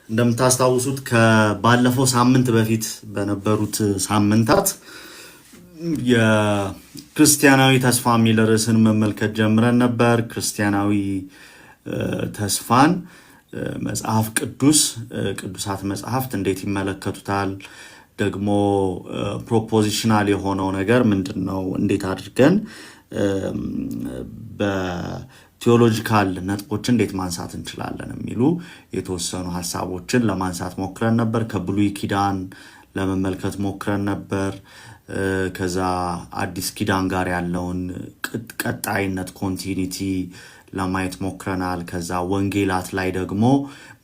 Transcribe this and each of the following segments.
እንደምታስታውሱት ከባለፈው ሳምንት በፊት በነበሩት ሳምንታት የክርስቲያናዊ ተስፋ የሚል ርዕስን መመልከት ጀምረን ነበር። ክርስቲያናዊ ተስፋን መጽሐፍ ቅዱሳት መጽሐፍት እንዴት ይመለከቱታል? ደግሞ ፕሮፖዚሽናል የሆነው ነገር ምንድን ነው? እንዴት አድርገን በቲዮሎጂካል ነጥቦችን እንዴት ማንሳት እንችላለን የሚሉ የተወሰኑ ሀሳቦችን ለማንሳት ሞክረን ነበር። ከብሉይ ኪዳን ለመመልከት ሞክረን ነበር። ከዛ አዲስ ኪዳን ጋር ያለውን ቀጣይነት ኮንቲኒቲ ለማየት ሞክረናል። ከዛ ወንጌላት ላይ ደግሞ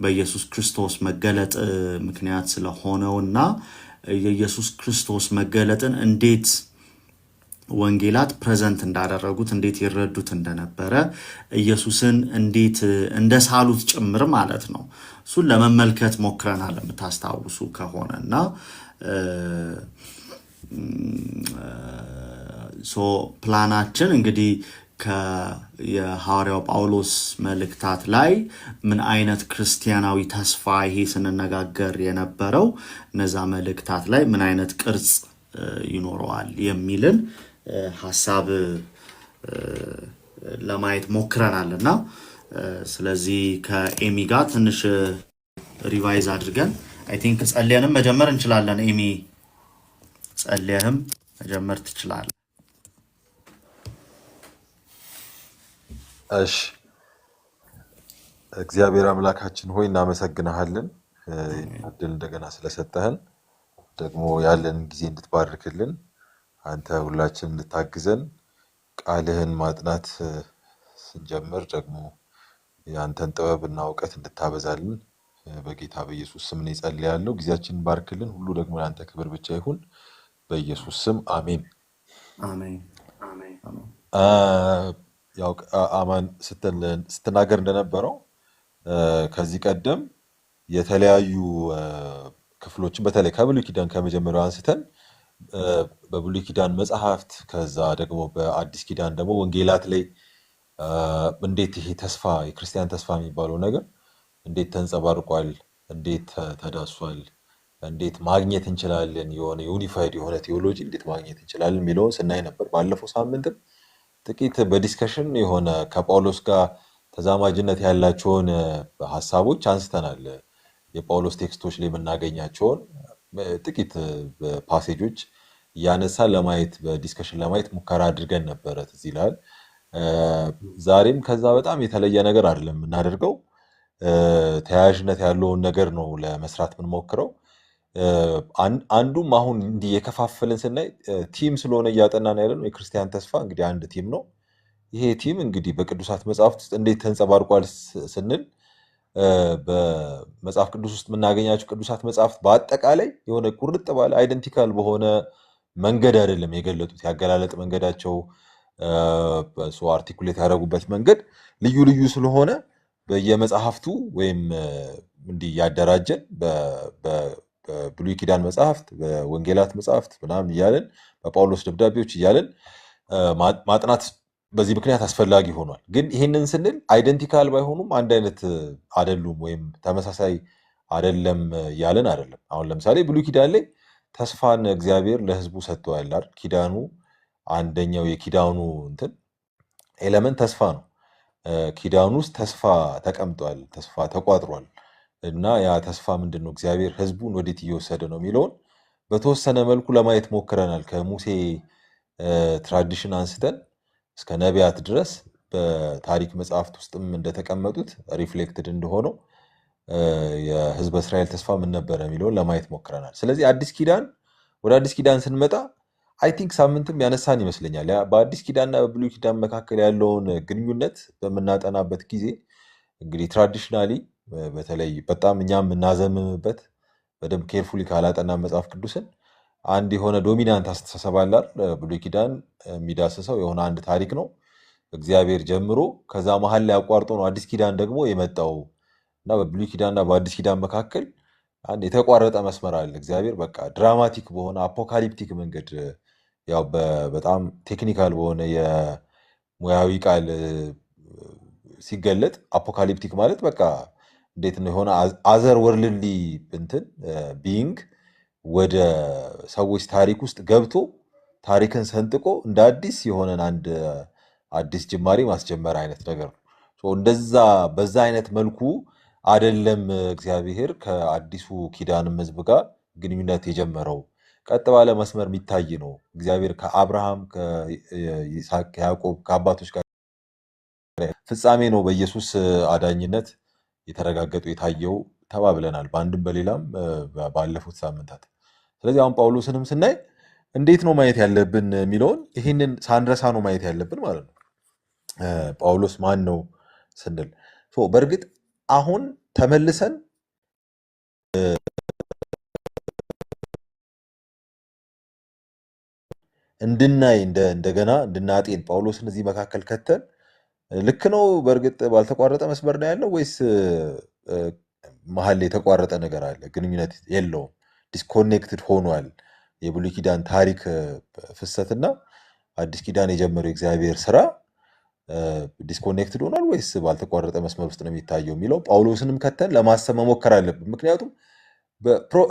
በኢየሱስ ክርስቶስ መገለጥ ምክንያት ስለሆነውና የኢየሱስ ክርስቶስ መገለጥን እንዴት ወንጌላት ፕሬዘንት እንዳደረጉት እንዴት ይረዱት እንደነበረ ኢየሱስን እንዴት እንደሳሉት ጭምር ማለት ነው። እሱን ለመመልከት ሞክረናል የምታስታውሱ ከሆነና ፕላናችን እንግዲህ የሐዋርያው ጳውሎስ መልእክታት ላይ ምን አይነት ክርስቲያናዊ ተስፋ ይሄ ስንነጋገር የነበረው እነዛ መልእክታት ላይ ምን አይነት ቅርጽ ይኖረዋል የሚልን ሐሳብ ለማየት ሞክረናልና ስለዚህ ከኤሚ ጋር ትንሽ ሪቫይዝ አድርገን አይ ቲንክ ጸልየንም መጀመር እንችላለን። ኤሚ ጸልየህም መጀመር ትችላለህ። እሺ እግዚአብሔር አምላካችን ሆይ እናመሰግናለን እድል እንደገና ስለሰጠህን ደግሞ ያለን ጊዜ እንድትባርክልን አንተ ሁላችን እንድታግዘን ቃልህን ማጥናት ስንጀምር ደግሞ ያንተን ጥበብና ዕውቀት እንድታበዛልን በጌታ በኢየሱስ ስም ነው ጸልያለሁ። ጊዜያችንን ባርክልን። ሁሉ ደግሞ ያንተ ክብር ብቻ ይሁን በኢየሱስ ስም አሜን። አሜን። ያው አማን ስትናገር እንደነበረው ከዚህ ቀደም የተለያዩ ክፍሎችን በተለይ ከብሉይ ኪዳን ከመጀመሪያው አንስተን በብሉይ ኪዳን መጽሐፍት ከዛ ደግሞ በአዲስ ኪዳን ደግሞ ወንጌላት ላይ እንዴት ይሄ ተስፋ የክርስቲያን ተስፋ የሚባለው ነገር እንዴት ተንጸባርቋል፣ እንዴት ተዳሷል፣ እንዴት ማግኘት እንችላለን፣ የሆነ ዩኒፋይድ የሆነ ቴዎሎጂ እንዴት ማግኘት እንችላለን የሚለውን ስናይ ነበር። ባለፈው ሳምንትም ጥቂት በዲስከሽን የሆነ ከጳውሎስ ጋር ተዛማጅነት ያላቸውን ሐሳቦች አንስተናል። የጳውሎስ ቴክስቶች ላይ የምናገኛቸውን ጥቂት ፓሴጆች እያነሳን ለማየት በዲስከሽን ለማየት ሙከራ አድርገን ነበረ። ትዝ ይላል። ዛሬም ከዛ በጣም የተለየ ነገር አይደለም የምናደርገው፣ ተያያዥነት ያለውን ነገር ነው ለመስራት የምንሞክረው። አንዱም አሁን እንዲህ የከፋፈልን ስናይ ቲም ስለሆነ እያጠናን ያለነው የክርስቲያን ተስፋ እንግዲህ አንድ ቲም ነው። ይሄ ቲም እንግዲህ በቅዱሳት መጽሐፍት ውስጥ እንዴት ተንጸባርቋል ስንል በመጽሐፍ ቅዱስ ውስጥ የምናገኛቸው ቅዱሳት መጽሐፍት በአጠቃላይ የሆነ ቁርጥ ባለ አይደንቲካል በሆነ መንገድ አይደለም የገለጡት። ያገላለጥ መንገዳቸው አርቲኩሌት ያደረጉበት መንገድ ልዩ ልዩ ስለሆነ በየመጽሐፍቱ ወይም እንዲህ ያደራጀን በብሉይ ኪዳን መጽሐፍት፣ በወንጌላት መጽሐፍት ምናምን እያለን በጳውሎስ ደብዳቤዎች እያለን ማጥናት በዚህ ምክንያት አስፈላጊ ሆኗል። ግን ይህንን ስንል አይደንቲካል ባይሆኑም አንድ አይነት አይደሉም ወይም ተመሳሳይ አይደለም እያለን አይደለም። አሁን ለምሳሌ ብሉይ ኪዳን ላይ ተስፋን እግዚአብሔር ለሕዝቡ ሰጥቷል አይደል? ኪዳኑ አንደኛው የኪዳኑ እንትን ኤሌመንት ተስፋ ነው። ኪዳኑ ውስጥ ተስፋ ተቀምጧል፣ ተስፋ ተቋጥሯል። እና ያ ተስፋ ምንድን ነው? እግዚአብሔር ሕዝቡን ወዴት እየወሰደ ነው የሚለውን በተወሰነ መልኩ ለማየት ሞክረናል። ከሙሴ ትራዲሽን አንስተን እስከ ነቢያት ድረስ በታሪክ መጽሐፍት ውስጥም እንደተቀመጡት ሪፍሌክትድ እንደሆነው የህዝበ እስራኤል ተስፋ ምን ነበረ የሚለውን ለማየት ሞክረናል። ስለዚህ ወደ አዲስ ኪዳን ስንመጣ አይ ቲንክ ሳምንትም ያነሳን ይመስለኛል በአዲስ ኪዳንና በብሉይ ኪዳን መካከል ያለውን ግንኙነት በምናጠናበት ጊዜ እንግዲህ ትራዲሽናሊ በተለይ በጣም እኛም የምናዘምምበት በደንብ ኬርፉሊ ካላጠና መጽሐፍ ቅዱስን አንድ የሆነ ዶሚናንት አስተሳሰብ አለ። ብሉይ ኪዳን የሚዳስሰው የሆነ አንድ ታሪክ ነው እግዚአብሔር ጀምሮ ከዛ መሀል ላይ አቋርጦ ነው አዲስ ኪዳን ደግሞ የመጣው እና በብሉይ ኪዳንና በአዲስ ኪዳን መካከል አንድ የተቋረጠ መስመር አለ። እግዚአብሔር በቃ ድራማቲክ በሆነ አፖካሊፕቲክ መንገድ ያው በጣም ቴክኒካል በሆነ የሙያዊ ቃል ሲገለጥ አፖካሊፕቲክ ማለት በቃ እንዴት ነው የሆነ አዘር ወርልድሊ እንትን ቢይንግ ወደ ሰዎች ታሪክ ውስጥ ገብቶ ታሪክን ሰንጥቆ እንደ አዲስ የሆነን አንድ አዲስ ጅማሬ ማስጀመር አይነት ነገር ነው። እንደዛ በዛ አይነት መልኩ አይደለም እግዚአብሔር ከአዲሱ ኪዳንም ሕዝብ ጋር ግንኙነት የጀመረው። ቀጥ ባለ መስመር የሚታይ ነው። እግዚአብሔር ከአብርሃም ከይስሐቅ ከያዕቆብ ከአባቶች ጋር ፍጻሜ ነው በኢየሱስ አዳኝነት የተረጋገጡ የታየው ተባብለናል፣ በአንድም በሌላም ባለፉት ሳምንታት። ስለዚህ አሁን ጳውሎስንም ስናይ እንዴት ነው ማየት ያለብን የሚለውን ይህንን ሳንረሳ ነው ማየት ያለብን ማለት ነው። ጳውሎስ ማን ነው ስንል በእርግጥ አሁን ተመልሰን እንድናይ እንደገና እንድናጤን ጳውሎስን እዚህ መካከል ከተን ልክ ነው በእርግጥ ባልተቋረጠ መስመር ነው ያለው ወይስ መሀል ላይ የተቋረጠ ነገር አለ? ግንኙነት የለውም፣ ዲስኮኔክትድ ሆኗል። የብሉይ ኪዳን ታሪክ ፍሰትና አዲስ ኪዳን የጀመረው የእግዚአብሔር ስራ ዲስኮኔክትድ ሆኗል ወይስ ባልተቋረጠ መስመር ውስጥ ነው የሚታየው የሚለው ጳውሎስንም ከተን ለማሰብ መሞከር አለብን። ምክንያቱም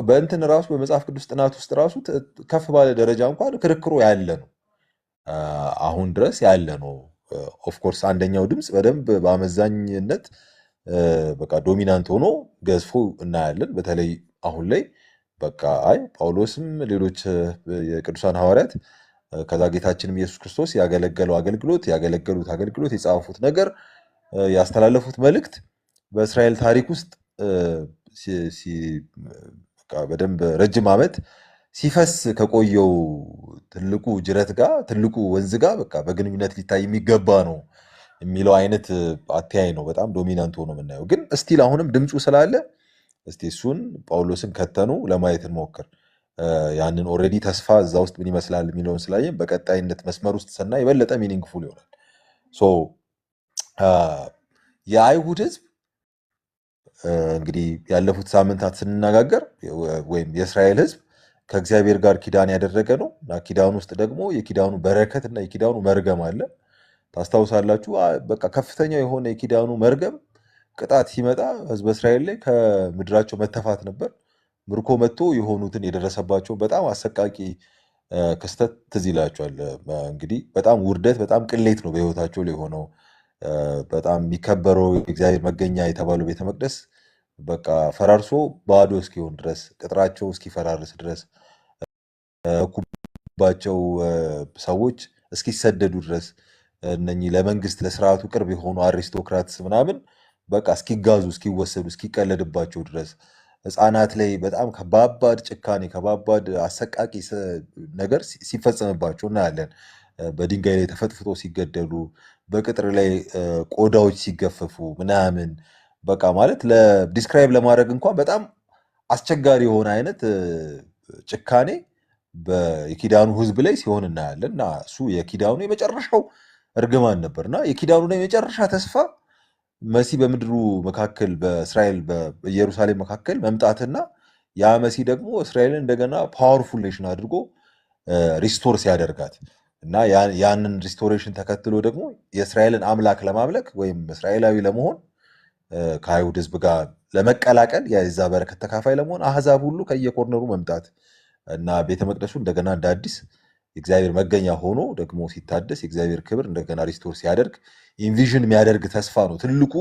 በእንትን ራሱ በመጽሐፍ ቅዱስ ጥናት ውስጥ ራሱ ከፍ ባለ ደረጃ እንኳን ክርክሩ ያለ ነው፣ አሁን ድረስ ያለ ነው። ኦፍኮርስ አንደኛው ድምፅ በደንብ በአመዛኝነት በቃ ዶሚናንት ሆኖ ገዝፎ እናያለን። በተለይ አሁን ላይ በቃ አይ ጳውሎስም ሌሎች የቅዱሳን ሐዋርያት ከዛ ጌታችንም ኢየሱስ ክርስቶስ ያገለገሉት አገልግሎት የጻፉት ነገር ያስተላለፉት መልእክት በእስራኤል ታሪክ ውስጥ በደንብ ረጅም ዓመት ሲፈስ ከቆየው ትልቁ ጅረት ጋር ትልቁ ወንዝ ጋር በቃ በግንኙነት ሊታይ የሚገባ ነው የሚለው አይነት አተያይ ነው በጣም ዶሚናንት ሆኖ የምናየው። ግን እስቲል አሁንም ድምፁ ስላለ እስቲ እሱን ጳውሎስን ከተኑ ለማየት እንሞክር። ያንን ኦልሬዲ ተስፋ እዛ ውስጥ ምን ይመስላል የሚለውን ስላየን በቀጣይነት መስመር ውስጥ ስናይ የበለጠ ሚኒንግፉል ይሆናል። የአይሁድ ሕዝብ እንግዲህ ያለፉት ሳምንታት ስንነጋገር ወይም የእስራኤል ሕዝብ ከእግዚአብሔር ጋር ኪዳን ያደረገ ነው እና ኪዳኑ ውስጥ ደግሞ የኪዳኑ በረከት እና የኪዳኑ መርገም አለ። ታስታውሳላችሁ። በቃ ከፍተኛው የሆነ የኪዳኑ መርገም ቅጣት ሲመጣ ሕዝበ እስራኤል ላይ ከምድራቸው መተፋት ነበር። ምርኮ መጥቶ የሆኑትን የደረሰባቸው በጣም አሰቃቂ ክስተት ትዝ ይላቸዋል። እንግዲህ በጣም ውርደት፣ በጣም ቅሌት ነው በሕይወታቸው ላይ የሆነው። በጣም የሚከበረው የእግዚአብሔር መገኛ የተባለው ቤተ መቅደስ በቃ ፈራርሶ ባዶ እስኪሆን ድረስ ቅጥራቸው እስኪፈራርስ ድረስ ኩባቸው ሰዎች እስኪሰደዱ ድረስ እነኚህ ለመንግስት ለስርዓቱ ቅርብ የሆኑ አሪስቶክራትስ ምናምን በቃ እስኪጋዙ እስኪወሰዱ እስኪቀለድባቸው ድረስ ሕፃናት ላይ በጣም ከባባድ ጭካኔ ከባባድ አሰቃቂ ነገር ሲፈጸምባቸው እናያለን። በድንጋይ ላይ ተፈጥፍጦ ሲገደሉ፣ በቅጥር ላይ ቆዳዎች ሲገፈፉ ምናምን በቃ ማለት ለዲስክራይብ ለማድረግ እንኳን በጣም አስቸጋሪ የሆነ አይነት ጭካኔ የኪዳኑ ሕዝብ ላይ ሲሆን እናያለን። እና እሱ የኪዳኑ የመጨረሻው እርግማን ነበርና የኪዳኑ የመጨረሻ ተስፋ መሲህ በምድሩ መካከል በእስራኤል በኢየሩሳሌም መካከል መምጣትና ያ መሲህ ደግሞ እስራኤልን እንደገና ፓወርፉል ኔሽን አድርጎ ሪስቶር ሲያደርጋት እና ያንን ሪስቶሬሽን ተከትሎ ደግሞ የእስራኤልን አምላክ ለማምለክ ወይም እስራኤላዊ ለመሆን ከአይሁድ ሕዝብ ጋር ለመቀላቀል የዛ በረከት ተካፋይ ለመሆን አሕዛብ ሁሉ ከየኮርነሩ መምጣት እና ቤተ መቅደሱ እንደገና እንደ አዲስ የእግዚአብሔር መገኛ ሆኖ ደግሞ ሲታደስ የእግዚአብሔር ክብር እንደገና ሪስቶር ሲያደርግ ኢንቪዥን የሚያደርግ ተስፋ ነው ትልቁ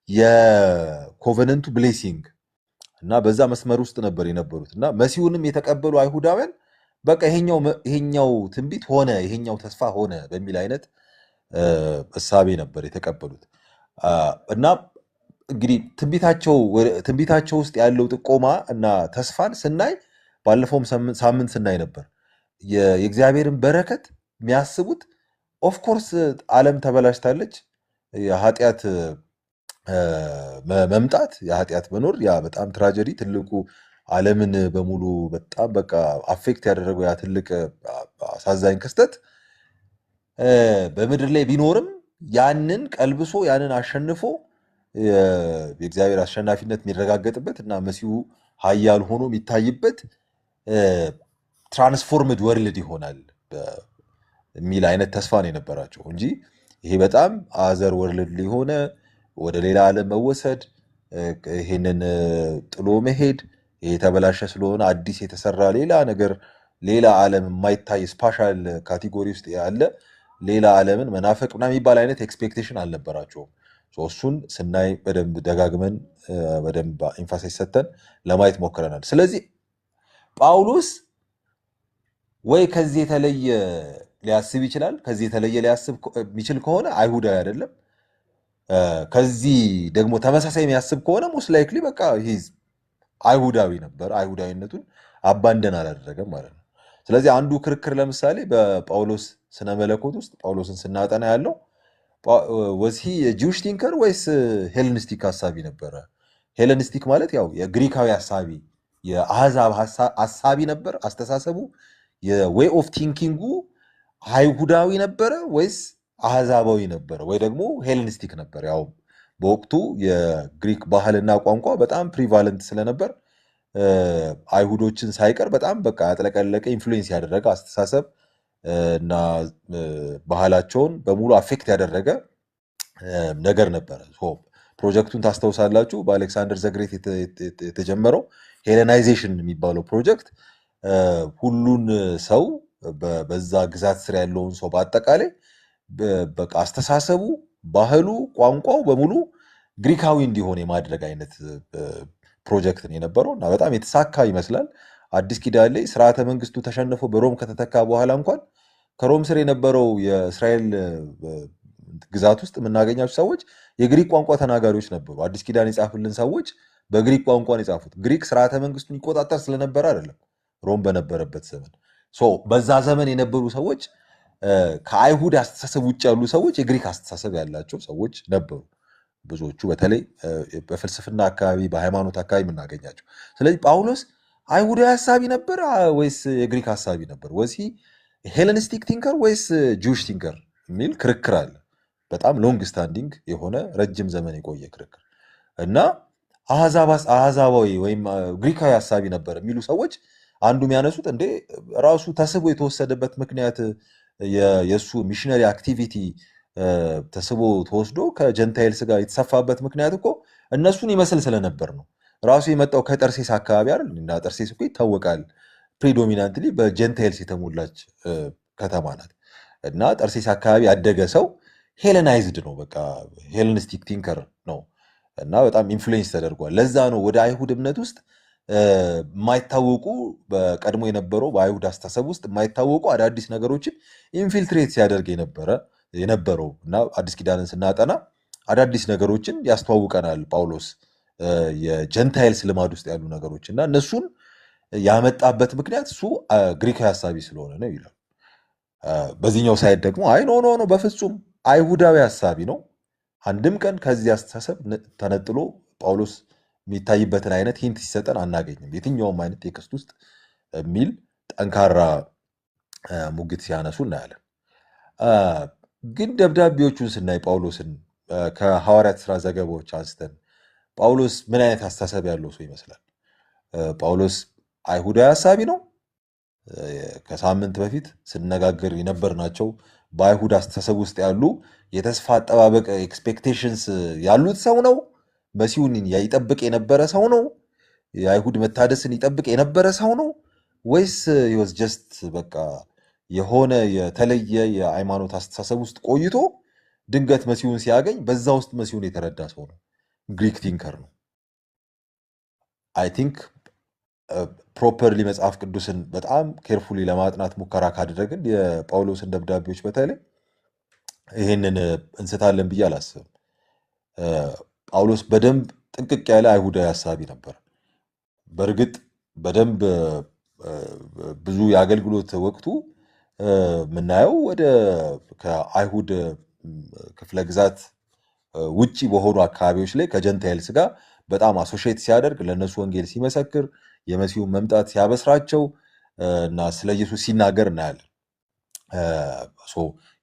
የኮቨነንቱ ብሌሲንግ። እና በዛ መስመር ውስጥ ነበር የነበሩት እና መሲሁንም የተቀበሉ አይሁዳውያን በቃ ይሄኛው ትንቢት ሆነ ይሄኛው ተስፋ ሆነ በሚል አይነት እሳቤ ነበር የተቀበሉት። እና እንግዲህ ትንቢታቸው ውስጥ ያለው ጥቆማ እና ተስፋን ስናይ ባለፈውም ሳምንት ስናይ ነበር የእግዚአብሔርን በረከት የሚያስቡት ኦፍኮርስ ዓለም ተበላሽታለች። የኃጢአት መምጣት የኃጢአት መኖር ያ በጣም ትራጀዲ ትልቁ ዓለምን በሙሉ በጣም በቃ አፌክት ያደረገው ያ ትልቅ አሳዛኝ ክስተት በምድር ላይ ቢኖርም ያንን ቀልብሶ ያንን አሸንፎ የእግዚአብሔር አሸናፊነት የሚረጋገጥበት እና መሲሁ ኃያል ሆኖ የሚታይበት ትራንስፎርምድ ወርልድ ይሆናል የሚል አይነት ተስፋ ነው የነበራቸው እንጂ ይሄ በጣም አዘር ወርልድ ሊሆነ ወደ ሌላ ዓለም መወሰድ ይሄንን ጥሎ መሄድ ይሄ የተበላሸ ስለሆነ አዲስ የተሰራ ሌላ ነገር ሌላ ዓለም የማይታይ ስፓሻል ካቴጎሪ ውስጥ ያለ ሌላ ዓለምን መናፈቅ ምናምን የሚባል አይነት ኤክስፔክቴሽን አልነበራቸውም። እሱን ስናይ በደንብ ደጋግመን በደንብ ኢንፋሳይዝ ሰተን ለማየት ሞክረናል። ስለዚህ ጳውሎስ ወይ ከዚህ የተለየ ሊያስብ ይችላል። ከዚህ የተለየ ሊያስብ የሚችል ከሆነ አይሁዳዊ አይደለም። ከዚህ ደግሞ ተመሳሳይ የሚያስብ ከሆነ ሞስት ላይክሊ በቃ አይሁዳዊ ነበር። አይሁዳዊነቱን አባንደን አላደረገም ማለት ነው። ስለዚህ አንዱ ክርክር ለምሳሌ በጳውሎስ ስነ መለኮት ውስጥ ጳውሎስን ስናጠና ያለው ወሲ የጂውሽ ቲንከር ወይስ ሄለኒስቲክ ሀሳቢ ነበረ? ሄለኒስቲክ ማለት ያው የግሪካዊ ሀሳቢ የአህዛብ ሀሳቢ ነበር አስተሳሰቡ። የዌይ ኦፍ ቲንኪንጉ አይሁዳዊ ነበረ ወይስ አህዛባዊ ነበረ? ወይ ደግሞ ሄለኒስቲክ ነበር? ያው በወቅቱ የግሪክ ባህልና ቋንቋ በጣም ፕሪቫለንት ስለነበር አይሁዶችን ሳይቀር በጣም በቃ ያጥለቀለቀ ኢንፍሉዌንስ ያደረገ አስተሳሰብ እና ባህላቸውን በሙሉ አፌክት ያደረገ ነገር ነበረ። ፕሮጀክቱን ታስታውሳላችሁ። በአሌክሳንደር ዘግሬት የተጀመረው ሄለናይዜሽን የሚባለው ፕሮጀክት ሁሉን ሰው በዛ ግዛት ስር ያለውን ሰው በአጠቃላይ በቃ አስተሳሰቡ፣ ባህሉ፣ ቋንቋው በሙሉ ግሪካዊ እንዲሆን የማድረግ አይነት ፕሮጀክት ነው የነበረው እና በጣም የተሳካ ይመስላል። አዲስ ኪዳን ላይ ስርዓተ መንግስቱ ተሸንፎ በሮም ከተተካ በኋላ እንኳን ከሮም ስር የነበረው የእስራኤል ግዛት ውስጥ የምናገኛቸው ሰዎች የግሪክ ቋንቋ ተናጋሪዎች ነበሩ። አዲስ ኪዳን የጻፉልን ሰዎች በግሪክ ቋንቋ ነው የጻፉት። ግሪክ ስርዓተ መንግስቱን ይቆጣጠር ስለነበረ አይደለም፣ ሮም በነበረበት ዘመን። በዛ ዘመን የነበሩ ሰዎች ከአይሁድ አስተሳሰብ ውጭ ያሉ ሰዎች የግሪክ አስተሳሰብ ያላቸው ሰዎች ነበሩ ብዙዎቹ፣ በተለይ በፍልስፍና አካባቢ በሃይማኖት አካባቢ የምናገኛቸው። ስለዚህ ጳውሎስ አይሁዳዊ ሀሳቢ ነበር ወይስ የግሪክ ሀሳቢ ነበር? ወይስ ሄለኒስቲክ ቲንከር ወይስ ጁሽ ቲንከር የሚል ክርክር አለ። በጣም ሎንግ ስታንዲንግ የሆነ ረጅም ዘመን የቆየ ክርክር እና አህዛባዊ ወይም ግሪካዊ ሀሳቢ ነበር የሚሉ ሰዎች አንዱ የሚያነሱት እንዴ ራሱ ተስቦ የተወሰደበት ምክንያት የእሱ ሚሽነሪ አክቲቪቲ ተስቦ ተወስዶ ከጀንታይልስ ጋር የተሰፋበት ምክንያት እኮ እነሱን ይመስል ስለነበር ነው። ራሱ የመጣው ከጠርሴስ አካባቢ አይደል? እና ጠርሴስ እኮ ይታወቃል ፕሪዶሚናንትሊ በጀንታይልስ የተሞላች ከተማ ናት። እና ጠርሴስ አካባቢ ያደገ ሰው ሄለናይዝድ ነው፣ በቃ ሄለኒስቲክ ቲንከር ነው እና በጣም ኢንፍሉዌንስ ተደርጓል። ለዛ ነው ወደ አይሁድ እምነት ውስጥ የማይታወቁ በቀድሞ የነበረው በአይሁድ አስተሳሰብ ውስጥ የማይታወቁ አዳዲስ ነገሮችን ኢንፊልትሬት ሲያደርግ የነበረው እና አዲስ ኪዳንን ስናጠና አዳዲስ ነገሮችን ያስተዋውቀናል ጳውሎስ የጀንታይልስ ልማድ ውስጥ ያሉ ነገሮች እና እነሱን ያመጣበት ምክንያት እሱ ግሪካዊ ሀሳቢ ስለሆነ ነው ይላል። በዚህኛው ሳይድ ደግሞ አይ ኖ ኖ ኖ በፍጹም አይሁዳዊ ሀሳቢ ነው፣ አንድም ቀን ከዚህ አስተሳሰብ ተነጥሎ ጳውሎስ የሚታይበትን አይነት ሂንት ሲሰጠን አናገኝም የትኛውም አይነት ቴክስት ውስጥ የሚል ጠንካራ ሙግት ሲያነሱ እናያለን። ግን ደብዳቤዎቹን ስናይ ጳውሎስን ከሐዋርያት ስራ ዘገባዎች አንስተን ጳውሎስ ምን አይነት አስተሳሰብ ያለው ሰው ይመስላል? ጳውሎስ አይሁዳዊ ሀሳቢ ነው? ከሳምንት በፊት ስነጋገር የነበርናቸው በአይሁድ አስተሳሰብ ውስጥ ያሉ የተስፋ አጠባበቅ ኤክስፔክቴሽንስ ያሉት ሰው ነው? መሲሁን ይጠብቅ የነበረ ሰው ነው? የአይሁድ መታደስን ይጠብቅ የነበረ ሰው ነው? ወይስ was just በቃ የሆነ የተለየ የሃይማኖት አስተሳሰብ ውስጥ ቆይቶ ድንገት መሲሁን ሲያገኝ በዛ ውስጥ መሲሁን የተረዳ ሰው ነው? ግሪክ ቲንከር ነው። አይ ቲንክ ፕሮፐርሊ መጽሐፍ ቅዱስን በጣም ኬርፉሊ ለማጥናት ሙከራ ካደረግን የጳውሎስን ደብዳቤዎች በተለይ ይህንን እንስታለን ብዬ አላስብም። ጳውሎስ በደንብ ጥንቅቅ ያለ አይሁዳዊ ሀሳቢ ነበር። በእርግጥ በደንብ ብዙ የአገልግሎት ወቅቱ የምናየው ወደ ከአይሁድ ክፍለ ግዛት ውጪ በሆኑ አካባቢዎች ላይ ከጀንታይልስ ጋር በጣም አሶሺየት ሲያደርግ ለእነሱ ወንጌል ሲመሰክር የመሲሁን መምጣት ሲያበስራቸው እና ስለ ኢየሱስ ሲናገር እናያለን።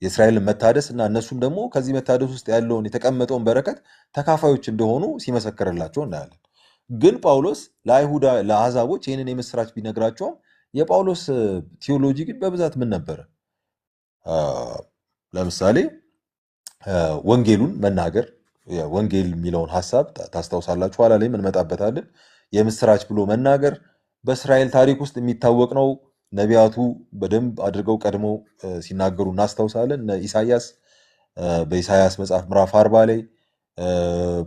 የእስራኤልን መታደስ እና እነሱም ደግሞ ከዚህ መታደስ ውስጥ ያለውን የተቀመጠውን በረከት ተካፋዮች እንደሆኑ ሲመሰክርላቸው እናያለን። ግን ጳውሎስ ለአሕዛቦች ይህንን የምስራች ቢነግራቸውም የጳውሎስ ቲዮሎጂ ግን በብዛት ምን ነበረ? ለምሳሌ ወንጌሉን መናገር ወንጌል የሚለውን ሐሳብ ታስታውሳላችሁ። ኋላ ላይ እንመጣበታለን። የምስራች ብሎ መናገር በእስራኤል ታሪክ ውስጥ የሚታወቅ ነው። ነቢያቱ በደንብ አድርገው ቀድመው ሲናገሩ እናስታውሳለን። ኢሳያስ በኢሳያስ መጽሐፍ ምዕራፍ 40 ላይ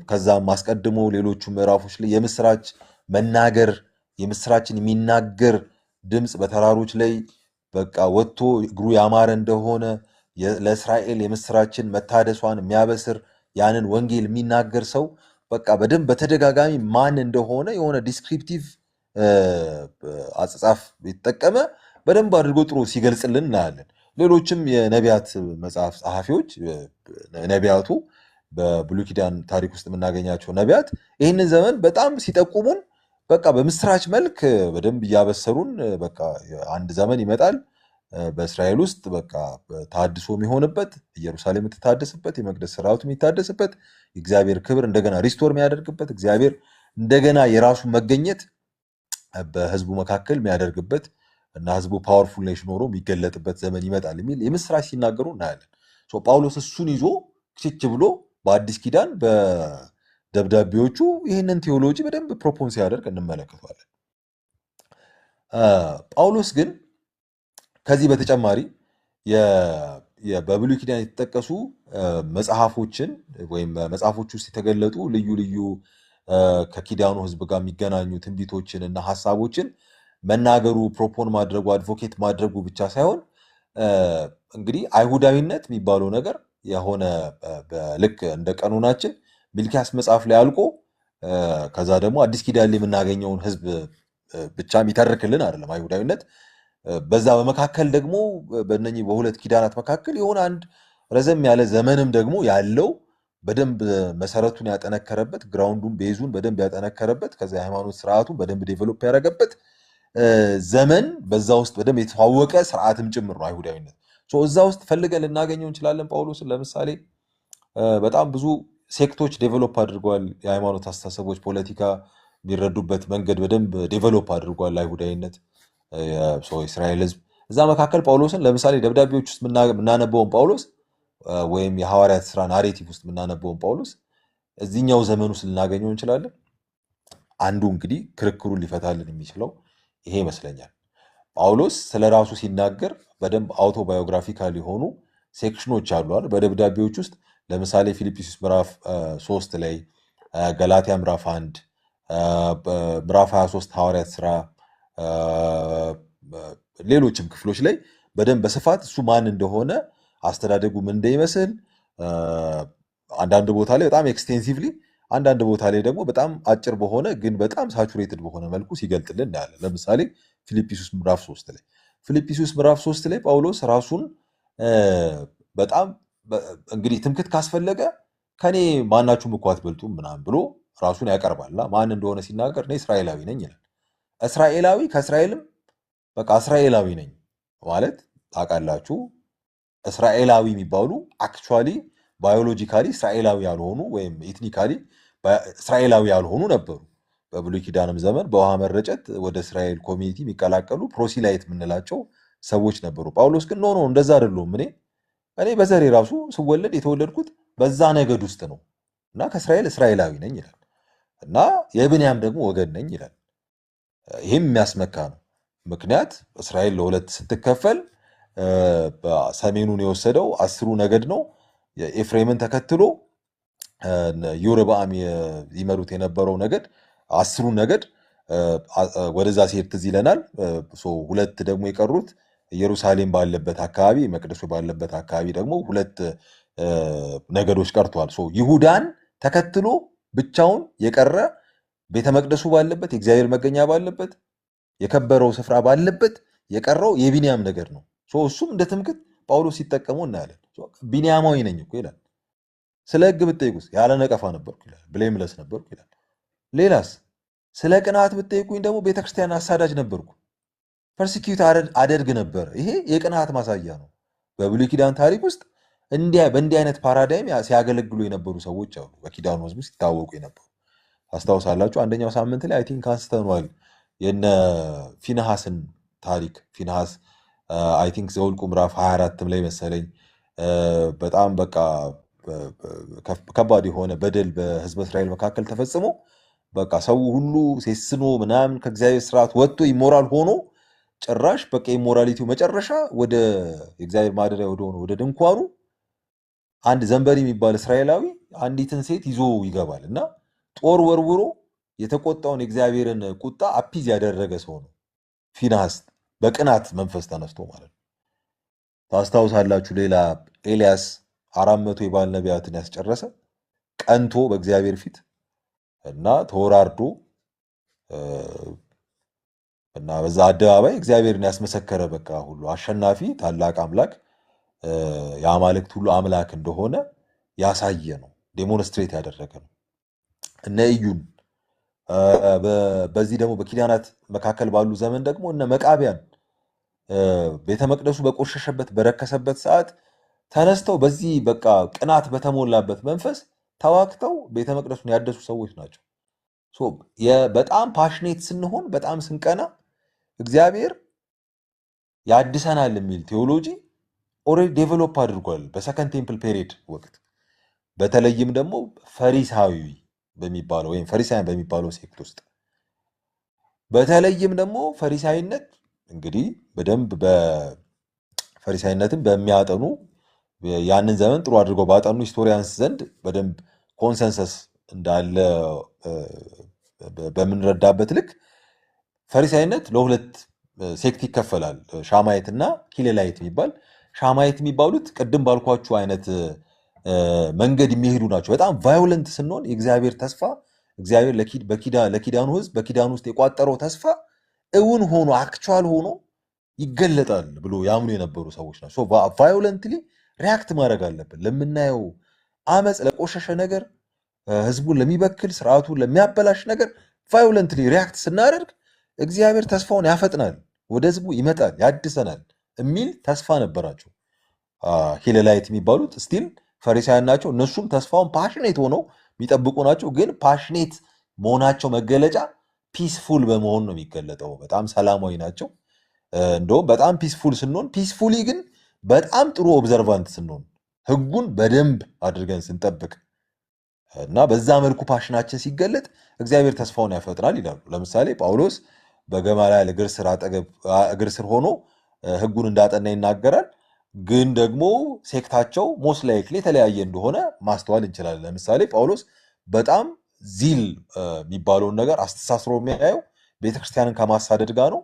ከዛም አስቀድሞ ሌሎቹ ምዕራፎች ላይ የምስራች መናገር የምስራችን የሚናገር ድምፅ በተራሮች ላይ በቃ ወጥቶ እግሩ ያማረ እንደሆነ ለእስራኤል የምስራችን መታደሷን የሚያበስር ያንን ወንጌል የሚናገር ሰው በቃ በደንብ በተደጋጋሚ ማን እንደሆነ የሆነ ዲስክሪፕቲቭ አጻጻፍ የተጠቀመ በደንብ አድርጎ ጥሩ ሲገልጽልን እናያለን። ሌሎችም የነቢያት መጽሐፍ ጸሐፊዎች ነቢያቱ በብሉይ ኪዳን ታሪክ ውስጥ የምናገኛቸው ነቢያት ይህንን ዘመን በጣም ሲጠቁሙን በቃ በምስራች መልክ በደንብ እያበሰሩን በቃ አንድ ዘመን ይመጣል በእስራኤል ውስጥ በቃ ታድሶ የሚሆንበት ኢየሩሳሌም የምትታደስበት የመቅደስ ስርዓቱ የሚታደስበት የእግዚአብሔር ክብር እንደገና ሪስቶር የሚያደርግበት እግዚአብሔር እንደገና የራሱ መገኘት በህዝቡ መካከል የሚያደርግበት እና ህዝቡ ፓወርፉል ኔሽን ኖሮ የሚገለጥበት ዘመን ይመጣል የሚል የምስራች ሲናገሩ እናያለን። ጳውሎስ እሱን ይዞ ክችች ብሎ በአዲስ ኪዳን በደብዳቤዎቹ ይህንን ቴዎሎጂ በደንብ ፕሮፖን ሲያደርግ እንመለከተዋለን። ጳውሎስ ግን ከዚህ በተጨማሪ በብሉይ ኪዳን የተጠቀሱ መጽሐፎችን ወይም መጽሐፎች ውስጥ የተገለጡ ልዩ ልዩ ከኪዳኑ ህዝብ ጋር የሚገናኙ ትንቢቶችን እና ሀሳቦችን መናገሩ ፕሮፖን ማድረጉ አድቮኬት ማድረጉ ብቻ ሳይሆን እንግዲህ አይሁዳዊነት የሚባለው ነገር የሆነ ልክ እንደ ቀኑናችን ሚልኪያስ መጽሐፍ ላይ አልቆ ከዛ ደግሞ አዲስ ኪዳን ላይ የምናገኘውን ህዝብ ብቻ የሚተርክልን አይደለም። አይሁዳዊነት በዛ በመካከል ደግሞ በእነኚህ በሁለት ኪዳናት መካከል የሆነ አንድ ረዘም ያለ ዘመንም ደግሞ ያለው በደንብ መሰረቱን ያጠነከረበት ግራውንዱን ቤዙን በደንብ ያጠነከረበት ከዛ የሃይማኖት ስርዓቱን በደንብ ዴቨሎፕ ያደረገበት ዘመን በዛ ውስጥ በደንብ የተዋወቀ ስርዓትም ጭምር ነው አይሁዳዊነት። እዛ ውስጥ ፈልገን ልናገኘው እንችላለን። ጳውሎስን ለምሳሌ በጣም ብዙ ሴክቶች ዴቨሎፕ አድርጓል። የሃይማኖት አስተሳሰቦች ፖለቲካ የሚረዱበት መንገድ በደንብ ዴቨሎፕ አድርጓል አይሁዳዊነት የእስራኤል ህዝብ። እዛ መካከል ጳውሎስን ለምሳሌ ደብዳቤዎች ውስጥ የምናነበውን ጳውሎስ ወይም የሐዋርያት ስራ ናሬቲቭ ውስጥ የምናነበውን ጳውሎስ እዚህኛው ዘመን ውስጥ ልናገኘው እንችላለን። አንዱ እንግዲህ ክርክሩን ሊፈታልን የሚችለው ይሄ ይመስለኛል። ጳውሎስ ስለ ራሱ ሲናገር በደንብ አውቶባዮግራፊካል የሆኑ ሴክሽኖች አሉ አይደል በደብዳቤዎች ውስጥ። ለምሳሌ ፊልጵስዩስ ምዕራፍ 3 ላይ፣ ገላትያ ምዕራፍ 1፣ ምዕራፍ 23 ሐዋርያት ስራ፣ ሌሎችም ክፍሎች ላይ በደንብ በስፋት እሱ ማን እንደሆነ አስተዳደጉ ምን እንደሚመስል አንዳንድ ቦታ ላይ በጣም ኤክስቴንሲቭሊ አንዳንድ ቦታ ላይ ደግሞ በጣም አጭር በሆነ ግን በጣም ሳቹሬትድ በሆነ መልኩ ሲገልጥልን እናያለን። ለምሳሌ ፊልጵስዩስ ምዕራፍ 3 ላይ ጳውሎስ ራሱን በጣም እንግዲህ ትምክህት ካስፈለገ ከኔ ማናችሁም እኮ አትበልጡም ምናምን ብሎ ራሱን ያቀርባል። ማን እንደሆነ ሲናገር እኔ እስራኤላዊ ነኝ ይላል። እስራኤላዊ ከእስራኤልም በቃ እስራኤላዊ ነኝ ማለት ታውቃላችሁ። እስራኤላዊ የሚባሉ አክቹዋሊ ባዮሎጂካሊ እስራኤላዊ ያልሆኑ ወይም ኤትኒካሊ እስራኤላዊ ያልሆኑ ነበሩ። በብሉይ ኪዳንም ዘመን በውሃ መረጨት ወደ እስራኤል ኮሚኒቲ የሚቀላቀሉ ፕሮሲላይት የምንላቸው ሰዎች ነበሩ። ጳውሎስ ግን ኖ እንደዛ አይደሉም፣ እኔ በዘሬ ራሱ ስወለድ የተወለድኩት በዛ ነገድ ውስጥ ነው እና ከእስራኤል እስራኤላዊ ነኝ ይላል እና የብንያም ደግሞ ወገን ነኝ ይላል። ይህም የሚያስመካ ነው። ምክንያት እስራኤል ለሁለት ስትከፈል ሰሜኑን የወሰደው 10 ነገድ ነው። ኤፍሬምን ተከትሎ ዮርብዓም ይመሩት የነበረው ነገድ 10 ነገድ ወደዛ ሲሄድ ትዝ ይለናል። 2 ደግሞ የቀሩት ኢየሩሳሌም ባለበት አካባቢ መቅደሱ ባለበት አካባቢ ደግሞ 2 ነገዶች ቀርተዋል። ይሁዳን ተከትሎ ብቻውን የቀረ ቤተ መቅደሱ ባለበት የእግዚአብሔር መገኛ ባለበት የከበረው ስፍራ ባለበት የቀረው የቢንያም ነገድ ነው። እሱም እንደ ትምክህት ጳውሎስ ሲጠቀመው እናያለን። ቢንያማዊ ነኝ እኮ ይላል። ስለ ሕግ ብትጠይቁስ ያለ ነቀፋ ነበርኩ ይላል። ብሌምለስ ነበርኩ ይላል። ሌላስ ስለ ቅንዓት ብትጠይቁኝ ደግሞ ቤተክርስቲያን አሳዳጅ ነበርኩ፣ ፐርሲኪዩት አደርግ ነበር። ይሄ የቅንዓት ማሳያ ነው። በብሉይ ኪዳን ታሪክ ውስጥ በእንዲህ አይነት ፓራዳይም ሲያገለግሉ የነበሩ ሰዎች አሉ። በኪዳኑ ሕዝብ ውስጥ ሲታወቁ የነበሩ ታስታውሳላችሁ። አንደኛው ሳምንት ላይ አይ ቲንክ አንስተነዋል የነ ፊንሃስን ታሪክ። ፊንሃስ አይ ቲንክ ዘኍልቍ ምዕራፍ 24 ላይ መሰለኝ በጣም በቃ ከባድ የሆነ በደል በህዝበ እስራኤል መካከል ተፈጽሞ በቃ ሰው ሁሉ ሴስኖ ምናምን ከእግዚአብሔር ስርዓት ወጥቶ ኢሞራል ሆኖ ጭራሽ በቃ ኢሞራሊቲው መጨረሻ ወደ የእግዚአብሔር ማደሪያ ወደሆነ ወደ ድንኳኑ አንድ ዘንበሪ የሚባል እስራኤላዊ አንዲትን ሴት ይዞ ይገባል እና ጦር ወርውሮ የተቆጣውን የእግዚአብሔርን ቁጣ አፒዝ ያደረገ ሰው ነው ፊንሐስ፣ በቅናት መንፈስ ተነስቶ ማለት ነው። ታስታውሳላችሁ። ሌላ ኤልያስ 400 የባል ነቢያትን ያስጨረሰ ቀንቶ በእግዚአብሔር ፊት እና ተወራርዶ እና በዛ አደባባይ እግዚአብሔርን ያስመሰከረ በቃ ሁሉ አሸናፊ ታላቅ አምላክ የአማልክት ሁሉ አምላክ እንደሆነ ያሳየ ነው፣ ዴሞንስትሬት ያደረገ ነው። እነ ኢዩን በዚህ ደግሞ በኪዳናት መካከል ባሉ ዘመን ደግሞ እነ መቃቢያን ቤተ መቅደሱ በቆሸሸበት በረከሰበት ሰዓት ተነስተው በዚህ በቃ ቅናት በተሞላበት መንፈስ ተዋክተው ቤተ መቅደሱን ያደሱ ሰዎች ናቸው። በጣም ፓሽኔት ስንሆን በጣም ስንቀና እግዚአብሔር ያድሰናል የሚል ቴዎሎጂ ኦልሬዲ ዴቨሎፕ አድርጓል በሰከንድ ቴምፕል ፔሪድ ወቅት። በተለይም ደግሞ ፈሪሳዊ በሚባለው ወይም ፈሪሳውያን በሚባለው ሴክት ውስጥ በተለይም ደግሞ ፈሪሳይነት እንግዲህ በደንብ በፈሪሳይነትን በሚያጠኑ ያንን ዘመን ጥሩ አድርገው ባጠኑ ሂስቶሪያንስ ዘንድ በደንብ ኮንሰንሰስ እንዳለ በምንረዳበት ልክ ፈሪሳይነት ለሁለት ሴክት ይከፈላል። ሻማይት እና ሂሌላይት የሚባል። ሻማይት የሚባሉት ቅድም ባልኳችሁ አይነት መንገድ የሚሄዱ ናቸው። በጣም ቫዮለንት ስንሆን የእግዚአብሔር ተስፋ እግዚአብሔር ለኪዳኑ ሕዝብ በኪዳኑ ውስጥ የቋጠረው ተስፋ እውን ሆኖ አክቹዋል ሆኖ ይገለጣል ብሎ ያምኑ የነበሩ ሰዎች ናቸው። ቫዮለንትሊ ሪያክት ማድረግ አለብን ለምናየው አመፅ፣ ለቆሸሸ ነገር፣ ህዝቡን ለሚበክል ስርዓቱን ለሚያበላሽ ነገር ቫዮለንትሊ ሪያክት ስናደርግ እግዚአብሔር ተስፋውን ያፈጥናል፣ ወደ ህዝቡ ይመጣል፣ ያድሰናል የሚል ተስፋ ነበራቸው። ሂሌላይት የሚባሉት ስቲል ፈሪሳውያን ናቸው። እነሱም ተስፋውን ፓሽኔት ሆነው የሚጠብቁ ናቸው። ግን ፓሽኔት መሆናቸው መገለጫ ፒስፉል በመሆን ነው የሚገለጠው። በጣም ሰላማዊ ናቸው። እንደውም በጣም ፒስፉል ስንሆን፣ ፒስፉሊ ግን በጣም ጥሩ ኦብዘርቫንት ስንሆን፣ ህጉን በደንብ አድርገን ስንጠብቅ እና በዛ መልኩ ፓሽናችን ሲገለጥ እግዚአብሔር ተስፋውን ያፈጥናል ይላሉ። ለምሳሌ ጳውሎስ በገማልያል እግር ስር ሆኖ ህጉን እንዳጠና ይናገራል። ግን ደግሞ ሴክታቸው ሞስት ላይክሊ የተለያየ እንደሆነ ማስተዋል እንችላለን። ለምሳሌ ጳውሎስ በጣም ዚል የሚባለውን ነገር አስተሳስሮ የሚያየው ቤተክርስቲያንን ከማሳደድ ጋር ነው።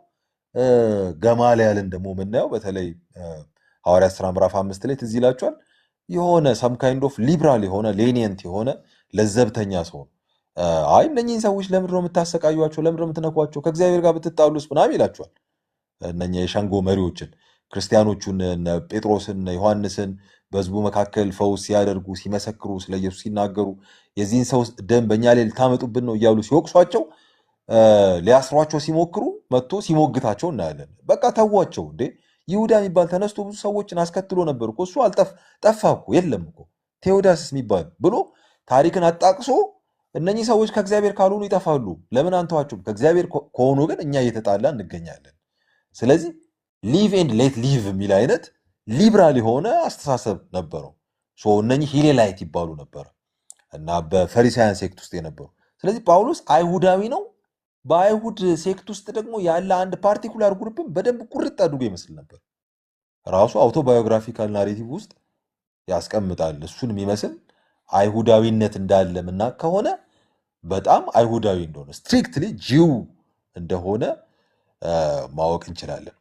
ገማልያልን ደግሞ የምናየው በተለይ ሐዋርያት ሥራ ምዕራፍ 5 ላይ ትዝ ይላችኋል። የሆነ ሰም ካይንድ ኦፍ ሊብራል የሆነ ሌኒየንት የሆነ ለዘብተኛ ሰው አይ እነኚህን ሰዎች ለምንድነው የምታሰቃዩቸው? ለምንድነው የምትነኳቸው? ከእግዚአብሔር ጋር ብትጣሉስ ምናምን ይላቸዋል። እነኛ የሸንጎ መሪዎችን ክርስቲያኖቹን ጴጥሮስን ዮሐንስን በህዝቡ መካከል ፈውስ ሲያደርጉ ሲመሰክሩ ስለ ኢየሱስ ሲናገሩ የዚህን ሰው ደም በእኛ ላይ ልታመጡብን ነው እያሉ ሲወቅሷቸው ሊያስሯቸው ሲሞክሩ መጥቶ ሲሞግታቸው እናያለን። በቃ ተዋቸው እንዴ! ይሁዳ የሚባል ተነስቶ ብዙ ሰዎችን አስከትሎ ነበር እኮ እሱ ጠፋ እኮ የለም እኮ ቴዎዳስስ የሚባል ብሎ ታሪክን አጣቅሶ እነኚህ ሰዎች ከእግዚአብሔር ካልሆኑ ይጠፋሉ፣ ለምን አንተዋቸውም? ከእግዚአብሔር ከሆኑ ግን እኛ እየተጣላ እንገኛለን። ስለዚህ ሊቭ ኤንድ ሌት ሊቭ የሚል አይነት ሊብራል የሆነ አስተሳሰብ ነበረው። እነኚህ ሂሌላይት ይባሉ ነበር እና በፈሪሳውያን ሴክት ውስጥ የነበሩ። ስለዚህ ጳውሎስ አይሁዳዊ ነው። በአይሁድ ሴክት ውስጥ ደግሞ ያለ አንድ ፓርቲኩላር ግሩፕን በደንብ ቁርጥ አድርጎ ይመስል ነበር። ራሱ አውቶባዮግራፊካል ናሬቲቭ ውስጥ ያስቀምጣል። እሱን የሚመስል አይሁዳዊነት እንዳለ ምናምን ከሆነ በጣም አይሁዳዊ እንደሆነ ስትሪክትሊ ጂው እንደሆነ ማወቅ እንችላለን።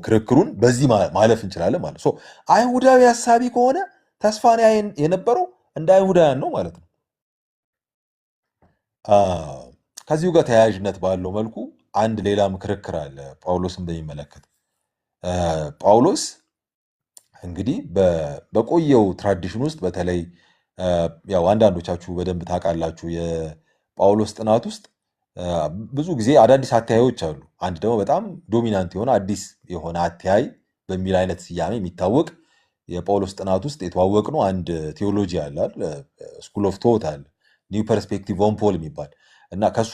ክርክሩን በዚህ ማለፍ እንችላለን ማለት ነው። አይሁዳዊ ሀሳቢ ከሆነ ተስፋን የነበረው እንደ አይሁዳውያን ነው ማለት ነው። ከዚሁ ጋር ተያያዥነት ባለው መልኩ አንድ ሌላም ክርክር አለ ጳውሎስን በሚመለከት። ጳውሎስ እንግዲህ በቆየው ትራዲሽን ውስጥ በተለይ ያው አንዳንዶቻችሁ በደንብ ታውቃላችሁ የጳውሎስ ጥናት ውስጥ ብዙ ጊዜ አዳዲስ አተያዮች አሉ። አንድ ደግሞ በጣም ዶሚናንት የሆነ አዲስ የሆነ አተያይ በሚል አይነት ስያሜ የሚታወቅ የጳውሎስ ጥናት ውስጥ የተዋወቅ ነው። አንድ ቴዎሎጂ አለ፣ ስኩል ኦፍ ቶት አለ፣ ኒው ፐርስፔክቲቭ ኦን ፖል የሚባል እና ከሱ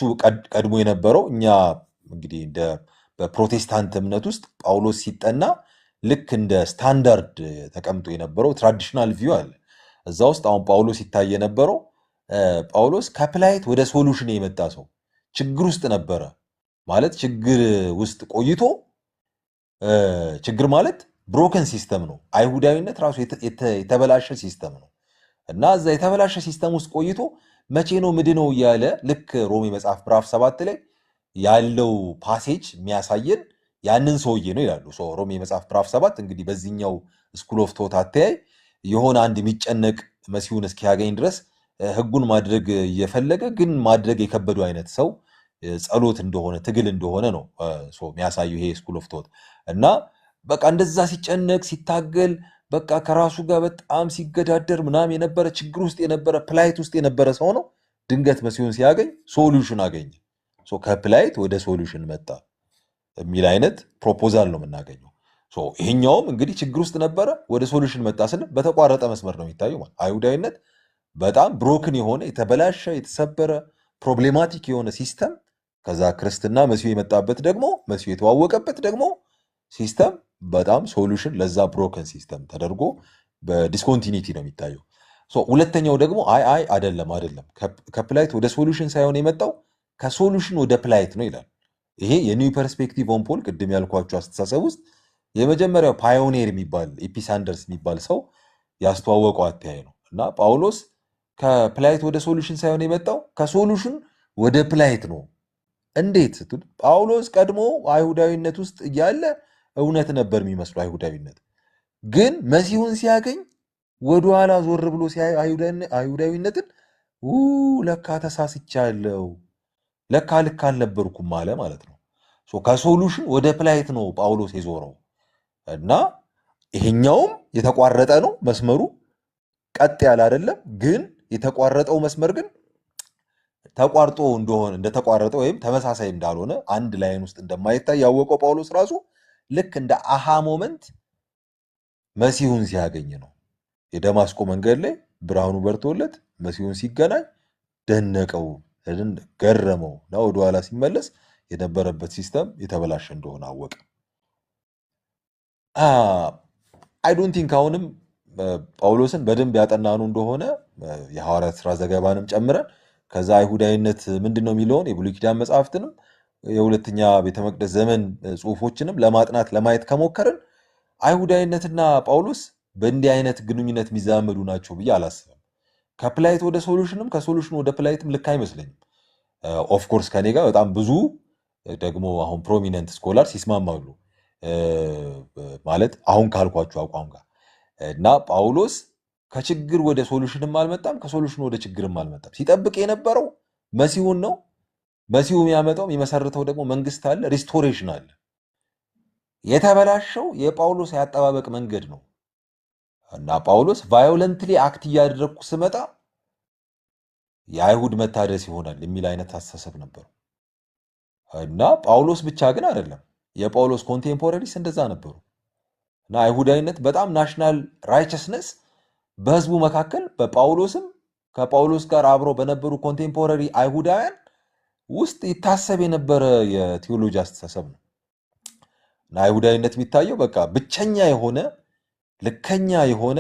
ቀድሞ የነበረው እኛ እንግዲህ በፕሮቴስታንት እምነት ውስጥ ጳውሎስ ሲጠና ልክ እንደ ስታንዳርድ ተቀምጦ የነበረው ትራዲሽናል ቪው አለ። እዛ ውስጥ አሁን ጳውሎስ ይታይ የነበረው ጳውሎስ ከፕላይት ወደ ሶሉሽን የመጣ ሰው ችግር ውስጥ ነበረ ማለት ችግር ውስጥ ቆይቶ ችግር ማለት ብሮከን ሲስተም ነው። አይሁዳዊነት ራሱ የተበላሸ ሲስተም ነው እና እዛ የተበላሸ ሲስተም ውስጥ ቆይቶ መቼ ነው ምድነው እያለ ልክ ሮሜ መጽሐፍ ምዕራፍ 7 ላይ ያለው ፓሴጅ የሚያሳየን ያንን ሰውዬ ነው ይላሉ። ሮሜ መጽሐፍ ምዕራፍ 7 እንግዲህ በዚህኛው ስኩል ኦፍ ቶት አተያይ የሆነ አንድ የሚጨነቅ መሲሁን እስኪያገኝ ድረስ ህጉን ማድረግ እየፈለገ ግን ማድረግ የከበዱ አይነት ሰው ጸሎት እንደሆነ ትግል እንደሆነ ነው የሚያሳዩ ይሄ ስኩል ኦፍ ቶት እና በቃ እንደዛ ሲጨነቅ ሲታገል በቃ ከራሱ ጋር በጣም ሲገዳደር ምናምን የነበረ ችግር ውስጥ የነበረ ፕላይት ውስጥ የነበረ ሰው ነው። ድንገት መሲሁን ሲያገኝ ሶሉሽን አገኘ። ከፕላይት ወደ ሶሉሽን መጣ የሚል አይነት ፕሮፖዛል ነው የምናገኘው። ይሄኛውም እንግዲህ ችግር ውስጥ ነበረ ወደ ሶሉሽን መጣ ስል በተቋረጠ መስመር ነው የሚታየው። አይሁዳዊነት በጣም ብሮክን የሆነ የተበላሸ የተሰበረ ፕሮብሌማቲክ የሆነ ሲስተም፣ ከዛ ክርስትና መሲሁ የመጣበት ደግሞ መሲሁ የተዋወቀበት ደግሞ ሲስተም በጣም ሶሉሽን ለዛ ብሮከን ሲስተም ተደርጎ በዲስኮንቲኒቲ ነው የሚታየው። ሁለተኛው ደግሞ አይ አይደለም ከፕላይት ወደ ሶሉሽን ሳይሆን የመጣው ከሶሉሽን ወደ ፕላይት ነው ይላል። ይሄ የኒው ፐርስፔክቲቭ ኦን ፖል ቅድም ያልኳቸው አስተሳሰብ ውስጥ የመጀመሪያው ፓዮኔር የሚባል ኤፒሳንደርስ የሚባል ሰው ያስተዋወቀው አተያይ ነው እና ጳውሎስ ከፕላይት ወደ ሶሉሽን ሳይሆን የመጣው ከሶሉሽን ወደ ፕላይት ነው። እንዴት ስትል ጳውሎስ ቀድሞ አይሁዳዊነት ውስጥ እያለ እውነት ነበር የሚመስለው አይሁዳዊነት፣ ግን መሲሁን ሲያገኝ ወደኋላ ዞር ብሎ ሲያይ አይሁዳዊነትን ለካ ተሳስቻለሁ፣ ለካ ልክ አልነበርኩም አለ ማለት ነው። ከሶሉሽን ወደ ፕላይት ነው ጳውሎስ የዞረው እና ይሄኛውም የተቋረጠ ነው መስመሩ፣ ቀጥ ያለ አይደለም። ግን የተቋረጠው መስመር ግን ተቋርጦ እንደሆነ እንደተቋረጠ ወይም ተመሳሳይ እንዳልሆነ አንድ ላይን ውስጥ እንደማይታይ ያወቀው ጳውሎስ ራሱ ልክ እንደ አሃ ሞመንት መሲሁን ሲያገኝ ነው። የደማስቆ መንገድ ላይ ብርሃኑ በርቶለት መሲሁን ሲገናኝ ደነቀው፣ ገረመው እና ወደኋላ ሲመለስ የነበረበት ሲስተም የተበላሸ እንደሆነ አወቀ። አይ ዶንት ቲንክ አሁንም ጳውሎስን በደንብ ያጠናኑ እንደሆነ የሐዋርያት ሥራ ዘገባንም ጨምረን ከዛ አይሁዳዊነት ምንድን ነው የሚለውን የብሉይ ኪዳን መጽሐፍትንም የሁለተኛ ቤተ መቅደስ ዘመን ጽሑፎችንም ለማጥናት ለማየት ከሞከርን አይሁዳዊነትና ጳውሎስ በእንዲህ አይነት ግንኙነት የሚዛመዱ ናቸው ብዬ አላስብም። ከፕላይት ወደ ሶሉሽንም ከሶሉሽን ወደ ፕላይትም ልክ አይመስለኝም። ኦፍኮርስ ከኔ ጋር በጣም ብዙ ደግሞ አሁን ፕሮሚነንት ስኮላርስ ይስማማሉ ማለት አሁን ካልኳቸው አቋም ጋር እና ጳውሎስ ከችግር ወደ ሶሉሽንም አልመጣም፣ ከሶሉሽን ወደ ችግርም አልመጣም። ሲጠብቅ የነበረው መሲሁን ነው። መሲሁ የሚያመጣው የሚመሰርተው ደግሞ መንግስት አለ፣ ሪስቶሬሽን አለ። የተበላሸው የጳውሎስ ያጠባበቅ መንገድ ነው እና ጳውሎስ ቫዮለንትሊ አክት እያደረግኩ ስመጣ የአይሁድ መታደስ ይሆናል የሚል አይነት አስተሳሰብ ነበሩ እና ጳውሎስ ብቻ ግን አይደለም፣ የጳውሎስ ኮንቴምፖራሪስ እንደዛ ነበሩ እና አይሁዳዊነት በጣም ናሽናል ራይቸስነስ በህዝቡ መካከል በጳውሎስም ከጳውሎስ ጋር አብረው በነበሩ ኮንቴምፖራሪ አይሁዳውያን ውስጥ ይታሰብ የነበረ የቴዎሎጂ አስተሳሰብ ነው እና አይሁዳዊነት የሚታየው በቃ ብቸኛ የሆነ ልከኛ የሆነ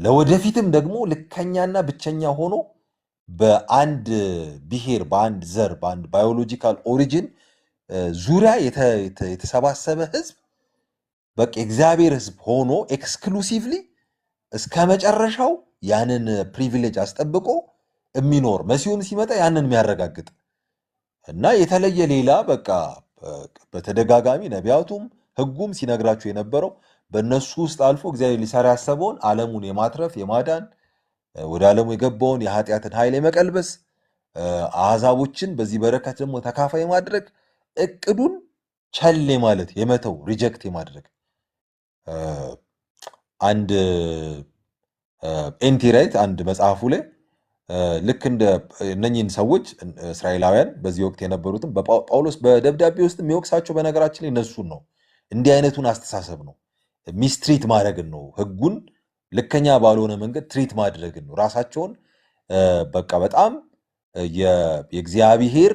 ለወደፊትም ደግሞ ልከኛና ብቸኛ ሆኖ በአንድ ብሔር፣ በአንድ ዘር፣ በአንድ ባዮሎጂካል ኦሪጂን ዙሪያ የተሰባሰበ ህዝብ በቃ የእግዚአብሔር ህዝብ ሆኖ ኤክስክሉሲቭሊ እስከ መጨረሻው ያንን ፕሪቪሌጅ አስጠብቆ የሚኖር መሲሁም ሲመጣ ያንን የሚያረጋግጥ እና የተለየ ሌላ በቃ በተደጋጋሚ ነቢያቱም ህጉም ሲነግራቸው የነበረው በእነሱ ውስጥ አልፎ እግዚአብሔር ሊሰራ ያሰበውን ዓለሙን የማትረፍ የማዳን ወደ ዓለሙ የገባውን የኃጢአትን ኃይል የመቀልበስ አሕዛቦችን በዚህ በረከት ደግሞ ተካፋይ የማድረግ እቅዱን ቸል ማለት የመተው ሪጀክት የማድረግ አንድ ኤንቲራይት አንድ መጽሐፉ ላይ ልክ እንደ እነኚህን ሰዎች እስራኤላውያን በዚህ ወቅት የነበሩትም ጳውሎስ በደብዳቤ ውስጥ የሚወቅሳቸው በነገራችን ላይ እነሱን ነው። እንዲህ አይነቱን አስተሳሰብ ነው፣ ሚስትሪት ማድረግን ነው፣ ህጉን ልከኛ ባልሆነ መንገድ ትሪት ማድረግን ነው፣ ራሳቸውን በቃ በጣም የእግዚአብሔር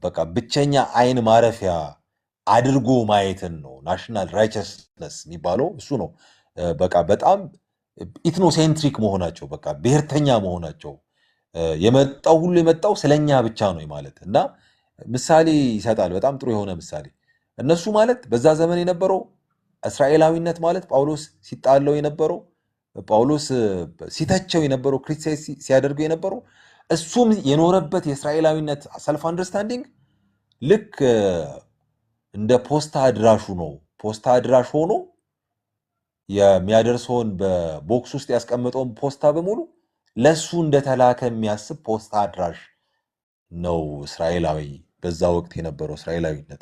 በቃ ብቸኛ አይን ማረፊያ አድርጎ ማየትን ነው። ናሽናል ራይቸስነስ የሚባለው እሱ ነው። በቃ በጣም ኢትኖሴንትሪክ መሆናቸው፣ በቃ ብሔርተኛ መሆናቸው፣ የመጣው ሁሉ የመጣው ስለኛ ብቻ ነው ማለት እና ምሳሌ ይሰጣል። በጣም ጥሩ የሆነ ምሳሌ። እነሱ ማለት በዛ ዘመን የነበረው እስራኤላዊነት ማለት ጳውሎስ ሲጣለው የነበረው ጳውሎስ ሲተቸው የነበረው ክሪቲሳይዝ ሲያደርገው የነበረው እሱም የኖረበት የእስራኤላዊነት ሰልፍ አንደርስታንዲንግ ልክ እንደ ፖስታ አድራሹ ነው። ፖስታ አድራሽ ሆኖ የሚያደርሰውን በቦክስ ውስጥ ያስቀመጠውን ፖስታ በሙሉ ለሱ እንደተላከ የሚያስብ ፖስታ አድራሽ ነው እስራኤላዊ፣ በዛ ወቅት የነበረው እስራኤላዊነት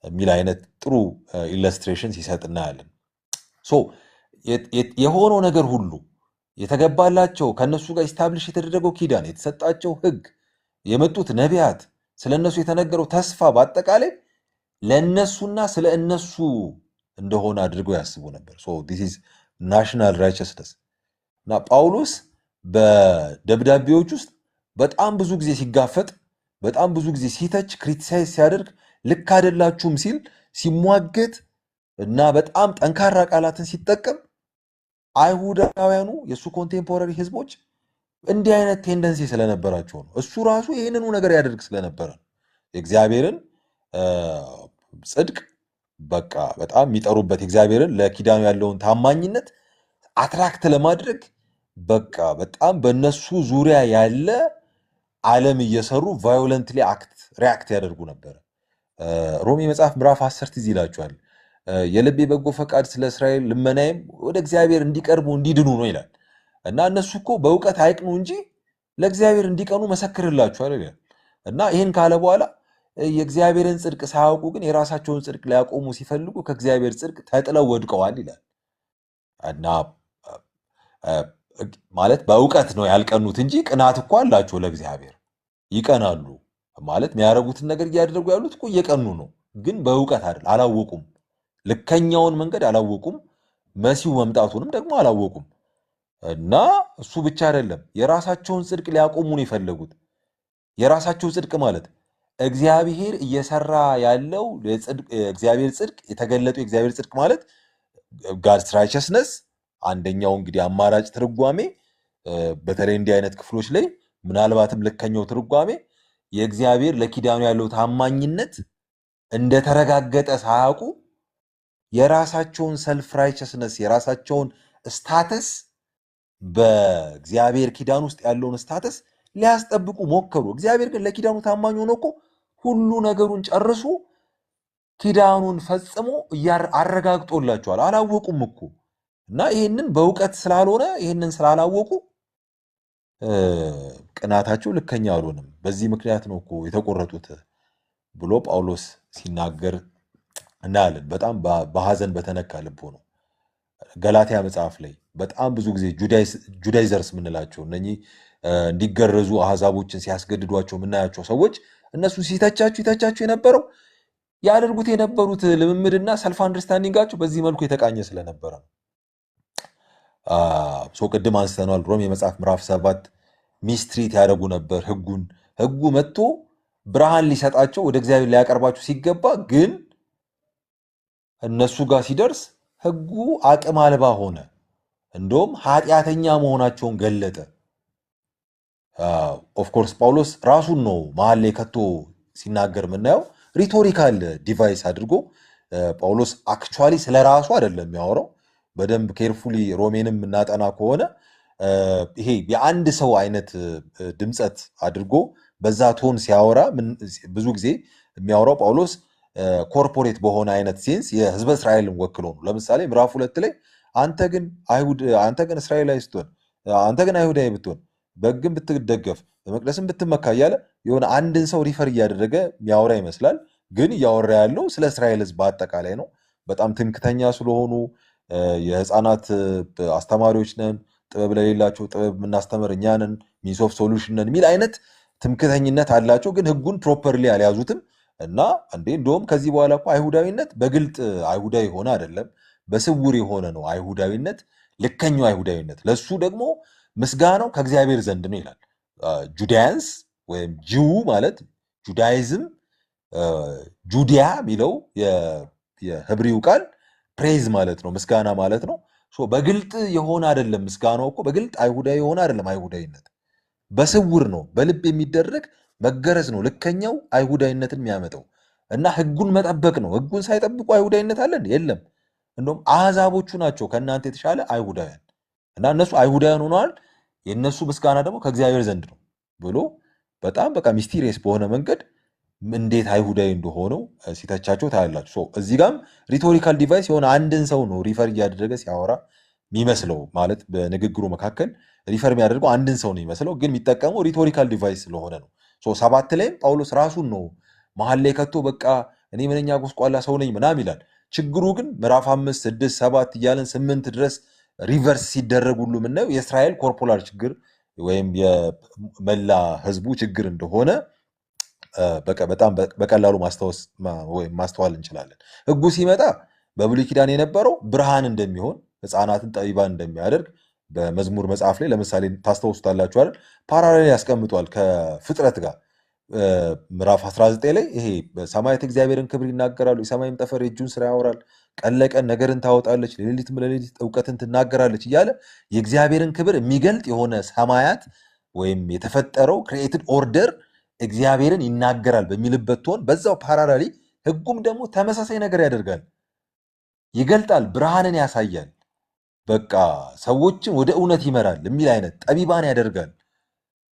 የሚል አይነት ጥሩ ኢለስትሬሽን ሲሰጥ እናያለን። የሆነው ነገር ሁሉ የተገባላቸው ከነሱ ጋር ኢስታብሊሽ የተደረገው ኪዳን፣ የተሰጣቸው ሕግ፣ የመጡት ነቢያት፣ ስለነሱ የተነገረው ተስፋ በአጠቃላይ ለእነሱና ስለ እነሱ እንደሆነ አድርገው ያስቡ ነበር። ዲስ ኢዝ ናሽናል ራይቸስነስ እና ጳውሎስ በደብዳቤዎች ውስጥ በጣም ብዙ ጊዜ ሲጋፈጥ፣ በጣም ብዙ ጊዜ ሲተች፣ ክሪቲሳይዝ ሲያደርግ፣ ልክ አይደላችሁም ሲል፣ ሲሟገት እና በጣም ጠንካራ ቃላትን ሲጠቀም አይሁዳውያኑ የእሱ ኮንቴምፖራሪ ህዝቦች እንዲህ አይነት ቴንደንሲ ስለነበራቸው ነው። እሱ ራሱ ይህንኑ ነገር ያደርግ ስለነበረ ነው። የእግዚአብሔርን ጽድቅ በቃ በጣም የሚጠሩበት እግዚአብሔርን ለኪዳኑ ያለውን ታማኝነት አትራክት ለማድረግ በቃ በጣም በእነሱ ዙሪያ ያለ ዓለም እየሰሩ ቫዮለንትሊ ሪያክት ያደርጉ ነበረ። ሮሜ መጽሐፍ ምዕራፍ 10 ትዝ ይላችኋል። የልቤ በጎ ፈቃድ ስለ እስራኤል ልመናዬም ወደ እግዚአብሔር እንዲቀርቡ እንዲድኑ ነው ይላል። እና እነሱ እኮ በእውቀት አይቅኑ እንጂ ለእግዚአብሔር እንዲቀኑ መሰክርላችኋል ይላል። እና ይህን ካለ በኋላ የእግዚአብሔርን ጽድቅ ሳያውቁ ግን የራሳቸውን ጽድቅ ሊያቆሙ ሲፈልጉ ከእግዚአብሔር ጽድቅ ተጥለው ወድቀዋል ይላል። እና ማለት በእውቀት ነው ያልቀኑት እንጂ ቅናት እኮ አላቸው ለእግዚአብሔር። ይቀናሉ ማለት የሚያደርጉትን ነገር እያደረጉ ያሉት እኮ እየቀኑ ነው፣ ግን በእውቀት አይደል። አላወቁም፣ ልከኛውን መንገድ አላወቁም፣ መሲሁ መምጣቱንም ደግሞ አላወቁም። እና እሱ ብቻ አይደለም፣ የራሳቸውን ጽድቅ ሊያቆሙ ነው የፈለጉት። የራሳቸው ጽድቅ ማለት እግዚአብሔር እየሰራ ያለው እግዚአብሔር ጽድቅ፣ የተገለጠው የእግዚአብሔር ጽድቅ ማለት ጋድስ ራይቸስነስ። አንደኛው እንግዲህ አማራጭ ትርጓሜ በተለይ እንዲህ አይነት ክፍሎች ላይ ምናልባትም ልከኛው ትርጓሜ የእግዚአብሔር ለኪዳኑ ያለው ታማኝነት እንደተረጋገጠ ሳያውቁ የራሳቸውን ሰልፍ ራይቸስነስ፣ የራሳቸውን ስታተስ፣ በእግዚአብሔር ኪዳን ውስጥ ያለውን ስታተስ ሊያስጠብቁ ሞከሩ። እግዚአብሔር ግን ለኪዳኑ ታማኝ ሆኖ እኮ ሁሉ ነገሩን ጨርሶ ኪዳኑን ፈጽሞ አረጋግጦላቸዋል። አላወቁም እኮ እና ይህንን በእውቀት ስላልሆነ ይህንን ስላላወቁ ቅናታቸው ልከኛ አልሆንም። በዚህ ምክንያት ነው እኮ የተቆረጡት ብሎ ጳውሎስ ሲናገር እናያለን። በጣም በሐዘን በተነካ ልቦ ነው። ገላትያ መጽሐፍ ላይ በጣም ብዙ ጊዜ ጁዳይዘርስ የምንላቸው እነኚህ እንዲገረዙ አሕዛቦችን ሲያስገድዷቸው የምናያቸው ሰዎች እነሱ ይተቻቸው የነበረው ያደርጉት የነበሩት ልምምድና ሰልፍ አንደርስታንዲንጋቸው በዚህ መልኩ የተቃኘ ስለነበረ ነው። ቅድም አንስተነዋል። ሮሜ የመጽሐፍ ምዕራፍ 7 ሚስትሪት ያደረጉ ነበር ሕጉን። ሕጉ መጥቶ ብርሃን ሊሰጣቸው ወደ እግዚአብሔር ሊያቀርባቸው ሲገባ ግን እነሱ ጋር ሲደርስ ሕጉ አቅም አልባ ሆነ። እንደውም ኃጢአተኛ መሆናቸውን ገለጠ። ኦፍኮርስ ጳውሎስ ራሱን ነው መሀል ላይ ከቶ ሲናገር የምናየው። ሪቶሪካል ዲቫይስ አድርጎ ጳውሎስ አክቹዋሊ ስለ ራሱ አይደለም የሚያወራው። በደንብ ኬርፉሊ ሮሜንም እናጠና ከሆነ ይሄ የአንድ ሰው አይነት ድምፀት አድርጎ በዛ ቶን ሲያወራ ብዙ ጊዜ የሚያወራው ጳውሎስ ኮርፖሬት በሆነ አይነት ሴንስ የህዝበ እስራኤልን ወክሎ ነው። ለምሳሌ ምዕራፍ 2 ላይ አንተ ግን እስራኤላዊ ስትሆን፣ አንተ ግን አይሁዳዊ ብትሆን፣ በሕግም ብትደገፍ፣ በመቅደስም ብትመካ እያለ የሆነ አንድን ሰው ሪፈር እያደረገ የሚያወራ ይመስላል። ግን እያወራ ያለው ስለ እስራኤል ህዝብ በአጠቃላይ ነው። በጣም ትምክተኛ ስለሆኑ የህፃናት አስተማሪዎች ነን፣ ጥበብ ለሌላቸው ጥበብ የምናስተምር እኛ ነን፣ ሚንስ ኦፍ ሶሉሽን ነን የሚል አይነት ትምክተኝነት አላቸው። ግን ህጉን ፕሮፐርሊ አልያዙትም። እና እንደውም ከዚህ በኋላ እኮ አይሁዳዊነት በግልጥ አይሁዳዊ የሆነ አይደለም፣ በስውር የሆነ ነው አይሁዳዊነት፣ ልከኛው አይሁዳዊነት። ለሱ ደግሞ ምስጋናው ከእግዚአብሔር ዘንድ ነው ይላል። ጁዳያንስ ወይም ጂው ማለት ጁዳይዝም፣ ጁዲያ የሚለው የህብሪው ቃል ፕሬዝ ማለት ነው፣ ምስጋና ማለት ነው። በግልጥ የሆነ አይደለም ምስጋናው እኮ በግልጥ አይሁዳዊ የሆነ አይደለም። አይሁዳዊነት በስውር ነው፣ በልብ የሚደረግ መገረዝ ነው ልከኛው አይሁዳዊነትን የሚያመጣው እና ህጉን መጠበቅ ነው። ህጉን ሳይጠብቁ አይሁዳዊነት አለን የለም። እንደውም አሕዛቦቹ ናቸው ከእናንተ የተሻለ አይሁዳውያን እና እነሱ አይሁዳውያን ሆነዋል፣ የእነሱ ምስጋና ደግሞ ከእግዚአብሔር ዘንድ ነው ብሎ በጣም በቃ ሚስቲሪየስ በሆነ መንገድ እንዴት አይሁዳዊ እንደሆነው ሲተቻቸው ታያላችሁ። እዚህ ጋም ሪቶሪካል ዲቫይስ የሆነ አንድን ሰው ነው ሪፈር እያደረገ ሲያወራ የሚመስለው ማለት በንግግሩ መካከል ሪፈር የሚያደርገው አንድን ሰው ነው የሚመስለው፣ ግን የሚጠቀመው ሪቶሪካል ዲቫይስ ስለሆነ ነው። 7 ላይም ጳውሎስ ራሱን ነው መሀል ላይ ከቶ በቃ እኔ ምንኛ ጎስቋላ ሰው ነኝ ምናምን ይላል። ችግሩ ግን ምዕራፍ 5 6 7 እያለን 8 ድረስ ሪቨርስ ሲደረግ ሁሉ የምናየው የእስራኤል ኮርፖላር ችግር ወይም የመላ ህዝቡ ችግር እንደሆነ በጣም በቀላሉ ማስተዋል እንችላለን። ህጉ ሲመጣ በብሉይ ኪዳን የነበረው ብርሃን እንደሚሆን ህፃናትን ጠቢባን እንደሚያደርግ በመዝሙር መጽሐፍ ላይ ለምሳሌ ታስታውሱታላችሁ አይደል? ፓራሌል ያስቀምጧል ከፍጥረት ጋር ምዕራፍ 19 ላይ ይሄ በሰማያት እግዚአብሔርን ክብር ይናገራሉ፣ የሰማይም ጠፈር የእጁን ስራ ያወራል፣ ቀን ለቀን ነገርን ታወጣለች፣ ሌሊትም ለሌሊት እውቀትን ትናገራለች እያለ የእግዚአብሔርን ክብር የሚገልጥ የሆነ ሰማያት ወይም የተፈጠረው ክሪኤትድ ኦርደር እግዚአብሔርን ይናገራል በሚልበት ትሆን በዛው ፓራሌሊ ህጉም ደግሞ ተመሳሳይ ነገር ያደርጋል፣ ይገልጣል፣ ብርሃንን ያሳያል፣ በቃ ሰዎችን ወደ እውነት ይመራል የሚል አይነት ጠቢባን ያደርጋል፣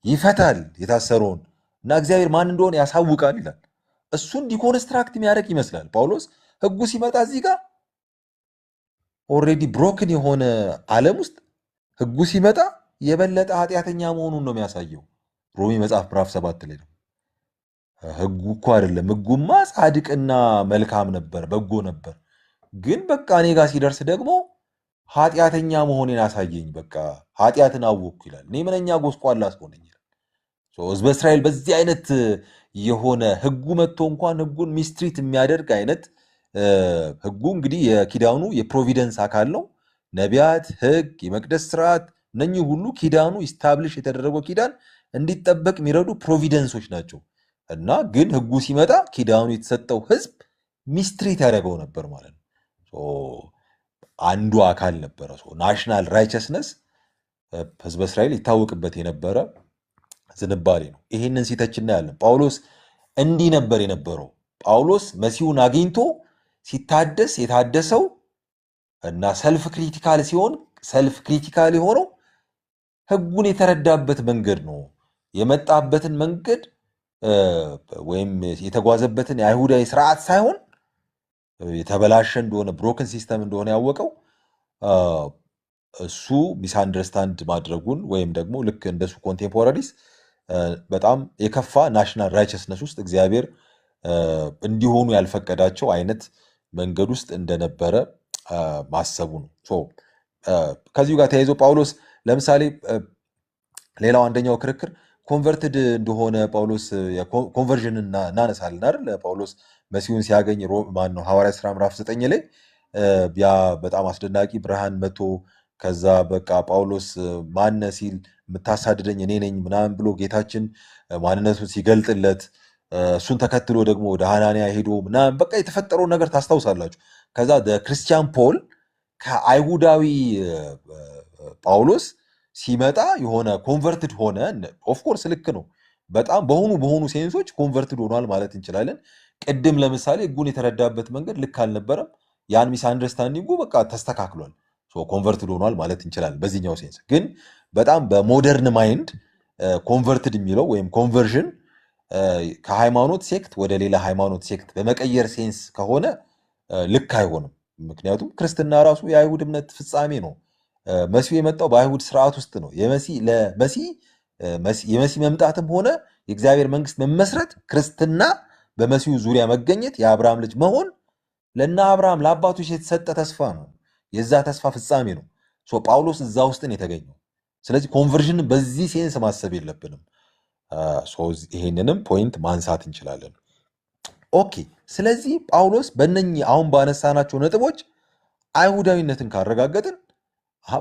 ይፈታል የታሰረውን እና እግዚአብሔር ማን እንደሆነ ያሳውቃል ይላል። እሱን ዲኮንስትራክት የሚያደርግ ይመስላል ጳውሎስ። ህጉ ሲመጣ እዚህ ጋር ኦልሬዲ ብሮክን የሆነ ዓለም ውስጥ ህጉ ሲመጣ የበለጠ ኃጢአተኛ መሆኑን ነው የሚያሳየው። ሮሜ መጽሐፍ ምዕራፍ 7 ላይ ነው። ህጉ እኮ አይደለም፣ ህጉማ ጻድቅና መልካም ነበር፣ በጎ ነበር፣ ግን በቃ እኔ ጋር ሲደርስ ደግሞ ኃጢአተኛ መሆኔን አሳየኝ፣ በቃ ኃጢአትን አወቅኩ ይላል። እኔ ምንኛ ጎስቋላ ሰው ነኝ ይላል። ህዝበ እስራኤል በዚህ አይነት የሆነ ህጉ መጥቶ እንኳን ህጉን ሚስትሪት የሚያደርግ አይነት ህጉ እንግዲህ የኪዳኑ የፕሮቪደንስ አካል ነው። ነቢያት፣ ህግ፣ የመቅደስ ስርዓት እነኚህ ሁሉ ኪዳኑ ኢስታብሊሽ የተደረገው ኪዳን እንዲጠበቅ የሚረዱ ፕሮቪደንሶች ናቸው እና ግን ህጉ ሲመጣ ኪዳኑ የተሰጠው ህዝብ ሚስትሪት ያደረገው ነበር ማለት ነው። አንዱ አካል ነበረ። ናሽናል ራይቸስነስ ህዝበ እስራኤል ይታወቅበት የነበረ ዝንባሌ ነው። ይሄንን ሲተች እናያለን። ጳውሎስ እንዲህ ነበር የነበረው። ጳውሎስ መሲሁን አግኝቶ ሲታደስ የታደሰው እና ሰልፍ ክሪቲካል ሲሆን ሰልፍ ክሪቲካል የሆነው ህጉን የተረዳበት መንገድ ነው። የመጣበትን መንገድ ወይም የተጓዘበትን የአይሁዳዊ ስርዓት ሳይሆን የተበላሸ እንደሆነ ብሮክን ሲስተም እንደሆነ ያወቀው እሱ ሚስ አንደርስታንድ ማድረጉን ወይም ደግሞ ልክ እንደሱ ኮንቴምፖራሪስ በጣም የከፋ ናሽናል ራይቸስነስ ውስጥ እግዚአብሔር እንዲሆኑ ያልፈቀዳቸው አይነት መንገድ ውስጥ እንደነበረ ማሰቡ ነው። ከዚሁ ጋር ተያይዞ ጳውሎስ ለምሳሌ ሌላው አንደኛው ክርክር ኮንቨርትድ እንደሆነ ጳውሎስ ኮንቨርዥን እናነሳለን አይደል? ጳውሎስ መሲሁን ሲያገኝ ማነው ሐዋርያት ሥራ ምዕራፍ 9 ላይ ያ በጣም አስደናቂ ብርሃን መጥቶ ከዛ በቃ ጳውሎስ ማነ ሲል የምታሳድደኝ እኔ ነኝ ምናምን ብሎ ጌታችን ማንነቱን ሲገልጥለት እሱን ተከትሎ ደግሞ ወደ ሐናንያ ሄዶ ምናምን በቃ የተፈጠረውን ነገር ታስታውሳላችሁ። ከዛ ክርስቲያን ፖል ከአይሁዳዊ ጳውሎስ ሲመጣ የሆነ ኮንቨርትድ ሆነ። ኦፍኮርስ ልክ ነው። በጣም በሆኑ ሴንሶች ኮንቨርትድ ሆኗል ማለት እንችላለን። ቅድም ለምሳሌ ህጉን የተረዳበት መንገድ ልክ አልነበረም። ያን ሚስ አንደርስታንዲንጉ በቃ ተስተካክሏል፣ ኮንቨርትድ ሆኗል ማለት እንችላለን በዚህኛው ሴንስ። ግን በጣም በሞደርን ማይንድ ኮንቨርትድ የሚለው ወይም ኮንቨርዥን ከሃይማኖት ሴክት ወደ ሌላ ሃይማኖት ሴክት በመቀየር ሴንስ ከሆነ ልክ አይሆንም። ምክንያቱም ክርስትና ራሱ የአይሁድ እምነት ፍጻሜ ነው። መሲሁ የመጣው በአይሁድ ስርዓት ውስጥ ነው። የመሲህ መምጣትም ሆነ የእግዚአብሔር መንግስት መመስረት ክርስትና በመሲሁ ዙሪያ መገኘት የአብርሃም ልጅ መሆን ለእነ አብርሃም ለአባቶች የተሰጠ ተስፋ ነው። የዛ ተስፋ ፍጻሜ ነው። ጳውሎስ እዛ ውስጥ ነው የተገኘው። ስለዚህ ኮንቨርዥን በዚህ ሴንስ ማሰብ የለብንም። ይሄንንም ፖይንት ማንሳት እንችላለን። ኦኬ። ስለዚህ ጳውሎስ በእነኚህ አሁን ባነሳናቸው ነጥቦች አይሁዳዊነትን ካረጋገጥን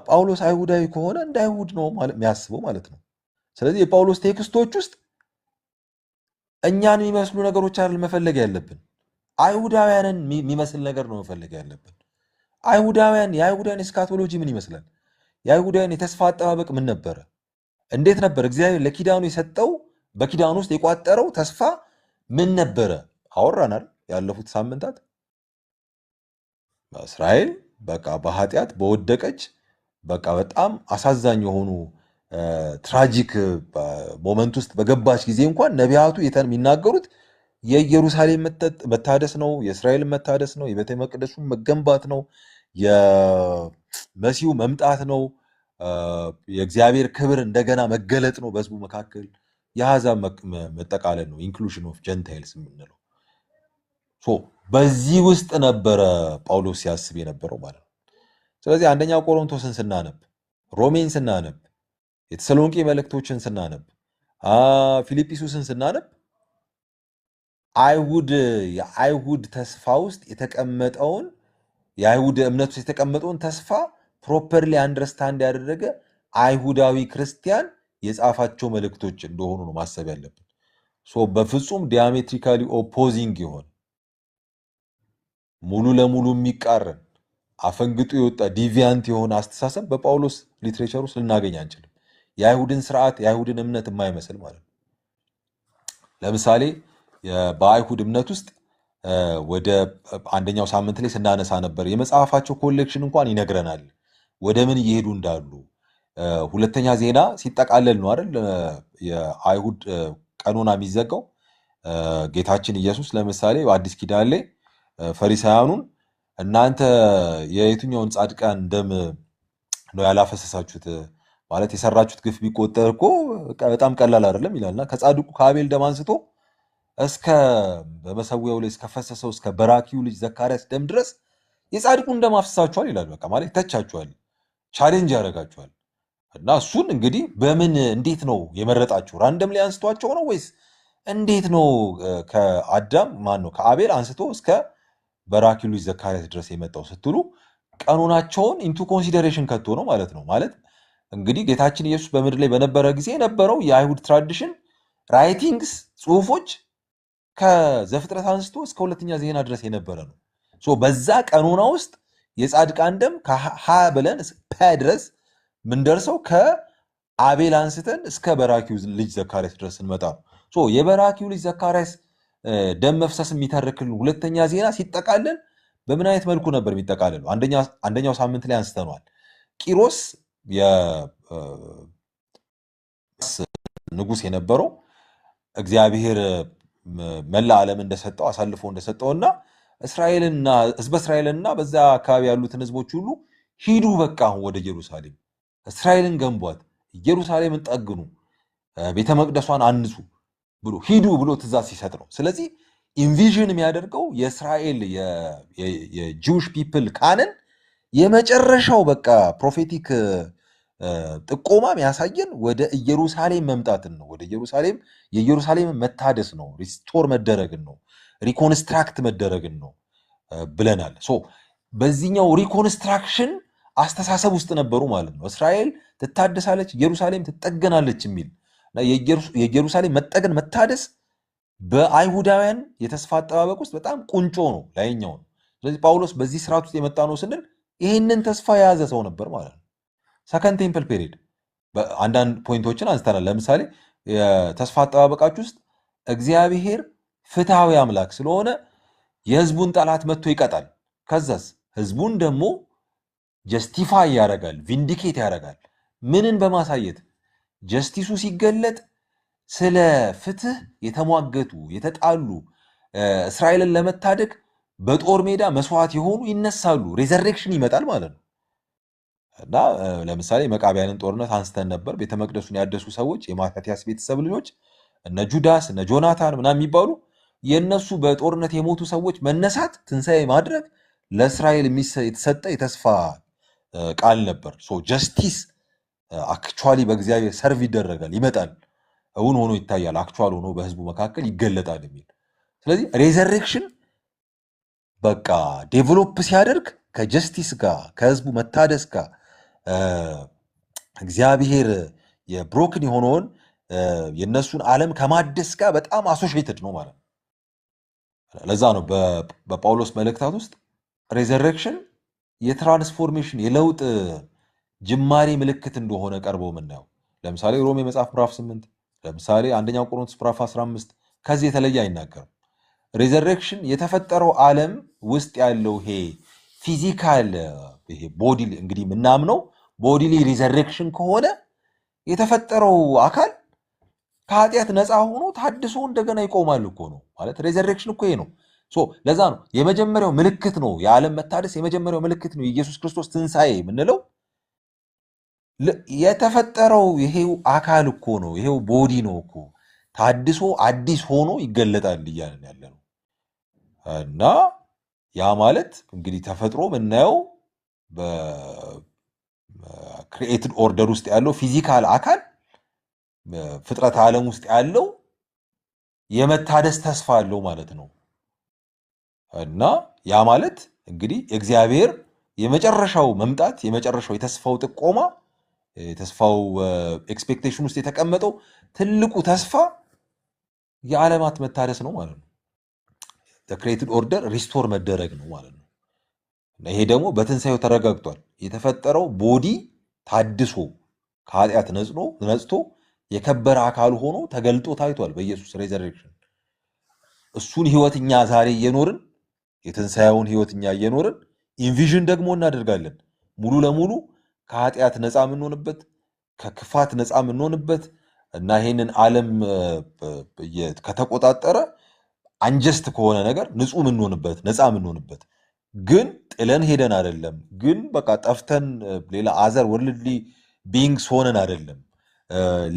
ጳውሎስ አይሁዳዊ ከሆነ እንደ አይሁድ ነው የሚያስበው ማለት ነው። ስለዚህ የጳውሎስ ቴክስቶች ውስጥ እኛን የሚመስሉ ነገሮች አይደል መፈለግ ያለብን፣ አይሁዳውያንን የሚመስል ነገር ነው መፈለግ ያለብን። የአይሁዳውያን ኤስካቶሎጂ ምን ይመስላል? የአይሁዳውያን የተስፋ አጠባበቅ ምን ነበረ? እንዴት ነበር እግዚአብሔር ለኪዳኑ የሰጠው በኪዳኑ ውስጥ የቋጠረው ተስፋ ምን ነበረ? አወራናል ያለፉት ሳምንታት። እስራኤል በቃ በኃጢአት በወደቀች በቃ በጣም አሳዛኝ የሆኑ ትራጂክ ሞመንት ውስጥ በገባች ጊዜ እንኳን ነቢያቱ የሚናገሩት የኢየሩሳሌም መታደስ ነው፣ የእስራኤል መታደስ ነው፣ የቤተ መቅደሱ መገንባት ነው፣ የመሲሁ መምጣት ነው፣ የእግዚአብሔር ክብር እንደገና መገለጥ ነው በህዝቡ መካከል፣ የአሕዛብ መጠቃለል ነው፣ ኢንክሉዥን ኦፍ ጀንታይልስ የምንለው። በዚህ ውስጥ ነበረ ጳውሎስ ሲያስብ የነበረው ማለት ነው። ስለዚህ አንደኛ ቆሮንቶስን ስናነብ፣ ሮሜን ስናነብ፣ የተሰሎንቄ መልእክቶችን ስናነብ፣ ፊልጵስዩስን ስናነብ የአይሁድ ተስፋ ውስጥ የተቀመጠውን የአይሁድ እምነት ውስጥ የተቀመጠውን ተስፋ ፕሮፐርሊ አንደርስታንድ ያደረገ አይሁዳዊ ክርስቲያን የጻፋቸው መልእክቶች እንደሆኑ ነው ማሰብ ያለብን። በፍጹም ዲያሜትሪካሊ ኦፖዚንግ የሆነ ሙሉ ለሙሉ የሚቃረን አፈንግጦ የወጣ ዲቪያንት የሆነ አስተሳሰብ በጳውሎስ ሊትሬቸር ውስጥ ልናገኝ አንችልም። የአይሁድን ስርዓት የአይሁድን እምነት የማይመስል ማለት ነው። ለምሳሌ በአይሁድ እምነት ውስጥ ወደ አንደኛው ሳምንት ላይ ስናነሳ ነበር፣ የመጽሐፋቸው ኮሌክሽን እንኳን ይነግረናል ወደ ምን እየሄዱ እንዳሉ። ሁለተኛ ዜና ሲጠቃለል ነው አይደል የአይሁድ ቀኖና የሚዘጋው። ጌታችን ኢየሱስ ለምሳሌ በአዲስ ኪዳን ላይ ፈሪሳውያኑን እናንተ የየትኛውን ጻድቃን ደም ነው ያላፈሰሳችሁት? ማለት የሰራችሁት ግፍ ቢቆጠር እኮ በጣም ቀላል አይደለም ይላልና ከጻድቁ ከአቤል ደም አንስቶ እስከ በመሰዊያው ላይ እስከፈሰሰው እስከ በራኪው ልጅ ዘካርያስ ደም ድረስ የጻድቁን ደም አፍስሳችኋል ይላል። በቃ ማለት ይተቻችኋል፣ ቻሌንጅ ያደርጋችኋል። እና እሱን እንግዲህ በምን እንዴት ነው የመረጣችሁ? ራንደም ላይ አንስቷቸው ነው ወይስ እንዴት ነው? ከአዳም ነው ከአቤል አንስቶ እስከ በራኪው ልጅ ዘካርያስ ድረስ የመጣው ስትሉ ቀኖናቸውን ኢንቱ ኮንሲደሬሽን ከቶ ነው ማለት ነው። ማለት እንግዲህ ጌታችን ኢየሱስ በምድር ላይ በነበረ ጊዜ የነበረው የአይሁድ ትራዲሽን ራይቲንግስ፣ ጽሁፎች ከዘፍጥረት አንስቶ እስከ ሁለተኛ ዜና ድረስ የነበረ ነው። በዛ ቀኖና ውስጥ የጻድቃን ደም ከሀ ብለን ፐ ድረስ ምንደርሰው ከአቤል አንስተን እስከ በራኪው ልጅ ዘካርያስ ድረስ እንመጣ ነው። የበራኪው ልጅ ዘካርያስ ደም መፍሰስ የሚተርክልን ሁለተኛ ዜና ሲጠቃለል በምን አይነት መልኩ ነበር የሚጠቃለሉ? አንደኛው ሳምንት ላይ አንስተነዋል። ቂሮስ ንጉስ የነበረው እግዚአብሔር መላ ዓለም እንደሰጠው አሳልፎ እንደሰጠውና ህዝበ እስራኤልና በዛ አካባቢ ያሉትን ህዝቦች ሁሉ ሂዱ በቃ አሁን ወደ ኢየሩሳሌም እስራኤልን ገንቧት፣ ኢየሩሳሌምን ጠግኑ፣ ቤተ መቅደሷን አንጹ ብሎ ሂዱ ብሎ ትእዛዝ ሲሰጥ ነው። ስለዚህ ኢንቪዥን የሚያደርገው የእስራኤል የጂውሽ ፒፕል ካንን የመጨረሻው በቃ ፕሮፌቲክ ጥቆማ የሚያሳየን ወደ ኢየሩሳሌም መምጣትን ነው። ወደ የኢየሩሳሌም መታደስ ነው፣ ሪስቶር መደረግን ነው፣ ሪኮንስትራክት መደረግን ነው ብለናል። በዚህኛው ሪኮንስትራክሽን አስተሳሰብ ውስጥ ነበሩ ማለት ነው። እስራኤል ትታደሳለች፣ ኢየሩሳሌም ትጠገናለች የሚል የኢየሩሳሌም መጠገን መታደስ በአይሁዳውያን የተስፋ አጠባበቅ ውስጥ በጣም ቁንጮ ነው፣ ላይኛው ነው። ስለዚህ ጳውሎስ በዚህ ስርዓት ውስጥ የመጣ ነው ስንል ይህንን ተስፋ የያዘ ሰው ነበር ማለት ነው። ሰከንድ ቴምፕል ፔሪድ አንዳንድ ፖይንቶችን አንስተናል። ለምሳሌ የተስፋ አጠባበቃችሁ ውስጥ እግዚአብሔር ፍትሐዊ አምላክ ስለሆነ የህዝቡን ጠላት መጥቶ ይቀጣል። ከዛስ ህዝቡን ደግሞ ጀስቲፋይ ያደርጋል፣ ቪንዲኬት ያደርጋል። ምንን በማሳየት ጀስቲሱ ሲገለጥ ስለ ፍትህ የተሟገቱ የተጣሉ እስራኤልን ለመታደግ በጦር ሜዳ መስዋዕት የሆኑ ይነሳሉ። ሬዘሬክሽን ይመጣል ማለት ነው። እና ለምሳሌ መቃቢያንን ጦርነት አንስተን ነበር። ቤተ መቅደሱን ያደሱ ሰዎች የማታትያስ ቤተሰብ ልጆች እነ ጁዳስ እነ ጆናታን ምናምን የሚባሉ የነሱ በጦርነት የሞቱ ሰዎች መነሳት ትንሣኤ ማድረግ ለእስራኤል የተሰጠ የተስፋ ቃል ነበር። ጀስቲስ አክቹዋሊ በእግዚአብሔር ሰርቭ ይደረጋል፣ ይመጣል፣ እውን ሆኖ ይታያል፣ አክቹዋል ሆኖ በህዝቡ መካከል ይገለጣል የሚል። ስለዚህ ሬዘሬክሽን በቃ ዴቨሎፕ ሲያደርግ ከጀስቲስ ጋር ከህዝቡ መታደስ ጋር እግዚአብሔር የብሮክን የሆነውን የነሱን ዓለም ከማደስ ጋር በጣም አሶሺየትድ ነው ማለት ነው። ለዛ ነው በጳውሎስ መልእክታት ውስጥ ሬዘሬክሽን የትራንስፎርሜሽን የለውጥ ጅማሬ ምልክት እንደሆነ ቀርቦ የምናየው ለምሳሌ ሮሜ መጽሐፍ ምዕራፍ 8 ለምሳሌ አንደኛ ቆሮንቶስ ምዕራፍ 15 ከዚህ የተለየ አይናገርም። ሪዘሬክሽን የተፈጠረው ዓለም ውስጥ ያለው ይሄ ፊዚካል ይሄ ቦዲ እንግዲህ ምናምነው ቦዲሊ ሪዘሬክሽን ከሆነ የተፈጠረው አካል ከኃጢአት ነፃ ሆኖ ታድሶ እንደገና ይቆማል እኮ ነው ማለት ሪዘሬክሽን እኮ ይሄ ነው። ለዛ ነው የመጀመሪያው ምልክት ነው የዓለም መታደስ የመጀመሪያው ምልክት ነው የኢየሱስ ክርስቶስ ትንሣኤ የምንለው። የተፈጠረው ይሄው አካል እኮ ነው ይሄው ቦዲ ነው እኮ ታድሶ አዲስ ሆኖ ይገለጣል እያልን ያለ ነው። እና ያ ማለት እንግዲህ ተፈጥሮ ምናየው በክሪኤትድ ኦርደር ውስጥ ያለው ፊዚካል አካል ፍጥረት ዓለም ውስጥ ያለው የመታደስ ተስፋ አለው ማለት ነው። እና ያ ማለት እንግዲህ እግዚአብሔር የመጨረሻው መምጣት የመጨረሻው የተስፋው ጥቆማ የተስፋው ኤክስፔክቴሽን ውስጥ የተቀመጠው ትልቁ ተስፋ የዓለማት መታደስ ነው ማለት ነው። ክሬትድ ኦርደር ሪስቶር መደረግ ነው ማለት ነው። ይሄ ደግሞ በትንሣኤው ተረጋግጧል። የተፈጠረው ቦዲ ታድሶ ከኃጢአት ነጽቶ የከበረ አካል ሆኖ ተገልጦ ታይቷል በኢየሱስ ሬዘሬክሽን። እሱን ህይወት እኛ ዛሬ እየኖርን የትንሣኤውን ህይወት እኛ እየኖርን ኢንቪዥን ደግሞ እናደርጋለን ሙሉ ለሙሉ ከኃጢአት ነፃ የምንሆንበት ከክፋት ነፃ የምንሆንበት እና ይሄንን ዓለም ከተቆጣጠረ አንጀስት ከሆነ ነገር ንጹህ የምንሆንበት ነፃ የምንሆንበት ግን ጥለን ሄደን አይደለም። ግን በቃ ጠፍተን ሌላ አዘር ወርልድሊ ቢንግስ ሆነን አይደለም።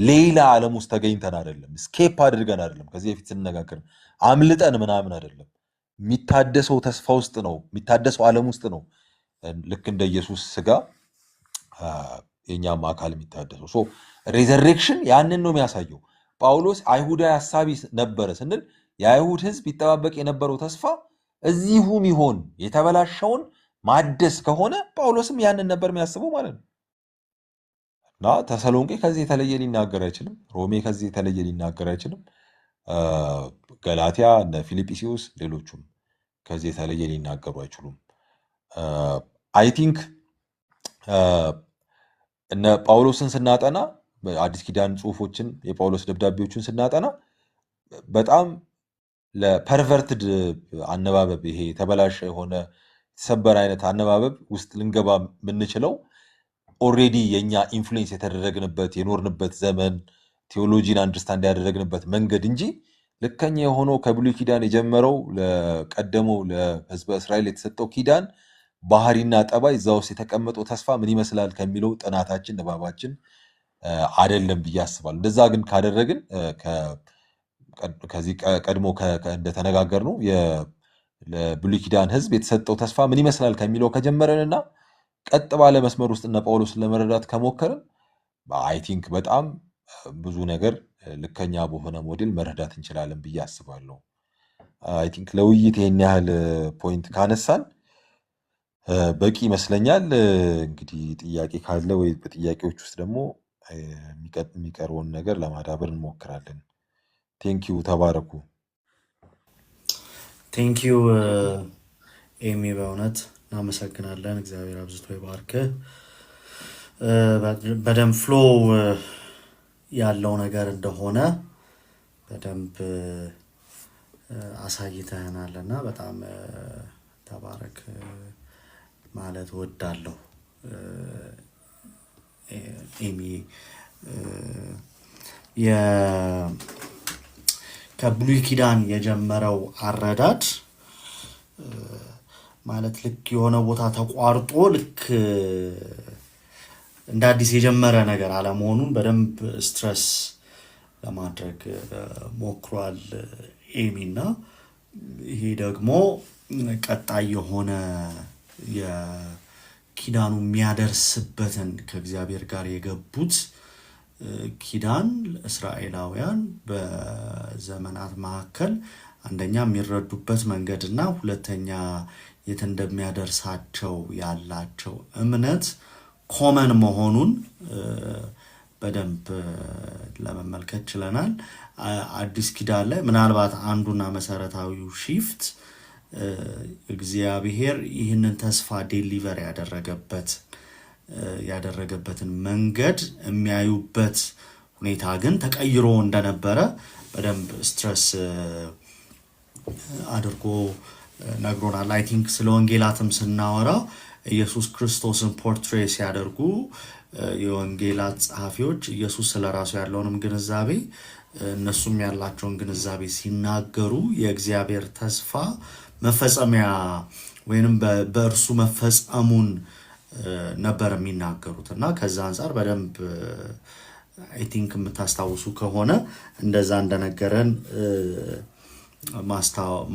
ሌላ ዓለም ውስጥ ተገኝተን አይደለም። ስኬፕ አድርገን አይደለም። ከዚህ በፊት ስንነጋገር አምልጠን ምናምን አይደለም። የሚታደሰው ተስፋ ውስጥ ነው። የሚታደሰው ዓለም ውስጥ ነው። ልክ እንደ ኢየሱስ ስጋ የኛም አካል የሚታደሰው ሬዘሬክሽን ያንን ነው የሚያሳየው። ጳውሎስ አይሁዳዊ ሐሳቢ ነበረ ስንል የአይሁድ ህዝብ ይጠባበቅ የነበረው ተስፋ እዚሁም ይሆን የተበላሸውን ማደስ ከሆነ ጳውሎስም ያንን ነበር የሚያስበው ማለት ነው። እና ተሰሎንቄ ከዚህ የተለየ ሊናገር አይችልም። ሮሜ ከዚህ የተለየ ሊናገር አይችልም። ገላትያ፣ እነ ፊልጵስዩስ፣ ሌሎቹም ከዚህ የተለየ ሊናገሩ አይችሉም። አይ ቲንክ እነ ጳውሎስን ስናጠና አዲስ ኪዳን ጽሁፎችን የጳውሎስ ደብዳቤዎችን ስናጠና በጣም ለፐርቨርትድ አነባበብ ይሄ የተበላሸ የሆነ የተሰበረ አይነት አነባበብ ውስጥ ልንገባ የምንችለው ኦልሬዲ የኛ ኢንፍሉዌንስ የተደረግንበት የኖርንበት ዘመን ቴዎሎጂን አንደርስታንድ ያደረግንበት መንገድ እንጂ ልከኛ የሆነው ከብሉይ ኪዳን የጀመረው ለቀደመው ለህዝበ እስራኤል የተሰጠው ኪዳን ባህሪና ጠባይ እዛ ውስጥ የተቀመጠው ተስፋ ምን ይመስላል ከሚለው ጥናታችን ንባባችን አይደለም ብዬ አስባለሁ። እንደዛ ግን ካደረግን ከዚህ ቀድሞ እንደተነጋገር ነው ለብሉይ ኪዳን ህዝብ የተሰጠው ተስፋ ምን ይመስላል ከሚለው ከጀመረንና ቀጥ ባለ መስመር ውስጥ እነ ጳውሎስን ለመረዳት ከሞከርን አይ ቲንክ በጣም ብዙ ነገር ልከኛ በሆነ ሞዴል መረዳት እንችላለን ብዬ አስባለሁ። አይ ቲንክ ለውይይት ይሄን ያህል ፖይንት ካነሳን በቂ ይመስለኛል። እንግዲህ ጥያቄ ካለ ወይ በጥያቄዎች ውስጥ ደግሞ የሚቀርበውን ነገር ለማዳበር እንሞክራለን። ቴንኪዩ፣ ተባረኩ። ቴንኪዩ ኤሚ፣ በእውነት እናመሰግናለን። እግዚአብሔር አብዝቶ ይባርክህ። በደንብ ፍሎ ያለው ነገር እንደሆነ በደንብ አሳይተህናልና በጣም ተባረክ ማለት ወዳለሁ። ኤሚ ከብሉይ ኪዳን የጀመረው አረዳድ ማለት ልክ የሆነ ቦታ ተቋርጦ ልክ እንደ አዲስ የጀመረ ነገር አለመሆኑን በደንብ ስትረስ ለማድረግ ሞክሯል ኤሚና ይሄ ደግሞ ቀጣይ የሆነ የኪዳኑ የሚያደርስበትን ከእግዚአብሔር ጋር የገቡት ኪዳን እስራኤላውያን በዘመናት መካከል አንደኛ የሚረዱበት መንገድና ሁለተኛ የት እንደሚያደርሳቸው ያላቸው እምነት ኮመን መሆኑን በደንብ ለመመልከት ችለናል። አዲስ ኪዳን ላይ ምናልባት አንዱና መሰረታዊው ሺፍት እግዚአብሔር ይህንን ተስፋ ዴሊቨር ያደረገበትን መንገድ የሚያዩበት ሁኔታ ግን ተቀይሮ እንደነበረ በደንብ ስትረስ አድርጎ ነግሮናል። አይ ቲንክ ስለ ወንጌላትም ስናወራ ኢየሱስ ክርስቶስን ፖርትሬ ሲያደርጉ የወንጌላት ጸሐፊዎች ኢየሱስ ስለ ራሱ ያለውንም ግንዛቤ እነሱም ያላቸውን ግንዛቤ ሲናገሩ የእግዚአብሔር ተስፋ መፈጸሚያ ወይንም በእርሱ መፈጸሙን ነበር የሚናገሩት እና ከዛ አንጻር በደንብ አይ ቲንክ የምታስታውሱ ከሆነ እንደዛ እንደነገረን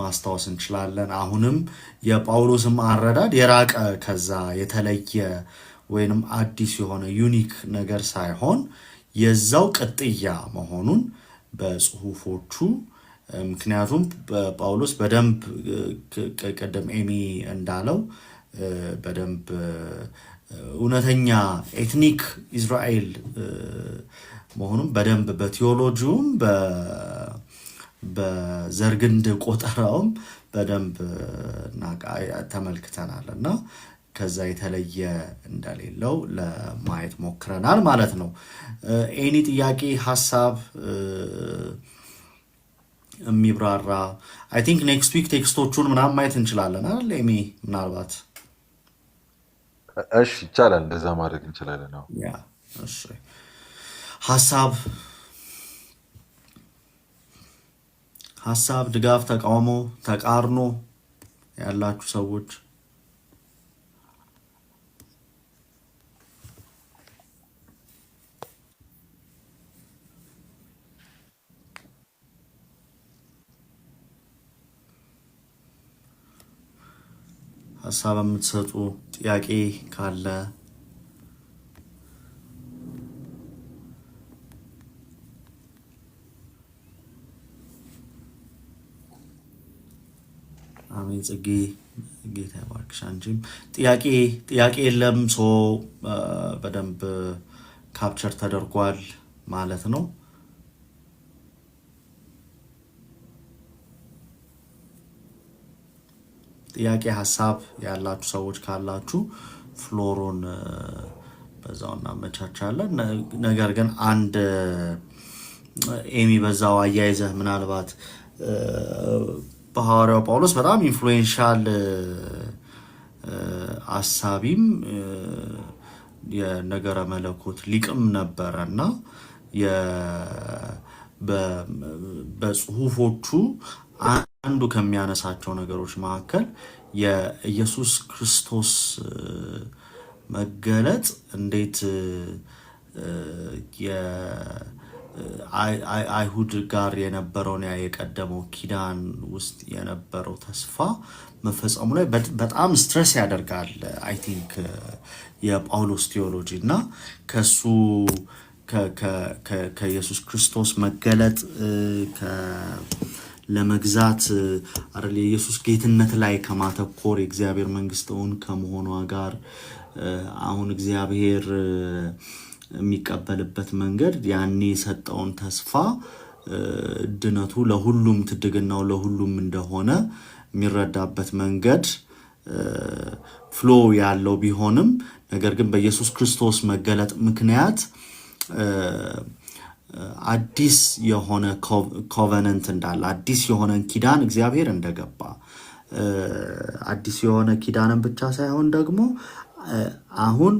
ማስታወስ እንችላለን። አሁንም የጳውሎስም አረዳድ የራቀ ከዛ የተለየ ወይንም አዲስ የሆነ ዩኒክ ነገር ሳይሆን የዛው ቅጥያ መሆኑን በጽሁፎቹ ምክንያቱም ጳውሎስ በደንብ ቀደም ኤሚ እንዳለው በደንብ እውነተኛ ኤትኒክ ኢዝራኤል መሆኑን በደንብ በቲዮሎጂውም በዘርግንድ ቆጠራውም በደንብ ተመልክተናል እና ከዛ የተለየ እንደሌለው ለማየት ሞክረናል ማለት ነው። ኤኒ ጥያቄ ሀሳብ የሚብራራ አይ ቲንክ ኔክስት ዊክ ቴክስቶቹን ምናምን ማየት እንችላለን አይደል ኤሚ? ምናልባት እሺ ይቻላል፣ እንደዛ ማድረግ እንችላለን። አዎ ያ እሺ። ሀሳብ፣ ድጋፍ፣ ተቃውሞ፣ ተቃርኖ ያላችሁ ሰዎች ሀሳብ የምትሰጡ ጥያቄ ካለ አሜን። ጽጌ ጌታ ይባርክሽ። አንቺም ጥያቄ የለም። በደንብ ካፕቸር ተደርጓል ማለት ነው። ጥያቄ ሀሳብ ያላችሁ ሰዎች ካላችሁ ፍሎሮን በዛው እናመቻቻለን። ነገር ግን አንድ ኤሚ በዛው አያይዘህ ምናልባት በሐዋርያው ጳውሎስ በጣም ኢንፍሉዌንሻል አሳቢም የነገረ መለኮት ሊቅም ነበረ እና በጽሁፎቹ አንዱ ከሚያነሳቸው ነገሮች መካከል የኢየሱስ ክርስቶስ መገለጥ እንዴት አይሁድ ጋር የነበረውን የቀደመው ኪዳን ውስጥ የነበረው ተስፋ መፈጸሙ ላይ በጣም ስትረስ ያደርጋል። አይ ቲንክ የጳውሎስ ቴዎሎጂ እና ከሱ ከኢየሱስ ክርስቶስ መገለጥ ለመግዛት አይደል የኢየሱስ ጌትነት ላይ ከማተኮር የእግዚአብሔር መንግስት እውን ከመሆኗ ጋር አሁን እግዚአብሔር የሚቀበልበት መንገድ ያኔ የሰጠውን ተስፋ ድነቱ ለሁሉም ትድግናው ለሁሉም እንደሆነ የሚረዳበት መንገድ ፍሎ ያለው ቢሆንም ነገር ግን በኢየሱስ ክርስቶስ መገለጥ ምክንያት አዲስ የሆነ ኮቨነንት እንዳለ አዲስ የሆነ ኪዳን እግዚአብሔር እንደገባ አዲስ የሆነ ኪዳንን ብቻ ሳይሆን ደግሞ አሁን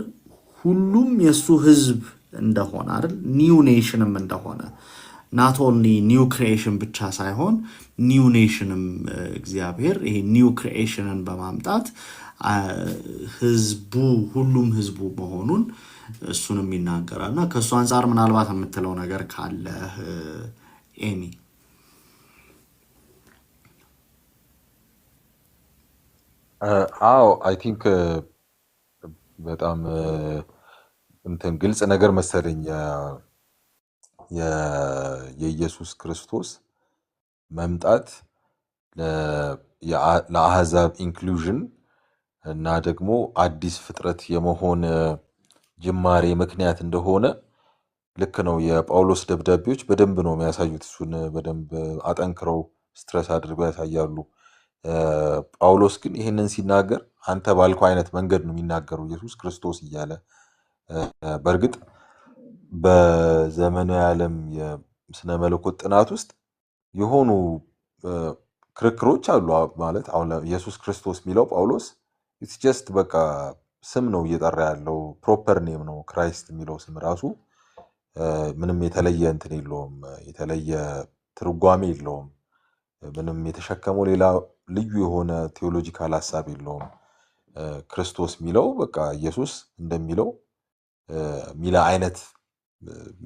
ሁሉም የሱ ህዝብ እንደሆነ አይደል ኒው ኔሽንም እንደሆነ ናት ኦንሊ ኒው ክሪኤሽን ብቻ ሳይሆን ኒው ኔሽንም እግዚአብሔር ይሄ ኒው ክሪኤሽንን በማምጣት ህዝቡ ሁሉም ህዝቡ መሆኑን እሱንም ይናገራል እና ከእሱ አንጻር ምናልባት የምትለው ነገር ካለ ኤሚ? አዎ አይ ቲንክ በጣም እንትን ግልጽ ነገር መሰለኝ የኢየሱስ ክርስቶስ መምጣት ለአህዛብ ኢንክሉዥን እና ደግሞ አዲስ ፍጥረት የመሆን ጅማሬ ምክንያት እንደሆነ ልክ ነው። የጳውሎስ ደብዳቤዎች በደንብ ነው የሚያሳዩት። እሱን በደንብ አጠንክረው ስትረስ አድርገው ያሳያሉ። ጳውሎስ ግን ይህንን ሲናገር አንተ ባልከው አይነት መንገድ ነው የሚናገረው ኢየሱስ ክርስቶስ እያለ። በእርግጥ በዘመናዊ ዓለም የስነ መለኮት ጥናት ውስጥ የሆኑ ክርክሮች አሉ። ማለት አሁን ኢየሱስ ክርስቶስ የሚለው ጳውሎስ ኢትስ ጀስት በቃ ስም ነው እየጠራ ያለው፣ ፕሮፐር ኔም ነው። ክራይስት የሚለው ስም ራሱ ምንም የተለየ እንትን የለውም፣ የተለየ ትርጓሜ የለውም። ምንም የተሸከመው ሌላ ልዩ የሆነ ቴዎሎጂካል ሀሳብ የለውም። ክርስቶስ የሚለው በቃ ኢየሱስ እንደሚለው ሚላ አይነት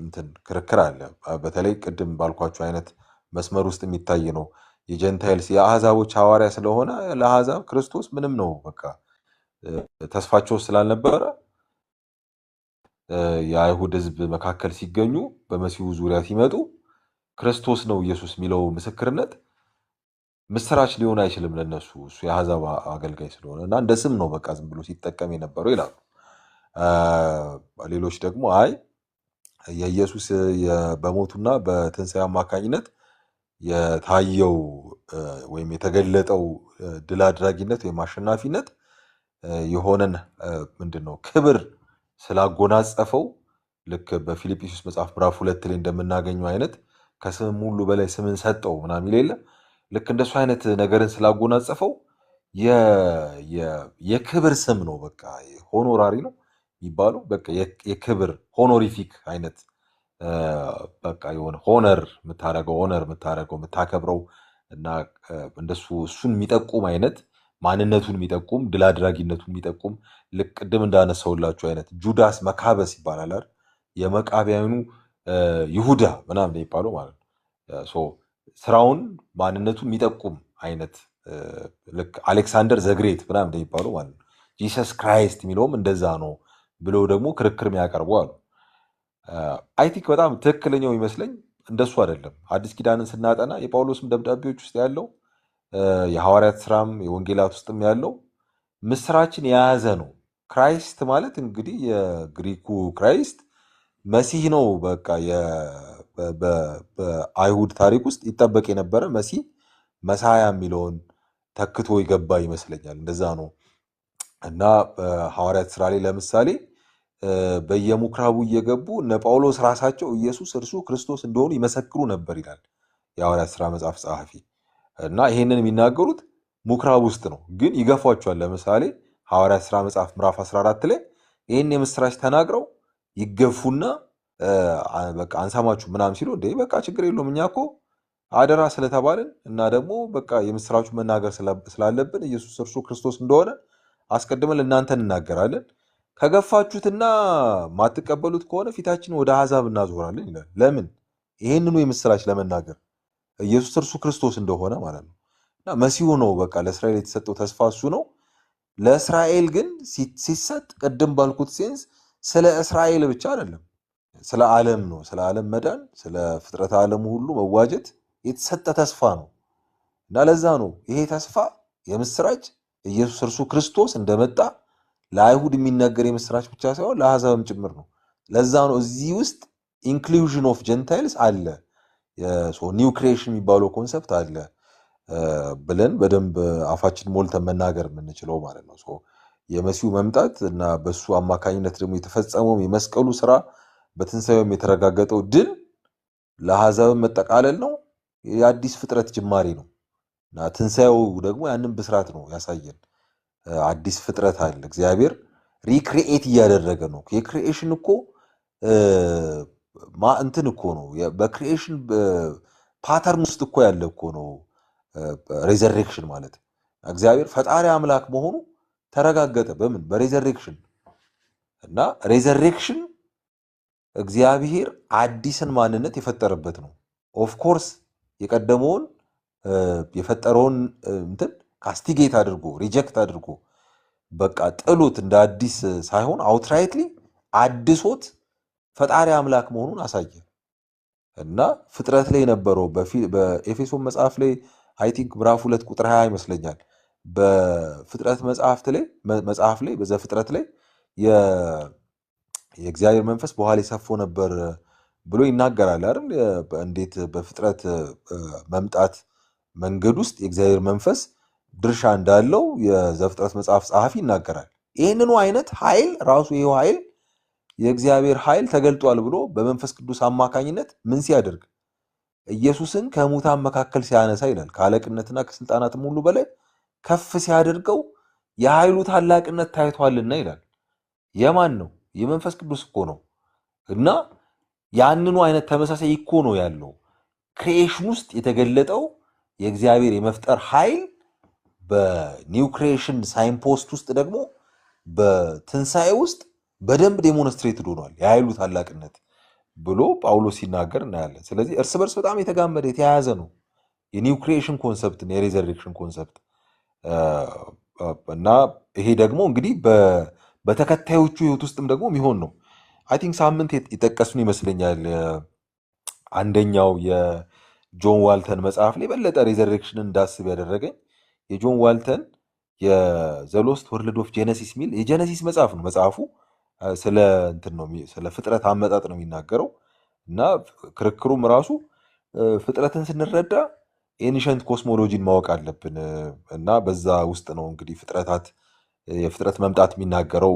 እንትን ክርክር አለ። በተለይ ቅድም ባልኳቸው አይነት መስመር ውስጥ የሚታይ ነው። የጀንታይልስ የአሕዛቦች ሐዋርያ ስለሆነ ለአሕዛብ ክርስቶስ ምንም ነው በቃ ተስፋቸው ስላልነበረ የአይሁድ ሕዝብ መካከል ሲገኙ በመሲሁ ዙሪያ ሲመጡ ክርስቶስ ነው ኢየሱስ የሚለው ምስክርነት ምስራች ሊሆን አይችልም ለነሱ፣ እሱ የአሕዛብ አገልጋይ ስለሆነ እና እንደ ስም ነው በቃ ዝም ብሎ ሲጠቀም የነበረው ይላሉ። ሌሎች ደግሞ አይ የኢየሱስ በሞቱና በትንሣኤ አማካኝነት የታየው ወይም የተገለጠው ድል አድራጊነት ወይም አሸናፊነት የሆነን ምንድነው ክብር ስላጎናጸፈው ልክ በፊልጵስዩስ መጽሐፍ ምዕራፍ 2 ላይ እንደምናገኘው አይነት ከስም ሁሉ በላይ ስምን ሰጠው ምናምን ይል የለ ልክ እንደሱ አይነት ነገርን ስላጎናጸፈው የክብር ስም ነው በቃ ሆኖራሪ ነው የሚባለው በቃ የክብር ሆኖሪፊክ አይነት በቃ የሆነ ሆነር የምታረገው የምታከብረው እና እንደሱ እሱን የሚጠቁም አይነት ማንነቱን የሚጠቁም ድል አድራጊነቱን የሚጠቁም ልክ ቅድም እንዳነሳውላችሁ አይነት ጁዳስ መካበስ ይባላል አይደል? የመቃቢያኑ ይሁዳ ምናምን የሚባለው ማለት ነው። ስራውን ማንነቱን የሚጠቁም አይነት ልክ አሌክሳንደር ዘግሬት ምናምን የሚባለው ማለት ነው። ጂሰስ ክራይስት የሚለውም እንደዛ ነው ብለው ደግሞ ክርክር የሚያቀርቡ አሉ። አይ ቲንክ በጣም ትክክለኛው ይመስለኝ እንደሱ አይደለም። አዲስ ኪዳንን ስናጠና የጳውሎስም ደብዳቤዎች ውስጥ ያለው የሐዋርያት ስራም የወንጌላት ውስጥም ያለው ምስራችን የያዘ ነው። ክራይስት ማለት እንግዲህ የግሪኩ ክራይስት መሲህ ነው። በቃ በአይሁድ ታሪክ ውስጥ ይጠበቅ የነበረ መሲህ መሳያ የሚለውን ተክቶ ይገባ ይመስለኛል። እንደዛ ነው እና በሐዋርያት ስራ ላይ ለምሳሌ በየምኩራቡ እየገቡ እነ ጳውሎስ ራሳቸው ኢየሱስ እርሱ ክርስቶስ እንደሆኑ ይመሰክሩ ነበር ይላል የሐዋርያት ስራ መጽሐፍ ጸሐፊ። እና ይሄንን የሚናገሩት ምኩራብ ውስጥ ነው፣ ግን ይገፏቸዋል። ለምሳሌ ሐዋርያት ስራ መጽሐፍ ምዕራፍ 14 ላይ ይህን የምስራች ተናግረው ይገፉና በቃ አንሰማችሁ ምናምን ሲሉ እንደ በቃ ችግር የለውም እኛ እኮ አደራ ስለተባልን እና ደግሞ በቃ የምስራቹ መናገር ስላለብን ኢየሱስ እርሱ ክርስቶስ እንደሆነ አስቀድመን ለእናንተ እንናገራለን፣ ከገፋችሁትና ማትቀበሉት ከሆነ ፊታችን ወደ አሕዛብ እናዞራለን ይላል። ለምን? ይሄንኑ የምስራች ለመናገር ኢየሱስ እርሱ ክርስቶስ እንደሆነ ማለት ነው። እና መሲሁ ነው በቃ ለእስራኤል የተሰጠው ተስፋ እሱ ነው። ለእስራኤል ግን ሲሰጥ ቅድም ባልኩት ሴንስ ስለ እስራኤል ብቻ አይደለም፣ ስለ ዓለም ነው። ስለ ዓለም መዳን፣ ስለ ፍጥረት ዓለሙ ሁሉ መዋጀት የተሰጠ ተስፋ ነው። እና ለዛ ነው ይሄ ተስፋ የምስራች ኢየሱስ እርሱ ክርስቶስ እንደመጣ ለአይሁድ የሚነገር የምስራች ብቻ ሳይሆን ለአሕዛብም ጭምር ነው። ለዛ ነው እዚህ ውስጥ ኢንክሉዥን ኦፍ ጀንታይልስ አለ፣ ኒው ክሪኤሽን የሚባለው ኮንሰፕት አለ ብለን በደንብ አፋችን ሞልተን መናገር የምንችለው ማለት ነው። የመሲሁ መምጣት እና በሱ አማካኝነት ደግሞ የተፈጸመው የመስቀሉ ስራ በትንሣኤውም የተረጋገጠው ድል ለአሕዛብም መጠቃለል ነው፣ የአዲስ ፍጥረት ጅማሬ ነው። እና ትንሣኤው ደግሞ ያንን ብስራት ነው ያሳየን። አዲስ ፍጥረት አለ፣ እግዚአብሔር ሪክሪኤት እያደረገ ነው። የክሪኤሽን እኮ እንትን እኮ ነው፣ በክሪኤሽን ፓተርን ውስጥ እኮ ያለ እኮ ነው ሬዘሬክሽን ማለት። እግዚአብሔር ፈጣሪ አምላክ መሆኑ ተረጋገጠ በምን? በሬዘሬክሽን። እና ሬዘሬክሽን እግዚአብሔር አዲስን ማንነት የፈጠረበት ነው። ኦፍኮርስ የቀደመውን የፈጠረውን እንትን ካስቲጌት አድርጎ ሪጀክት አድርጎ በቃ ጥሉት እንደ አዲስ ሳይሆን አውትራይትሊ አድሶት ፈጣሪ አምላክ መሆኑን አሳየ። እና ፍጥረት ላይ ነበረው በኤፌሶን መጽሐፍ ላይ አይ ቲንክ ምዕራፍ 2 ቁጥር 20 ይመስለኛል። በፍጥረት መጽሐፍ ላይ በዘፍጥረት ላይ የእግዚአብሔር መንፈስ በኋላ ሰፎ ነበር ብሎ ይናገራል አይደል? እንዴት በፍጥረት መምጣት መንገድ ውስጥ የእግዚአብሔር መንፈስ ድርሻ እንዳለው የዘፍጥረት መጽሐፍ ጸሐፊ ይናገራል። ይህንኑ አይነት ኃይል ራሱ ይሄው ኃይል የእግዚአብሔር ኃይል ተገልጧል ብሎ በመንፈስ ቅዱስ አማካኝነት ምን ሲያደርግ ኢየሱስን ከሙታን መካከል ሲያነሳ ይላል። ከአለቅነትና ከስልጣናትም ሁሉ በላይ ከፍ ሲያደርገው የኃይሉ ታላቅነት ታይቷልና ይላል። የማን ነው? የመንፈስ ቅዱስ እኮ ነው። እና ያንኑ አይነት ተመሳሳይ እኮ ነው ያለው ክሪኤሽን ውስጥ የተገለጠው የእግዚአብሔር የመፍጠር ኃይል በኒው ክሪኤሽን ሳይንፖስት ውስጥ ደግሞ በትንሣኤ ውስጥ በደንብ ዴሞንስትሬትድ ሆኗል የኃይሉ ታላቅነት ብሎ ጳውሎስ ሲናገር እናያለን። ስለዚህ እርስ በርስ በጣም የተጋመደ የተያያዘ ነው የኒው ክሪኤሽን ኮንሰፕት የሬዘሬክሽን ኮንሰፕት እና ይሄ ደግሞ እንግዲህ በተከታዮቹ ህይወት ውስጥም ደግሞ የሚሆን ነው። አይ ቲንክ ሳምንት የጠቀሱን ይመስለኛል አንደኛው የጆን ዋልተን መጽሐፍ ላይ የበለጠ ሬዘሬክሽንን እንዳስብ ያደረገኝ የጆን ዋልተን የዘሎስት ወርልድ ኦፍ ጄነሲስ የሚል የጄነሲስ መጽሐፍ ነው። መጽሐፉ ስለ እንትን ነው ስለ ፍጥረት አመጣጥ ነው የሚናገረው እና ክርክሩም ራሱ ፍጥረትን ስንረዳ ኤንሸንት ኮስሞሎጂን ማወቅ አለብን እና በዛ ውስጥ ነው እንግዲህ የፍጥረት መምጣት የሚናገረው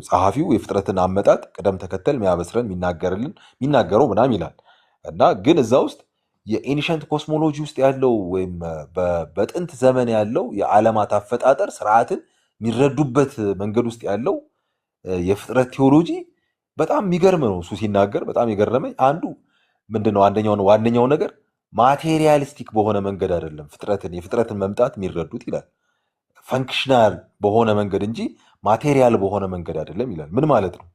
ጸሐፊው የፍጥረትን አመጣጥ ቅደም ተከተል የሚያበስረን የሚናገረው ምናም ይላል እና ግን እዛ ውስጥ የኤንሸንት ኮስሞሎጂ ውስጥ ያለው ወይም በጥንት ዘመን ያለው የዓለማት አፈጣጠር ስርዓትን የሚረዱበት መንገድ ውስጥ ያለው የፍጥረት ቴዎሎጂ በጣም የሚገርም ነው። እሱ ሲናገር በጣም የገረመኝ አንዱ ምንድነው ዋነኛው ነገር ማቴሪያሊስቲክ በሆነ መንገድ አይደለም የፍጥረትን መምጣት የሚረዱት ይላል። ፈንክሽናል በሆነ መንገድ እንጂ ማቴሪያል በሆነ መንገድ አይደለም ይላል። ምን ማለት ነው?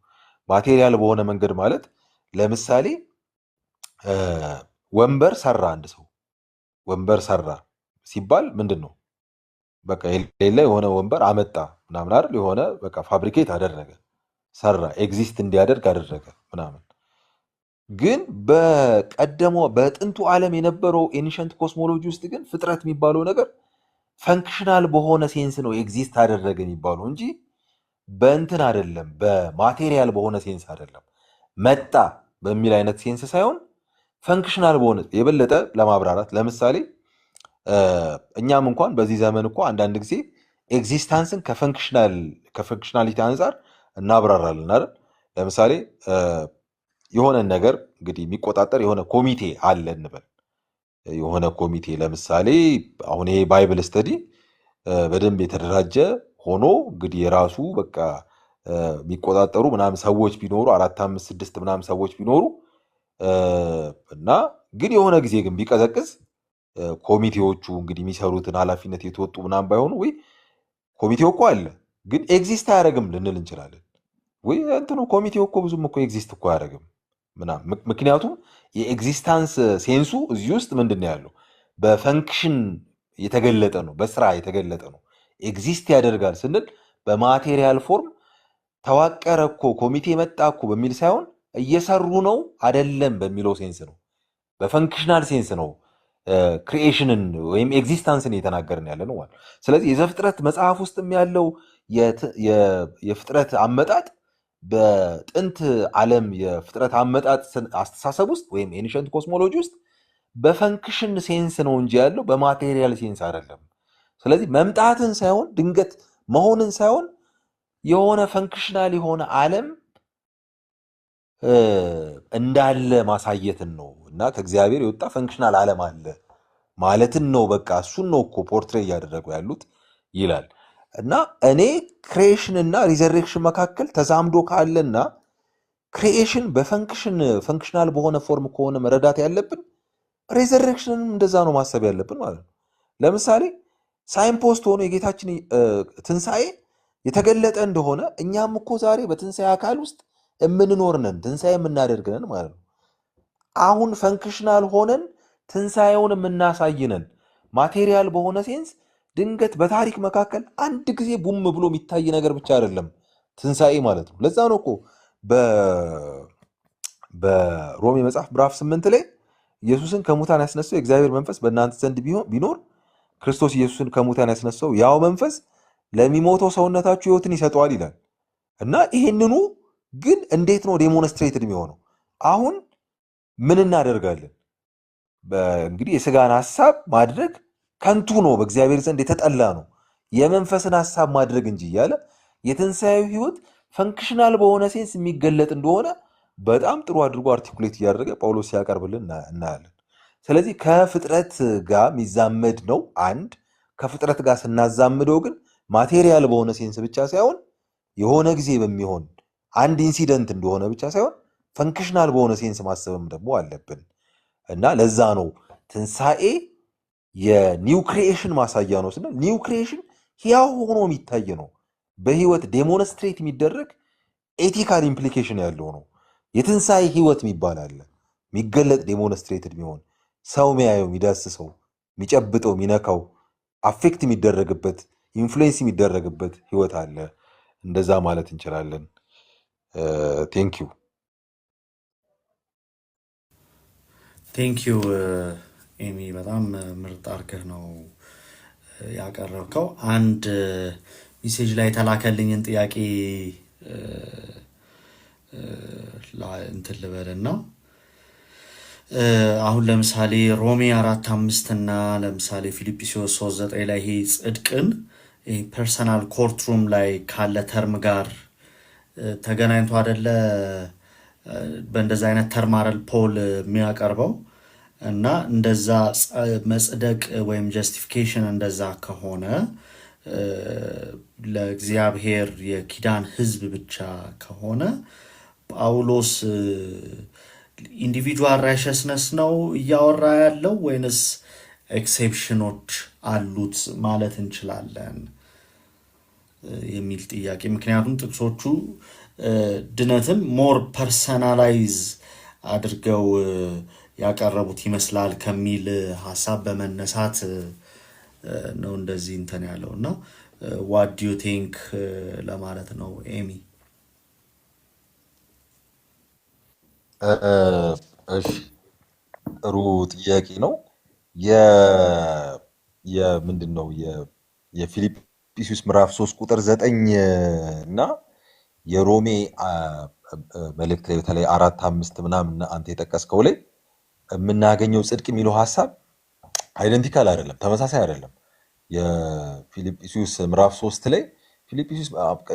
ማቴሪያል በሆነ መንገድ ማለት ለምሳሌ ወንበር ሰራ፣ አንድ ሰው ወንበር ሰራ ሲባል ምንድን ነው? በቃ ሌላ የሆነ ወንበር አመጣ ምናምን አይደል? የሆነ በቃ ፋብሪኬት አደረገ፣ ሰራ፣ ኤግዚስት እንዲያደርግ አደረገ ምናምን። ግን በጥንቱ ዓለም የነበረው ኤንሸንት ኮስሞሎጂ ውስጥ ግን ፍጥረት የሚባለው ነገር ፈንክሽናል በሆነ ሴንስ ነው ኤግዚስት አደረገ የሚባለው እንጂ በእንትን አይደለም፣ በማቴሪያል በሆነ ሴንስ አይደለም። መጣ በሚል አይነት ሴንስ ሳይሆን ፈንክሽናል በሆነ የበለጠ ለማብራራት ለምሳሌ እኛም እንኳን በዚህ ዘመን እኮ አንዳንድ ጊዜ ኤግዚስታንስን ከፈንክሽናሊቲ አንጻር እናብራራለን አይደል? ለምሳሌ የሆነ ነገር እንግዲህ የሚቆጣጠር የሆነ ኮሚቴ አለ እንበል። የሆነ ኮሚቴ ለምሳሌ አሁን ይሄ ባይብል ስተዲ በደንብ የተደራጀ ሆኖ እንግዲህ የራሱ በቃ የሚቆጣጠሩ ምናምን ሰዎች ቢኖሩ 4፣ 5፣ 6 ምናምን ሰዎች ቢኖሩ እና ግን የሆነ ጊዜ ግን ቢቀዘቅዝ ኮሚቴዎቹ እንግዲህ የሚሰሩትን ኃላፊነት የተወጡ ምናምን ባይሆኑ ወይ ኮሚቴው እኮ አለ ግን ኤግዚስት አያደርግም ልንል እንችላለን። ወይ እንትኑ ኮሚቴው እኮ ብዙም እኮ ኤግዚስት እኮ አያደርግም ምናምን። ምክንያቱም የኤግዚስታንስ ሴንሱ እዚህ ውስጥ ምንድን ነው ያለው? በፈንክሽን የተገለጠ ነው፣ በስራ የተገለጠ ነው። ኤግዚስት ያደርጋል ስንል በማቴሪያል ፎርም ተዋቀረ እኮ ኮሚቴ መጣ እኮ በሚል ሳይሆን እየሰሩ ነው አይደለም በሚለው ሴንስ ነው፣ በፈንክሽናል ሴንስ ነው ክሪኤሽንን ወይም ኤግዚስታንስን እየተናገርን ያለ ነው። ስለዚህ የዘፍጥረት መጽሐፍ ውስጥም ያለው የፍጥረት አመጣጥ በጥንት ዓለም የፍጥረት አመጣጥ አስተሳሰብ ውስጥ ወይም ኤንሸንት ኮስሞሎጂ ውስጥ በፈንክሽን ሴንስ ነው እንጂ ያለው በማቴሪያል ሴንስ አይደለም። ስለዚህ መምጣትን ሳይሆን ድንገት መሆንን ሳይሆን የሆነ ፈንክሽናል የሆነ ዓለም እንዳለ ማሳየትን ነው እና ከእግዚአብሔር የወጣ ፈንክሽናል ዓለም አለ ማለትን ነው። በቃ እሱን ነው እኮ ፖርትሬ እያደረጉ ያሉት ይላል። እና እኔ ክሪኤሽን እና ሪዘሬክሽን መካከል ተዛምዶ ካለና ክሪኤሽን ፈንክሽናል በሆነ ፎርም ከሆነ መረዳት ያለብን ሪዘሬክሽንንም እንደዛ ነው ማሰብ ያለብን ማለት ነው። ለምሳሌ ሳይንፖስት ሆኖ የጌታችን ትንሣኤ የተገለጠ እንደሆነ እኛም እኮ ዛሬ በትንሣኤ አካል ውስጥ የምንኖር ነን፣ ትንሣኤ የምናደርግ ነን ማለት ነው። አሁን ፈንክሽናል ሆነን ትንሣኤውን የምናሳይነን ማቴሪያል በሆነ ሴንስ ድንገት በታሪክ መካከል አንድ ጊዜ ቡም ብሎ የሚታይ ነገር ብቻ አይደለም ትንሣኤ ማለት ነው። ለዛ ነው እኮ በሮሜ መጽሐፍ ምዕራፍ 8 ላይ ኢየሱስን ከሙታን ያስነሳው የእግዚአብሔር መንፈስ በእናንተ ዘንድ ቢኖር ክርስቶስ ኢየሱስን ከሙታን ያስነሳው ያው መንፈስ ለሚሞተው ሰውነታችሁ ሕይወትን ይሰጠዋል ይላል። እና ይህንኑ ግን እንዴት ነው ዴሞንስትሬትድ የሚሆነው? አሁን ምን እናደርጋለን? እንግዲህ የስጋን ሐሳብ ማድረግ ከንቱ ነው፣ በእግዚአብሔር ዘንድ የተጠላ ነው፣ የመንፈስን ሐሳብ ማድረግ እንጂ እያለ የትንሣኤው ሕይወት ፈንክሽናል በሆነ ሴንስ የሚገለጥ እንደሆነ በጣም ጥሩ አድርጎ አርቲኩሌት እያደረገ ጳውሎስ ሲያቀርብልን እናያለን። ስለዚህ ከፍጥረት ጋር የሚዛመድ ነው አንድ። ከፍጥረት ጋር ስናዛምደው ግን ማቴሪያል በሆነ ሴንስ ብቻ ሳይሆን የሆነ ጊዜ በሚሆን አንድ ኢንሲደንት እንደሆነ ብቻ ሳይሆን ፈንክሽናል በሆነ ሴንስ ማሰብም ደግሞ አለብን እና ለዛ ነው ትንሣኤ የኒው ክሪኤሽን ማሳያ ነው ስንል ኒው ክሪኤሽን ሕያው ሆኖ የሚታይ ነው። በህይወት ዴሞንስትሬት የሚደረግ ኤቲካል ኢምፕሊኬሽን ያለው ነው። የትንሣኤ ህይወት የሚባል አለ፣ የሚገለጥ ዴሞንስትሬትድ የሚሆን ሰው የሚያየው፣ የሚዳስሰው፣ የሚጨብጠው፣ የሚነካው፣ አፌክት የሚደረግበት፣ ኢንፍሉዌንስ የሚደረግበት ህይወት አለ። እንደዛ ማለት እንችላለን። ቴንኪዩ ቴንኪዩ ኤሚ፣ በጣም ምርጥ አድርገህ ነው ያቀረብከው። አንድ ሜሴጅ ላይ የተላከልኝን ጥያቄ እንትን ልበልና አሁን ለምሳሌ ሮሜ 4:5 እና ለምሳሌ ፊልጵስዩስ 3:9 ላይ ይሄ ጽድቅን ፐርሰናል ኮርትሩም ላይ ካለ ተርም ጋር ተገናኝቶ አይደለ በእንደዛ አይነት ተርም አይደል ፖል የሚያቀርበው እና እንደዛ መጽደቅ ወይም ጀስቲፊኬሽን እንደዛ ከሆነ ለእግዚአብሔር የኪዳን ህዝብ ብቻ ከሆነ ጳውሎስ ኢንዲቪጁዋል ራይሸስነስ ነው እያወራ ያለው ወይንስ ኤክሴፕሽኖች አሉት ማለት እንችላለን የሚል ጥያቄ። ምክንያቱም ጥቅሶቹ ድነትን ሞር ፐርሰናላይዝ አድርገው ያቀረቡት ይመስላል ከሚል ሀሳብ በመነሳት ነው እንደዚህ እንትን ያለው እና ዋት ዱ ዩ ቲንክ ለማለት ነው ኤሚ። እሺ ጥሩ ጥያቄ ነው። የምንድን ነው የፊልጵስዩስ ምዕራፍ 3 ቁጥር 9 እና የሮሜ መልእክት ላይ በተለይ 4:5 ምናምን አንተ የጠቀስከው ላይ የምናገኘው ጽድቅ የሚለው ሀሳብ አይደንቲካል አይደለም፣ ተመሳሳይ አይደለም። የፊልጵስዩስ ምዕራፍ 3 ላይ ፊልጵስዩስ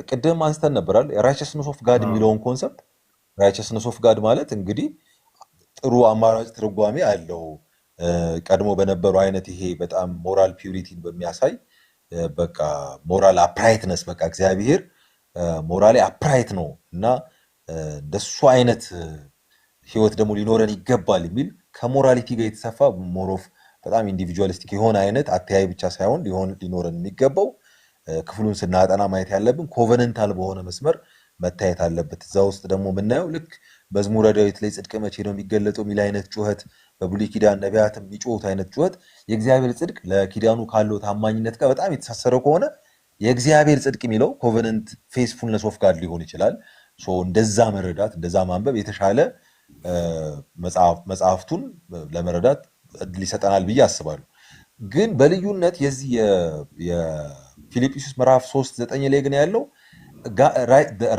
ቅድም አንስተን ነበራል ራይቸስነስ ኦፍ ጋድ የሚለውን ኮንሰፕት። ራይቸስነስ ኦፍ ጋድ ማለት እንግዲህ ጥሩ አማራጭ ትርጓሜ አለው። ቀድሞ በነበሩ አይነት ይሄ በጣም ሞራል ፒዩሪቲን በሚያሳይ በቃ ሞራል አፕራይትነስ፣ በቃ እግዚአብሔር ሞራሊ አፕራይት ነው እና እንደሱ አይነት ህይወት ደግሞ ሊኖረን ይገባል የሚል ከሞራሊቲ ጋር የተሰፋ ሞሮፍ በጣም ኢንዲቪጁዋሊስቲክ የሆነ አይነት አተያይ ብቻ ሳይሆን ሊኖረን የሚገባው ክፍሉን ስናጠና ማየት ያለብን ኮቨነንታል በሆነ መስመር መታየት አለበት። እዛ ውስጥ ደግሞ የምናየው ልክ መዝሙረ ዳዊት ላይ ጽድቅ መቼ ነው የሚገለጠው የሚል አይነት ጩኸት፣ በብሉይ ኪዳን ነቢያትም የሚጮሁት አይነት ጩኸት የእግዚአብሔር ጽድቅ ለኪዳኑ ካለው ታማኝነት ጋር በጣም የተሳሰረ ከሆነ የእግዚአብሔር ጽድቅ የሚለው ኮቨነንት ፌስፉልነስ ኦፍ ጋድ ሊሆን ይችላል። እንደዛ መረዳት እንደዛ ማንበብ የተሻለ መጽሐፍቱን ለመረዳት እድል ይሰጠናል ብዬ አስባለሁ። ግን በልዩነት የዚህ የፊልጵስዩስ ምዕራፍ 3:9 ላይ ግን ያለው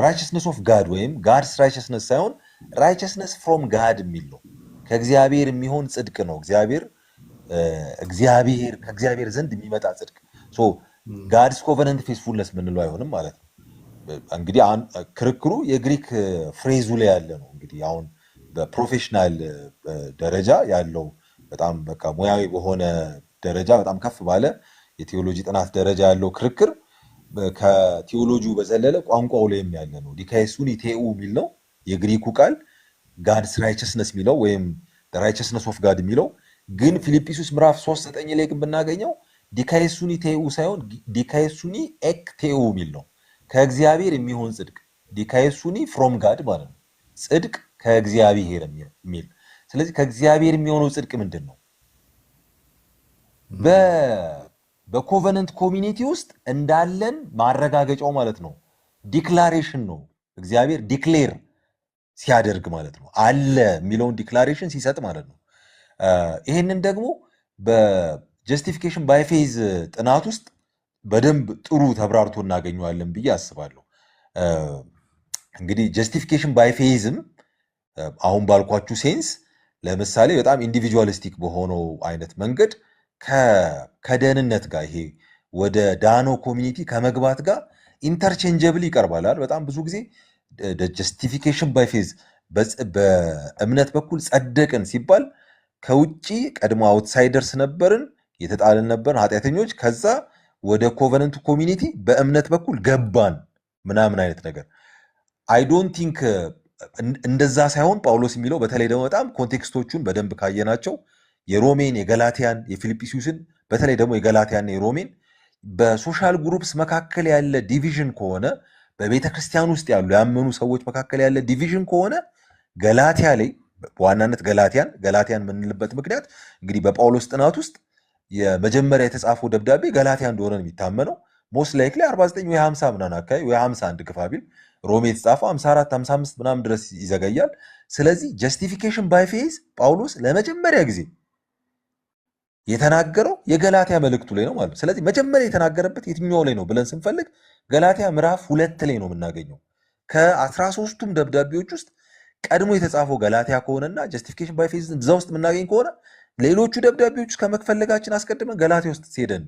ራይቸስነስ ኦፍ ጋድ ወይም ጋድስ ራይቸስነስ ሳይሆን ራይቸስነስ ፍሮም ጋድ የሚል ነው። ከእግዚአብሔር የሚሆን ጽድቅ ነው። ከእግዚአብሔር ዘንድ የሚመጣ ጽድቅ። ጋድስ ኮቨነንት ፌስፉልነስ ምንለው አይሆንም ማለት ነው። እንግዲህ ክርክሩ የግሪክ ፍሬዙ ላይ ያለ ነው። እንግዲህ አሁን በፕሮፌሽናል ደረጃ ያለው በጣም በቃ ሙያዊ በሆነ ደረጃ በጣም ከፍ ባለ የቴዎሎጂ ጥናት ደረጃ ያለው ክርክር ከቴዎሎጂው በዘለለ ቋንቋው ላይም ያለ ነው። ዲካይሱኒ ቴኡ የሚል ነው የግሪኩ ቃል። ጋድስ ራይቸስነስ የሚለው ወይም ራይቸስነስ ኦፍ ጋድ የሚለው ግን ፊልጵስዩስ ምዕራፍ 3:9 ላይ ግን ብናገኘው ዲካይሱኒ ቴኡ ሳይሆን ዲካይሱኒ ኤክ ቴኡ የሚል ነው። ከእግዚአብሔር የሚሆን ጽድቅ፣ ዲካይሱኒ ፍሮም ጋድ ማለት ነው። ጽድቅ ከእግዚአብሔር የሚል። ስለዚህ ከእግዚአብሔር የሚሆነው ጽድቅ ምንድን ነው? በኮቨነንት ኮሚኒቲ ውስጥ እንዳለን ማረጋገጫው ማለት ነው። ዲክላሬሽን ነው። እግዚአብሔር ዲክሌር ሲያደርግ ማለት ነው። አለ የሚለውን ዲክላሬሽን ሲሰጥ ማለት ነው። ይህንን ደግሞ በጀስቲፊኬሽን ባይ ፌዝ ጥናት ውስጥ በደንብ ጥሩ ተብራርቶ እናገኘዋለን ብዬ አስባለሁ። እንግዲህ ጀስቲፊኬሽን ባይ ፌዝም አሁን ባልኳችሁ ሴንስ ለምሳሌ በጣም ኢንዲቪጁዋሊስቲክ በሆነው አይነት መንገድ ከደህንነት ጋር ይሄ ወደ ዳኖ ኮሚኒቲ ከመግባት ጋር ኢንተርቼንጀብል ይቀርባል አይደል? በጣም ብዙ ጊዜ ጀስቲፊኬሽን ባይ ፌዝ በእምነት በኩል ጸደቅን ሲባል ከውጭ ቀድሞ አውትሳይደርስ ነበርን፣ የተጣልን ነበርን፣ ኃጢአተኞች፣ ከዛ ወደ ኮቨነንቱ ኮሚኒቲ በእምነት በኩል ገባን ምናምን አይነት ነገር። አይ ዶንት ቲንክ እንደዛ ሳይሆን ጳውሎስ የሚለው በተለይ ደግሞ በጣም ኮንቴክስቶቹን በደንብ ካየናቸው የሮሜን፣ የገላትያን፣ የፊልጵስዩስን በተለይ ደግሞ የገላትያን የሮሜን በሶሻል ግሩፕስ መካከል ያለ ዲቪዥን ከሆነ በቤተ ክርስቲያን ውስጥ ያሉ ያመኑ ሰዎች መካከል ያለ ዲቪዥን ከሆነ ገላትያ ላይ በዋናነት ገላትያን የምንልበት ምክንያት እንግዲህ በጳውሎስ ጥናት ውስጥ የመጀመሪያ የተጻፈው ደብዳቤ ገላትያ እንደሆነ ነው የሚታመነው። ሞስት ላይክሊ 49 ወይ 50 ምናምን አካባቢ ወይ 51 ግፋ ቢል ሮሜ የተጻፈው 54 55 ምናምን ድረስ ይዘገያል። ስለዚህ ጀስቲፊኬሽን ባይ ፌዝ ጳውሎስ ለመጀመሪያ ጊዜ የተናገረው የገላትያ መልእክቱ ላይ ነው ማለት ነው። ስለዚህ መጀመሪያ የተናገረበት የትኛው ላይ ነው ብለን ስንፈልግ ገላትያ ምዕራፍ 2 ላይ ነው የምናገኘው። ከ13ቱም ደብዳቤዎች ውስጥ ቀድሞ የተጻፈው ገላትያ ከሆነና ጀስቲፊኬሽን ባይ ፌዝ እዛ ውስጥ የምናገኝ ከሆነ ሌሎቹ ደብዳቤዎች ውስጥ ከመፈለጋችን አስቀድመን ገላትያ ውስጥ ሲሄደን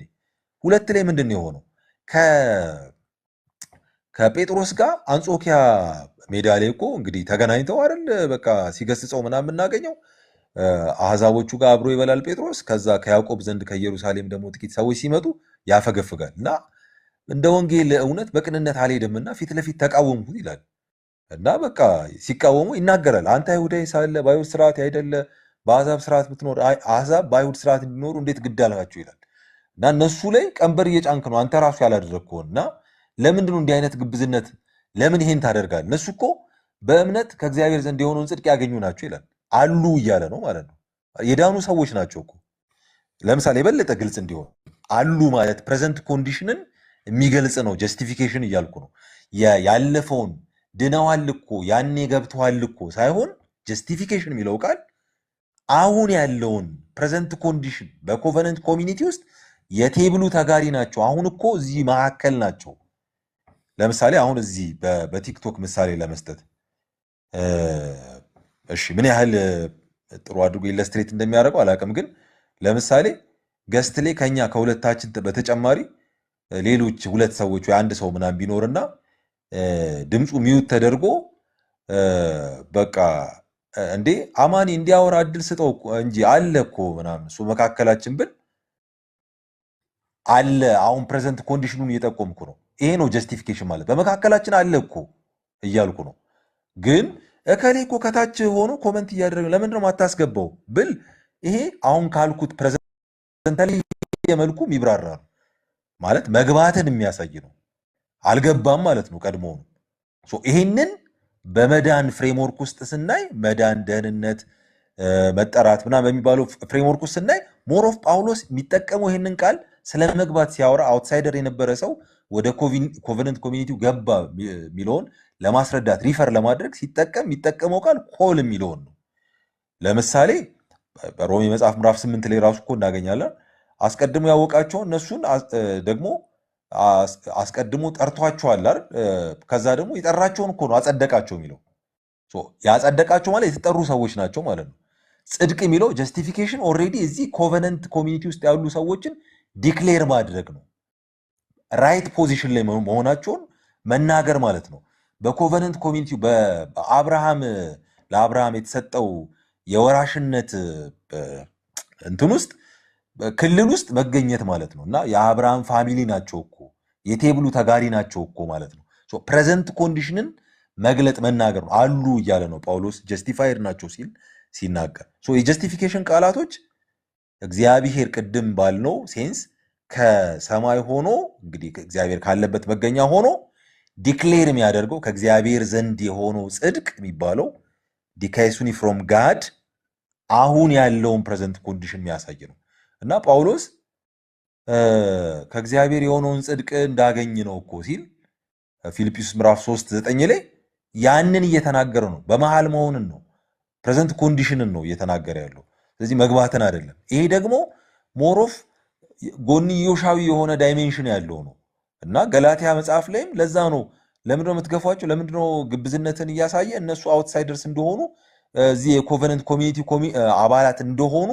2 ላይ ምንድን ነው የሆነው? ከጴጥሮስ ጋር አንጾኪያ ሜዳ ላይ እኮ እንግዲህ ተገናኝተው አይደል በቃ ሲገስጸው ምናምን የምናገኘው አሕዛቦቹ ጋር አብሮ ይበላል ጴጥሮስ። ከዛ ከያዕቆብ ዘንድ ከኢየሩሳሌም ደግሞ ጥቂት ሰዎች ሲመጡ ያፈገፍጋል እና እንደ ወንጌል እውነት በቅንነት አልሄድምና ፊት ለፊት ተቃወምኩት ይላል። እና በቃ ሲቃወሙ ይናገራል። አንተ አይሁዳዊ ሳለ በአይሁድ ስርዓት አይደለ በአሕዛብ ስርዓት ብትኖር አሕዛብ በአይሁድ ስርዓት እንዲኖሩ እንዴት ግድ አልካቸው ይላል። እና እነሱ ላይ ቀንበር እየጫንክ ነው አንተ ራሱ ያላደረግከውን እና ለምንድነው እንዲህ አይነት ግብዝነት ለምን ይሄን ታደርጋለህ? እነሱ እኮ በእምነት ከእግዚአብሔር ዘንድ የሆነውን ጽድቅ ያገኙ ናቸው ይላል። አሉ እያለ ነው ማለት ነው። የዳኑ ሰዎች ናቸው እኮ። ለምሳሌ የበለጠ ግልጽ እንዲሆን አሉ ማለት ፕሬዘንት ኮንዲሽንን የሚገልጽ ነው። ጀስቲፊኬሽን እያልኩ ነው። ያለፈውን ድነዋል እኮ ያኔ ገብተዋል እኮ ሳይሆን ጀስቲፊኬሽን የሚለው ቃል አሁን ያለውን ፕሬዘንት ኮንዲሽን በኮቨነንት ኮሚኒቲ ውስጥ የቴብሉ ተጋሪ ናቸው። አሁን እኮ እዚህ መካከል ናቸው። ለምሳሌ አሁን እዚህ በቲክቶክ ምሳሌ ለመስጠት እሺ ምን ያህል ጥሩ አድርጎ ኢለስትሬት እንደሚያደርገው አላውቅም፣ ግን ለምሳሌ ገስት ላይ ከኛ ከሁለታችን በተጨማሪ ሌሎች 2 ሰዎች ወይ አንድ ሰው ምናምን ቢኖርና ድምፁ ሚዩት ተደርጎ በቃ እንዴ አማኒ እንዲያወራ እድል ስጠው እንጂ አለ እኮ ምናምን እሱ መካከላችን ብል አለ። አሁን ፕሬዘንት ኮንዲሽኑን እየጠቆምኩ ነው። ይሄ ነው ጀስቲፊኬሽን ማለት በመካከላችን አለ እኮ እያልኩ ነው። ግን እከሌ እኮ ከታች ሆኖ ኮመንት እያደረገ ለምንድነው ማታስገባው ብል ይሄ አሁን ካልኩት ፕሬዘንታሊ የመልኩ ይብራራ ነው ማለት መግባትን የሚያሳይ ነው። አልገባም ማለት ነው ቀድሞ ነው። ይሄንን በመዳን ፍሬምወርክ ውስጥ ስናይ መዳን፣ ደህንነት፣ መጠራት ምናምን በሚባለው ፍሬምወርክ ውስጥ ስናይ ሞር ኦፍ ጳውሎስ የሚጠቀመው ይሄንን ቃል ስለ መግባት ሲያወራ አውትሳይደር የነበረ ሰው ወደ ኮቨነንት ኮሚኒቲው ገባ የሚለውን ለማስረዳት ሪፈር ለማድረግ የሚጠቀመው ቃል ኮል የሚለውን ነው። ለምሳሌ በሮሜ መጽሐፍ ምዕራፍ 8 ላይ ራሱ እኮ እናገኛለን። አስቀድሞ ያወቃቸውን እነሱን ደግሞ አስቀድሞ ጠርቷቸዋል አይደል? ከዛ ደግሞ የጠራቸውን እኮ ነው አጸደቃቸው የሚለው። ያጸደቃቸው ማለት የተጠሩ ሰዎች ናቸው ማለት ነው። ጽድቅ የሚለው ጀስቲፊኬሽን ኦልሬዲ እዚህ ኮቨነንት ኮሚኒቲ ውስጥ ያሉ ሰዎችን ዲክሌር ማድረግ ነው። ራይት ፖዚሽን ላይ መሆናቸውን መናገር ማለት ነው። በኮቨነንት ኮሚኒቲ ለአብርሃም የተሰጠው የወራሽነት እንትን ውስጥ ክልል ውስጥ መገኘት ማለት ነው። እና የአብርሃም ፋሚሊ ናቸው እኮ የቴብሉ ተጋሪ ናቸው እኮ ማለት ነው። ፕሬዘንት ኮንዲሽንን መግለጥ መናገር ነው። አሉ እያለ ነው ጳውሎስ ጀስቲፋይድ ናቸው ሲል ሲናገር። የጀስቲፊኬሽን ቃላቶች እግዚአብሔር ቅድም ባልነው ሴንስ ከሰማይ ሆኖ እንግዲህ እግዚአብሔር ካለበት መገኛ ሆኖ ዲክሌር የሚያደርገው ከእግዚአብሔር ዘንድ የሆነው ጽድቅ የሚባለው ዲካይሱኒ ፍሮም ጋድ አሁን ያለውን ፕሬዘንት ኮንዲሽን የሚያሳይ ነው። እና ጳውሎስ ከእግዚአብሔር የሆነውን ጽድቅ እንዳገኝ ነው እኮ ሲል ፊልጵስዩስ ምዕራፍ 3:9 ላይ ያንን እየተናገረ ነው። በመሃል መሆንን ነው፣ ፕሬዘንት ኮንዲሽንን ነው እየተናገረ ያለው። ስለዚህ መግባትን አይደለም። ይሄ ደግሞ ሞሮፍ ጎንዮሻዊ የሆነ ዳይሜንሽን ያለው ነው። እና ገላትያ መጽሐፍ ላይም ለዛ ነው ለምንድነው የምትገፏቸው? ለምንድነው ግብዝነትን እያሳየ እነሱ አውትሳይደርስ እንደሆኑ እዚህ የኮቨነንት ኮሚኒቲ አባላት እንደሆኑ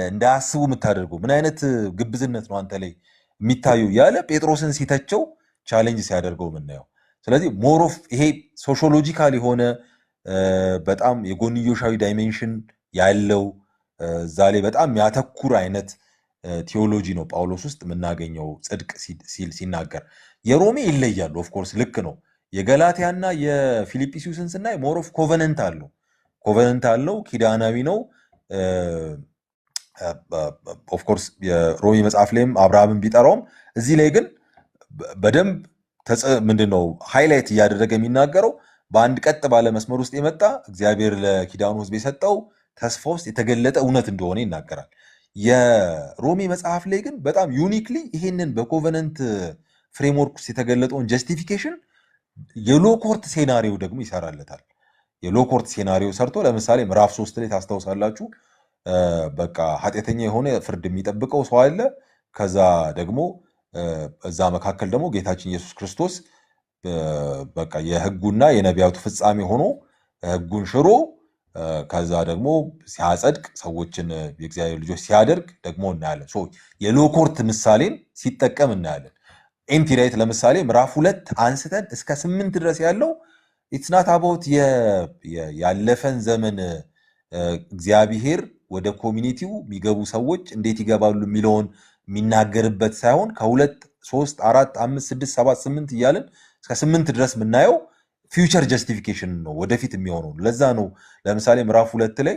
እንዳያስቡ የምታደርገው ምን አይነት ግብዝነት ነው አንተ ላይ የሚታየው ያለ ጴጥሮስን ሲተቸው ቻሌንጅ ሲያደርገው የምናየው። ስለዚህ ሞሮፍ ይሄ ሶሺዮሎጂካል የሆነ በጣም የጎንዮሻዊ ዳይሜንሽን ያለው እዛ ላይ በጣም የሚያተኩር አይነት ቴዎሎጂ ነው ጳውሎስ ውስጥ የምናገኘው ጽድቅ ሲናገር። የሮሜ ይለያሉ። ኦፍኮርስ ልክ ነው። የገላትያና የፊልጵስዩስን ስናይ ሞሮፍ ኮቨነንት አለው፣ ኪዳናዊ ነው። ኦፍኮርስ የሮሜ መጽሐፍ ላይም አብርሃምን ቢጠራውም እዚህ ላይ ግን በደንብ ምንድነው ሃይላይት እያደረገ የሚናገረው በአንድ ቀጥ ባለ መስመር ውስጥ የመጣ እግዚአብሔር ለኪዳኑ ሕዝብ የሰጠው ተስፋ ውስጥ የተገለጠ እውነት እንደሆነ ይናገራል። የሮሜ መጽሐፍ ላይ ግን በጣም ዩኒክሊ ይሄንን በኮቨነንት ፍሬምወርክ ውስጥ የተገለጠውን ጀስቲፊኬሽን የሎኮርት ሴናሪዮ ደግሞ ይሰራለታል። የሎኮርት ሴናሪዮ ሰርቶ ለምሳሌ ምዕራፍ 3 ላይ ታስታውሳላችሁ። በቃ ኃጢአተኛ የሆነ ፍርድ የሚጠብቀው ሰው አለ። ከዛ ደግሞ እዛ መካከል ደግሞ ጌታችን ኢየሱስ ክርስቶስ በቃ የሕጉና የነቢያቱ ፍጻሜ ሆኖ ሕጉን ሽሮ ከዛ ደግሞ ሲያጸድቅ ሰዎችን የእግዚአብሔር ልጆች ሲያደርግ ደግሞ እናያለን። የሎኮርት ምሳሌን ሲጠቀም እናያለን። ኤምቲ ራይት ለምሳሌ ምዕራፍ 2 አንስተን እስከ 8 ድረስ ያለው ኢትስ ናት አባውት ያለፈን ዘመን እግዚአብሔር ወደ ኮሚኒቲው የሚገቡ ሰዎች እንዴት ይገባሉ የሚለውን የሚናገርበት ሳይሆን ከ2 3 4 5 6 7 8 እያለን እስከ 8 ድረስ የምናየው ፊውቸር ጀስቲፊኬሽን ነው፣ ወደፊት የሚሆነው። ለዛ ነው ለምሳሌ ምዕራፍ 2 ላይ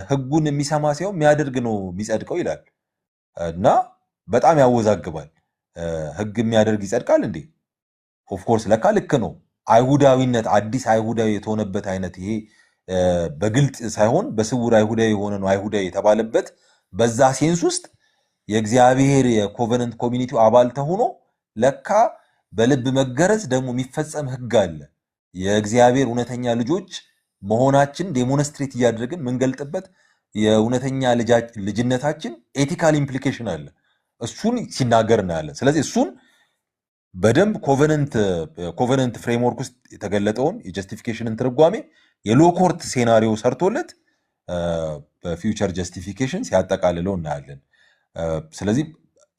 ሕጉን የሚሰማ ሳይሆን የሚያደርግ ነው የሚጸድቀው ይላል እና በጣም ያወዛግባል። ሕግ የሚያደርግ ይጸድቃል እንዴ? ኦፍኮርስ ለካ ልክ ነው። አይሁዳዊነት አዲስ አይሁዳዊ የተሆነበት አይነት ይሄ በግልጽ ሳይሆን በስውር አይሁዳዊ የሆነ ነው አይሁዳዊ የተባለበት በዛ ሴንስ ውስጥ የእግዚአብሔር የኮቨነንት ኮሚኒቲው አባል ተሆኖ ለካ በልብ መገረዝ ደግሞ የሚፈጸም ሕግ አለ። የእግዚአብሔር እውነተኛ ልጆች መሆናችን ዴሞንስትሬት እያደረግን ምንገልጥበት የእውነተኛ ልጅነታችን ኤቲካል ኢምፕሊኬሽን አለ። እሱን ሲናገር እናያለን። ስለዚህ እሱን በደንብ ኮቨነንት ፍሬምወርክ ውስጥ የተገለጠውን የጀስቲፊኬሽንን ትርጓሜ የሎኮርት ሴናሪዮ ሰርቶለት በፊውቸር ጀስቲፊኬሽን ሲያጠቃልለው እናያለን። ስለዚህ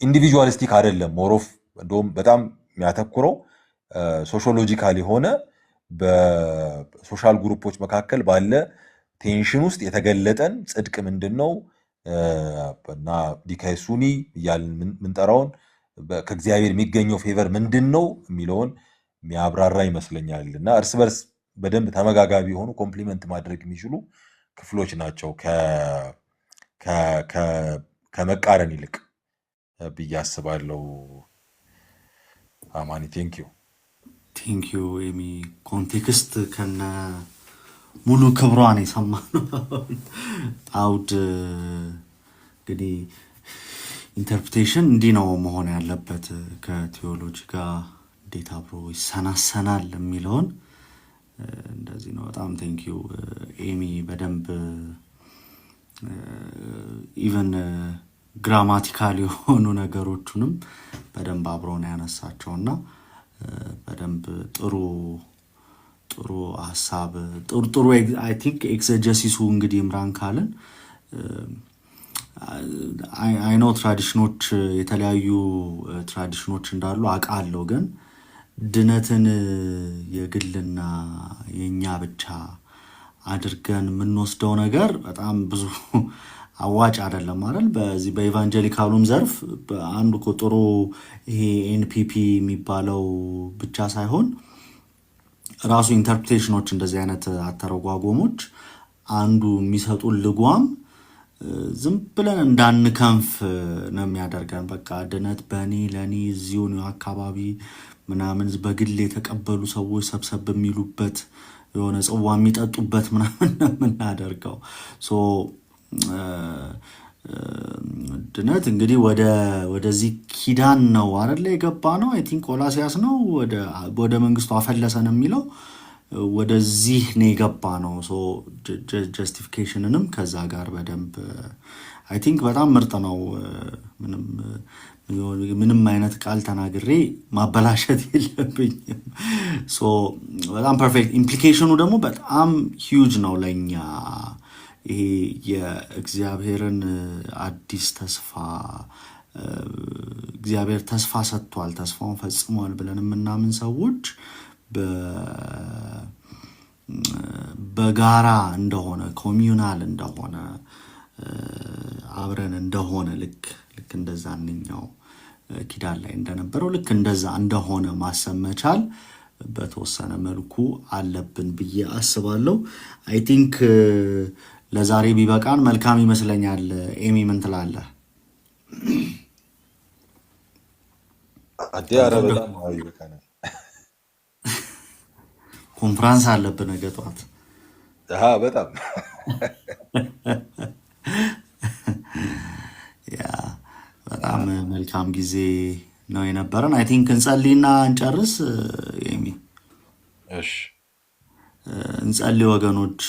ኢንዲቪጁዋሊስቲክ አይደለም። ሞሮፍ እንደውም በጣም የሚያተኩረው ሶሺዮሎጂካል የሆነ በሶሻል ግሩፖች መካከል ባለ ቴንሽን ውስጥ የተገለጠን ጽድቅ ምንድን ነው እና ዲካይሱኒ እያልን ምንጠራውን ከእግዚአብሔር የሚገኘው ፌቨር ምንድን ነው የሚለውን የሚያብራራ ይመስለኛል። እና እርስ በርስ በደንብ ተመጋጋቢ የሆኑ ኮምፕሊመንት ማድረግ የሚችሉ ክፍሎች ናቸው ከመቃረን ይልቅ ብዬ አስባለሁ። አማኒ ቴንኪዩ ኤሚ። ኮንቴክስት ከነ ሙሉ ክብሯን የሰማነው አውድ እንግዲህ ኢንተርፕሬቴሽን እንዲህ ነው መሆን ያለበት፣ ከቴዎሎጂ ጋር እንዴት አብሮ ይሰናሰናል የሚለውን እንደዚህ ነው። በጣም ቴንኪዩ ኤሚ። በደንብ ኢቨን ግራማቲካል የሆኑ ነገሮቹንም በደንብ አብሮ ነው ያነሳቸውና በደንብ ጥሩ ሀሳብ ጥሩ አይ ቲንክ ኤክዘጀሲሱ እንግዲህ ኢምራን ካልን አይኖ ትራዲሽኖች የተለያዩ ትራዲሽኖች እንዳሉ አውቃለሁ። ግን ድነትን የግልና የኛ ብቻ አድርገን የምንወስደው ነገር በጣም ብዙ አዋጭ አይደለም አይደል? በዚህ በኢቫንጀሊካሉም ዘርፍ አንዱ ቁጥሩ ይሄ ኤንፒፒ የሚባለው ብቻ ሳይሆን ራሱ ኢንተርፕሬቴሽኖች እንደዚህ አይነት አተረጓጎሞች አንዱ የሚሰጡን ልጓም ዝም ብለን እንዳንከንፍ ነው የሚያደርገን። በቃ ድነት በእኔ ለእኔ እዚሁ አካባቢ ምናምን በግል የተቀበሉ ሰዎች ሰብሰብ የሚሉበት የሆነ ጽዋ የሚጠጡበት ምናምን ነው የምናደርገው። ድነት እንግዲህ ወደዚህ ኪዳን ነው አይደለ የገባ ነው። አይ ቲንክ ቆላሲያስ ነው ወደ መንግስቱ አፈለሰን የሚለው ወደዚህ ነው የገባ ነው። ጀስቲፊኬሽንንም ከዛ ጋር በደንብ አይ ቲንክ በጣም ምርጥ ነው። ምንም አይነት ቃል ተናግሬ ማበላሸት የለብኝም። በጣም ፐርፌክት። ኢምፕሊኬሽኑ ደግሞ በጣም ሂውጅ ነው ለኛ ይሄ የእግዚአብሔርን አዲስ ተስፋ እግዚአብሔር ተስፋ ሰጥቷል፣ ተስፋውን ፈጽሟል ብለን የምናምን ሰዎች በጋራ እንደሆነ ኮሚዩናል እንደሆነ አብረን እንደሆነ ልክ እንደዛኛው ኪዳን ላይ እንደነበረው ልክ እንደዛ እንደሆነ ማሰብ መቻል በተወሰነ መልኩ አለብን ብዬ አስባለሁ። አይ ቲንክ ለዛሬ ቢበቃን መልካም ይመስለኛል። ኤሚ ምን ትላለህ? ኮንፍራንስ አለብን ነገ ጠዋት። በጣም በጣም መልካም ጊዜ ነው የነበረን። አይ ቲንክ እንጸልይና እንጨርስ። ኤሚ እንጸልይ ወገኖች።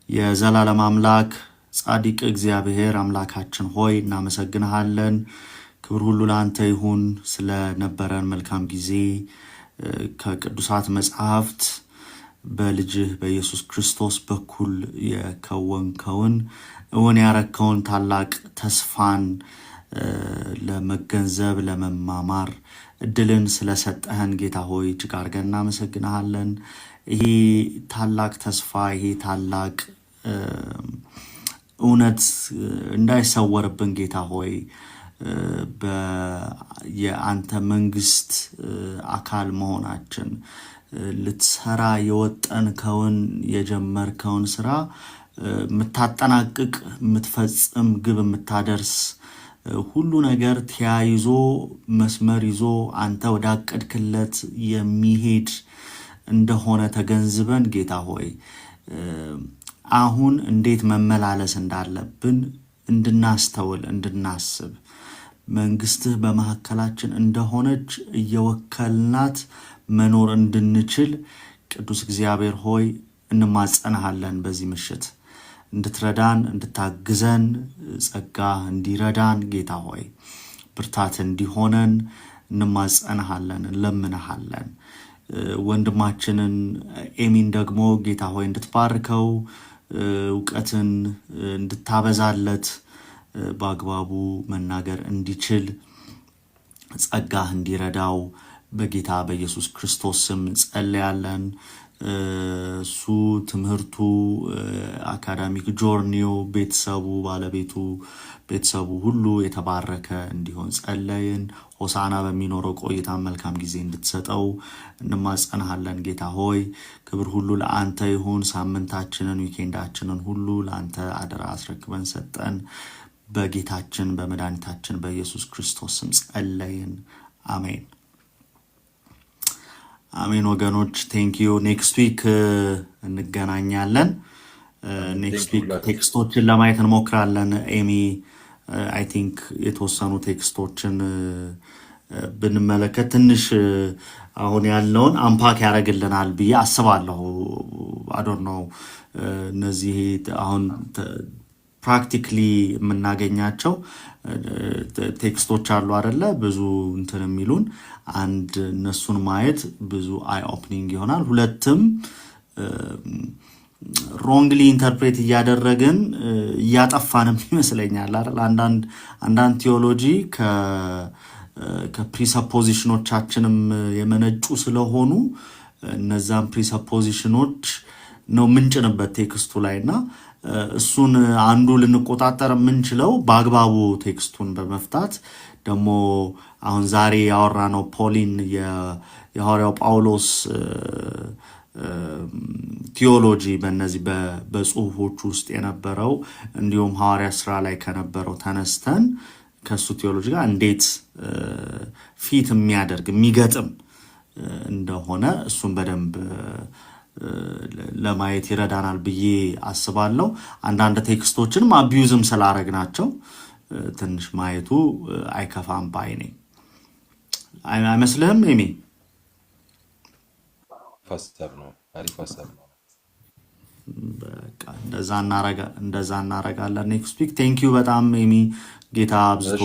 የዘላለም አምላክ ጻድቅ እግዚአብሔር አምላካችን ሆይ እናመሰግንሃለን። ክብር ሁሉ ለአንተ ይሁን ስለነበረን መልካም ጊዜ ከቅዱሳት መጽሐፍት በልጅህ በኢየሱስ ክርስቶስ በኩል የከወንከውን እውን ያረከውን ታላቅ ተስፋን ለመገንዘብ ለመማማር እድልን ስለሰጠህን ጌታ ሆይ እጅግ አድርገን እናመሰግንሃለን። ይሄ ታላቅ ተስፋ ይሄ ታላቅ እውነት እንዳይሰወርብን ጌታ ሆይ የአንተ መንግስት አካል መሆናችን ልትሰራ የወጠንከውን የጀመርከውን ስራ የምታጠናቅቅ የምትፈጽም ግብ የምታደርስ ሁሉ ነገር ተያይዞ መስመር ይዞ አንተ ወዳቀድክለት የሚሄድ እንደሆነ ተገንዝበን ጌታ ሆይ አሁን እንዴት መመላለስ እንዳለብን እንድናስተውል እንድናስብ መንግስትህ በመካከላችን እንደሆነች እየወከልናት መኖር እንድንችል ቅዱስ እግዚአብሔር ሆይ እንማጸንሃለን። በዚህ ምሽት እንድትረዳን እንድታግዘን ጸጋ እንዲረዳን ጌታ ሆይ ብርታት እንዲሆነን እንማጸንሃለን እንለምንሃለን። ወንድማችንን ኤሚን ደግሞ ጌታ ሆይ እንድትባርከው እውቀትን እንድታበዛለት በአግባቡ መናገር እንዲችል ጸጋህ እንዲረዳው በጌታ በኢየሱስ ክርስቶስ ስም ጸልያለን። እሱ ትምህርቱ አካዳሚክ ጆርኒው ቤተሰቡ ባለቤቱ ቤተሰቡ ሁሉ የተባረከ እንዲሆን ጸለይን። ሆሳና በሚኖረው ቆይታ መልካም ጊዜ እንድትሰጠው እንማጸናሃለን። ጌታ ሆይ ክብር ሁሉ ለአንተ ይሁን። ሳምንታችንን ዊኬንዳችንን ሁሉ ለአንተ አደራ አስረክበን ሰጠን። በጌታችን በመድኃኒታችን በኢየሱስ ክርስቶስ ስም ጸለይን። አሜን አሜን። ወገኖች ቴንኪዩ። ኔክስት ዊክ እንገናኛለን። ኔክስት ዊክ ቴክስቶችን ለማየት እንሞክራለን። ኤሚ አይ ቲንክ የተወሰኑ ቴክስቶችን ብንመለከት ትንሽ አሁን ያለውን አምፓክ ያደርግልናል ብዬ አስባለሁ። አዶን ነው እነዚህ አሁን ፕራክቲክሊ የምናገኛቸው ቴክስቶች አሉ አይደለ? ብዙ እንትን የሚሉን አንድ እነሱን ማየት ብዙ አይ ኦፕኒንግ ይሆናል። ሁለትም ሮንግሊ ኢንተርፕሬት እያደረግን እያጠፋንም ይመስለኛል አይደል? አንዳንድ ቴዎሎጂ ከፕሪሰፖዚሽኖቻችንም የመነጩ ስለሆኑ እነዛን ፕሪሰፖዚሽኖች ነው ምንጭንበት ቴክስቱ ላይ እና እሱን አንዱ ልንቆጣጠር የምንችለው በአግባቡ ቴክስቱን በመፍታት ደግሞ አሁን ዛሬ ያወራነው ፖሊን የሐዋርያው ጳውሎስ ቲዮሎጂ በእነዚህ በጽሁፎች ውስጥ የነበረው እንዲሁም ሐዋርያ ስራ ላይ ከነበረው ተነስተን ከሱ ቲዮሎጂ ጋር እንዴት ፊት የሚያደርግ የሚገጥም እንደሆነ እሱን በደንብ ለማየት ይረዳናል ብዬ አስባለሁ። አንዳንድ ቴክስቶችንም አቢዩዝም ስላረግናቸው ትንሽ ማየቱ አይከፋም ባይ ነኝ። አይመስልህም ኤሚ? አሪፍ ሀሳብ ነው። በቃ እንደዛ እናረጋለን ኔክስት ዊክ። ቴንኪዩ በጣም ኤሚ። ጌታ አብዝቶ